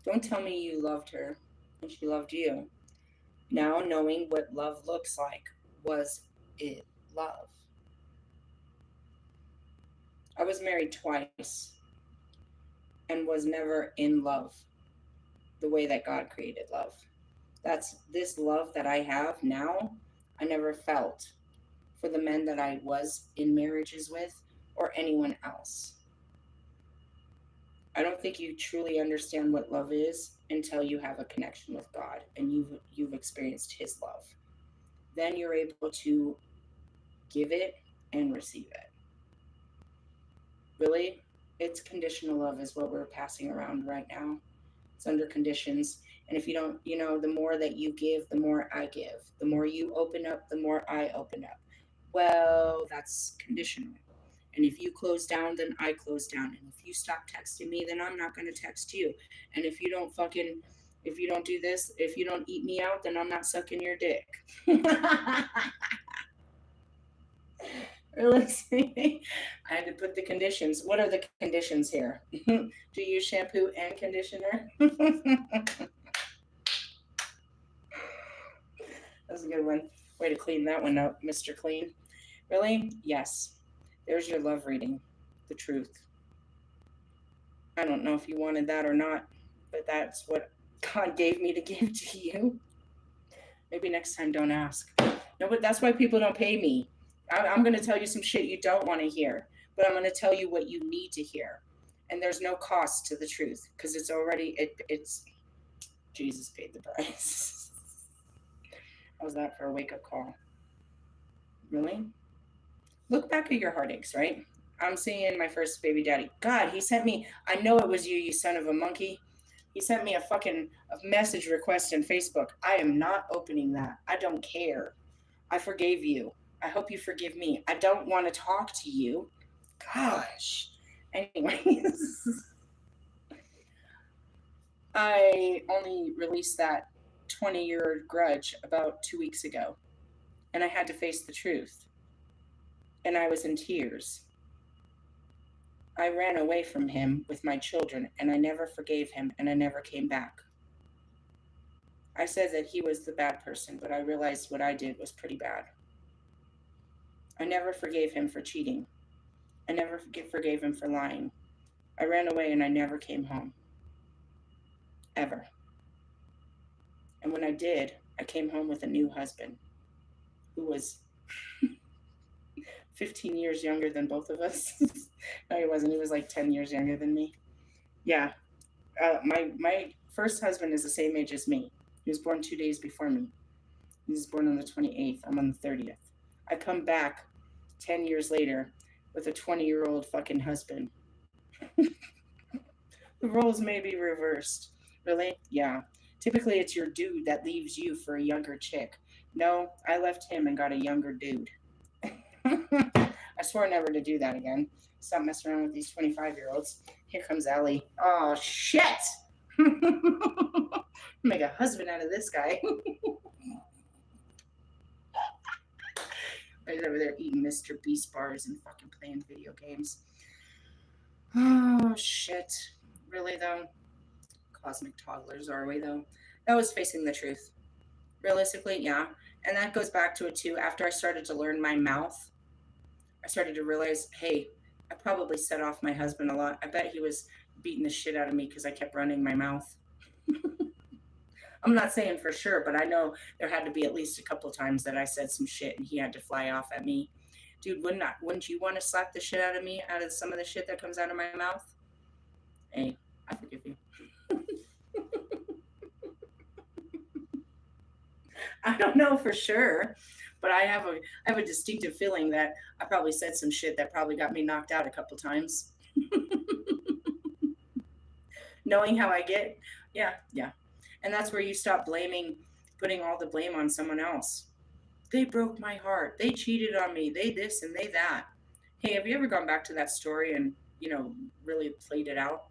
Don't tell me you loved her and she loved you. Now, knowing what love looks like, was it love? I was married twice and was never in love the way that God created love. That's this love that I have now, I never felt for the men that I was in marriages with or anyone else. I don't think you truly understand what love is until you have a connection with God and you've experienced his love. Then you're able to give it and receive it. Really, it's conditional love is what we're passing around right now. It's under conditions. And if you don't, the more that you give, the more I give. The more you open up, the more I open up. Well, that's conditional. And if you close down, then I close down. And if you stop texting me, then I'm not going to text you. And if you don't do this, if you don't eat me out, then I'm not sucking your dick. Realistically, I had to put the conditions. What are the conditions here? Do you use shampoo and conditioner? That's a good one. Way to clean that one up, Mr. Clean. Really? Yes. There's your love reading. The truth. I don't know if you wanted that or not, but that's what God gave me to give to you. Maybe next time don't ask. No, but that's why people don't pay me. I'm going to tell you some shit you don't want to hear, but I'm going to tell you what you need to hear. And there's no cost to the truth because it's already, it's, Jesus paid the price. How's that for a wake up call? Really? Look back at your heartaches, right? I'm seeing my first baby daddy. God, he sent me, I know it was you, you son of a monkey. He sent me a message request in Facebook. I am not opening that. I don't care. I forgave you. I hope you forgive me. I don't want to talk to you. Gosh. Anyways, I only released that 20-year grudge about 2 weeks ago, and I had to face the truth. And I was in tears. I ran away from him with my children, and I never forgave him, and I never came back. I said that he was the bad person, but I realized what I did was pretty bad. I never forgave him for cheating. I never forgave him for lying. I ran away and I never came home. Ever. And when I did, I came home with a new husband who was 15 years younger than both of us. No, he wasn't. He was like 10 years younger than me. Yeah. My first husband is the same age as me. He was born 2 days before me. He was born on the 28th. I'm on the 30th. I come back 10 years later with a 20-year-old fucking husband. The roles may be reversed. Really? Yeah. Typically, it's your dude that leaves you for a younger chick. No, I left him and got a younger dude. I swore never to do that again. Stop messing around with these 25-year-olds. Here comes Allie. Oh, shit! Make a husband out of this guy. He's over there eating Mr. Beast bars and fucking playing video games. Oh, shit. Really, though? Cosmic toddlers, are we, though? That was facing the truth. Realistically, yeah. And that goes back to it, too. After I started to learn my mouth, I started to realize, hey, I probably set off my husband a lot. I bet he was beating the shit out of me because I kept running my mouth. I'm not saying for sure, but I know there had to be at least a couple times that I said some shit and he had to fly off at me. Dude, wouldn't you want to slap the shit out of me out of some of the shit that comes out of my mouth? Hey, I forgive you. I don't know for sure, but I have a distinctive feeling that I probably said some shit that probably got me knocked out a couple times. Knowing how I get, yeah. And that's where you stop putting all the blame on someone else. They broke my heart. They cheated on me. They this and they that. Hey, have you ever gone back to that story and, really played it out?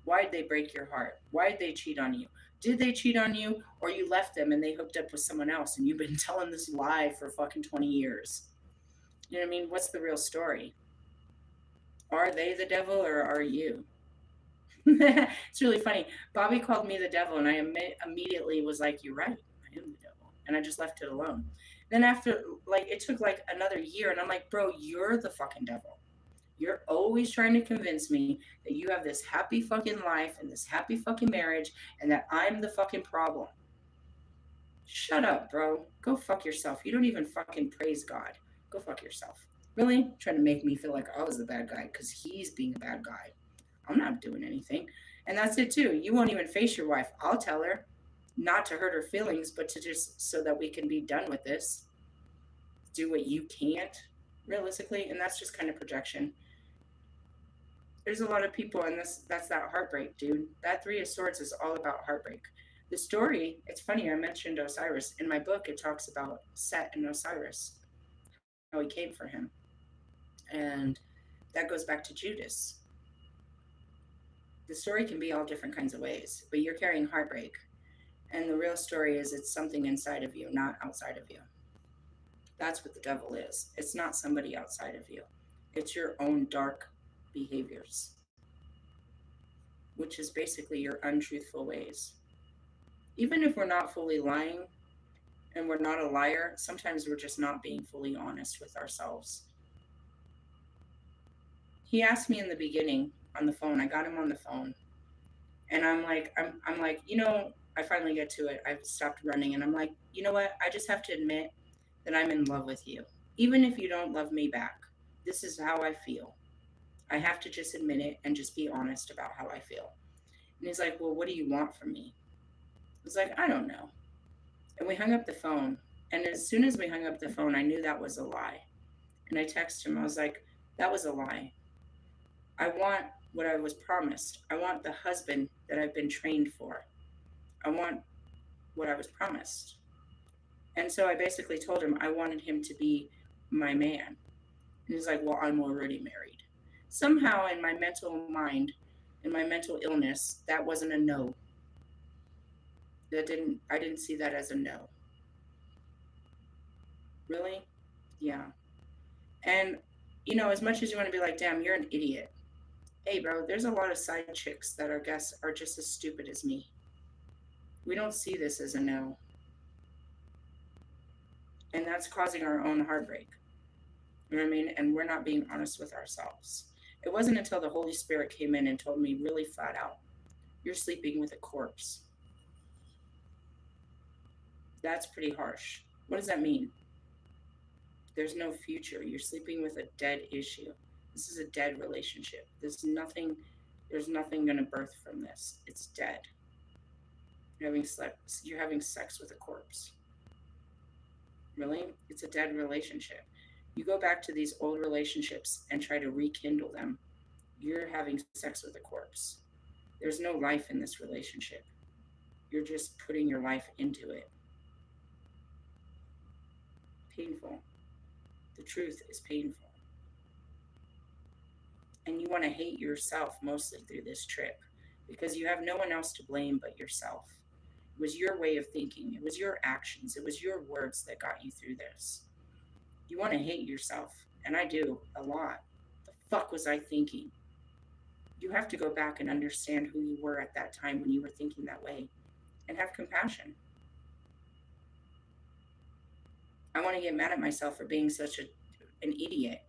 Why'd they break your heart? Why'd they cheat on you? Did they cheat on you, or you left them and they hooked up with someone else and you've been telling this lie for fucking 20 years? You know what I mean? What's the real story? Are they the devil or are you? It's really funny. Bobby called me the devil, and I immediately was like, "You're right. I am the devil," and I just left it alone. Then after, like, it took like another year, and I'm like, "Bro, you're the fucking devil. You're always trying to convince me that you have this happy fucking life and this happy fucking marriage, and that I'm the fucking problem. Shut up, bro. Go fuck yourself. You don't even fucking praise God. Go fuck yourself." Really? Trying to make me feel like I was the bad guy because he's being a bad guy. I'm not doing anything. And that's it too. You won't even face your wife. I'll tell her, not to hurt her feelings, but to just so that we can be done with this. Do what you can't, realistically. And that's just kind of projection. There's a lot of people, and that's that heartbreak, dude. That Three of Swords is all about heartbreak. The story, it's funny, I mentioned Osiris. In my book, it talks about Set and Osiris, how he came for him. And that goes back to Judas. The story can be all different kinds of ways, but you're carrying heartbreak. And the real story is it's something inside of you, not outside of you. That's what the devil is. It's not somebody outside of you. It's your own dark behaviors, which is basically your untruthful ways. Even if we're not fully lying and we're not a liar, sometimes we're just not being fully honest with ourselves. He asked me in the beginning on the phone, I got him on the phone, and I'm like, I finally get to it. I've stopped running, and I'm like, you know what? I just have to admit that I'm in love with you. Even if you don't love me back, this is how I feel. I have to just admit it and just be honest about how I feel. And he's like, well, what do you want from me? I was like, I don't know. And we hung up the phone. And as soon as we hung up the phone, I knew that was a lie. And I texted him, I was like, that was a lie. I want what I was promised. I want the husband that I've been trained for. I want what I was promised. And so I basically told him I wanted him to be my man. And he's like, well, I'm already married. Somehow in my mental mind, in my mental illness, that wasn't a no. I didn't see that as a no. Really? Yeah. And, as much as you want to be like, damn, you're an idiot. Hey, bro, there's a lot of side chicks that I guess are just as stupid as me. We don't see this as a no. And that's causing our own heartbreak. You know what I mean? And we're not being honest with ourselves. It wasn't until the Holy Spirit came in and told me really flat out, you're sleeping with a corpse. That's pretty harsh. What does that mean? There's no future. You're sleeping with a dead issue. This is a dead relationship. There's nothing going to birth from this. It's dead. You're having sex with a corpse. Really? It's a dead relationship. You go back to these old relationships and try to rekindle them. You're having sex with a corpse. There's no life in this relationship. You're just putting your life into it. Painful. The truth is painful. And you want to hate yourself mostly through this trip because you have no one else to blame but yourself. It was your way of thinking. It was your actions. It was your words that got you through this. You want to hate yourself, and I do a lot. The fuck was I thinking? You have to go back and understand who you were at that time when you were thinking that way and have compassion. I want to get mad at myself for being such an idiot,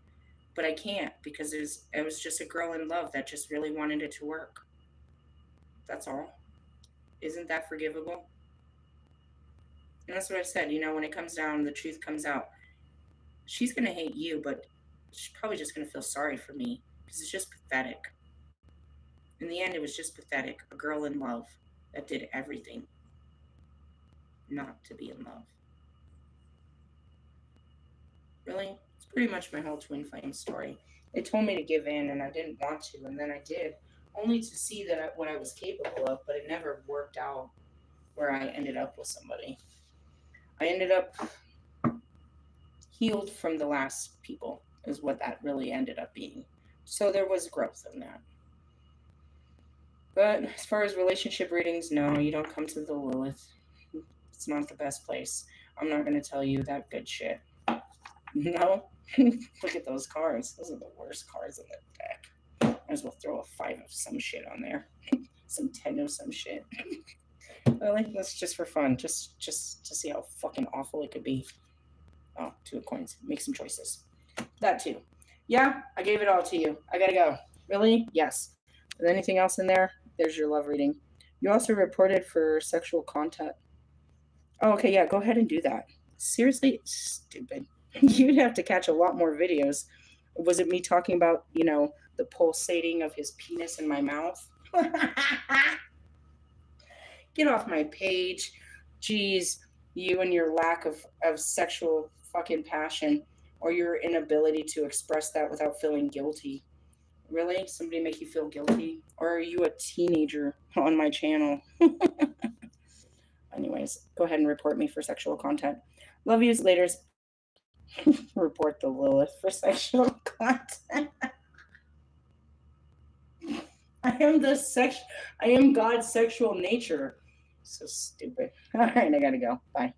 but I can't because it was just a girl in love that just really wanted it to work. That's all. Isn't that forgivable? And that's what I said. When it comes down, the truth comes out. She's going to hate you, but she's probably just going to feel sorry for me because it's just pathetic. In the end, it was just pathetic. A girl in love that did everything not to be in love. Really? It's pretty much my whole twin flame story. It told me to give in, and I didn't want to, and then I did, only to see what I was capable of, but it never worked out where I ended up with somebody. I ended up healed from the last people, is what that really ended up being. So there was growth in that. But as far as relationship readings, no, you don't come to the Lilith. It's not the best place. I'm not going to tell you that good shit. No? Look at those cards. Those are the worst cards in the deck. Might as well throw a 5 of some shit on there. Some 10 of some shit. Really? That's just for fun. Just to see how fucking awful it could be. Oh, 2 of coins. Make some choices. That too. Yeah, I gave it all to you. I gotta go. Really? Yes. Is anything else in there? There's your love reading. You also reported for sexual contact. Oh, okay, yeah, go ahead and do that. Seriously? Stupid. You'd have to catch a lot more videos. Was it me talking about, the pulsating of his penis in my mouth? Get off my page. Jeez, you and your lack of sexual fucking passion or your inability to express that without feeling guilty. Really? Somebody make you feel guilty? Or are you a teenager on my channel? Anyways, go ahead and report me for sexual content. Love yous, laters. Report the Lilith for sexual content. I am God's sexual nature. So stupid. All right, I gotta go. Bye.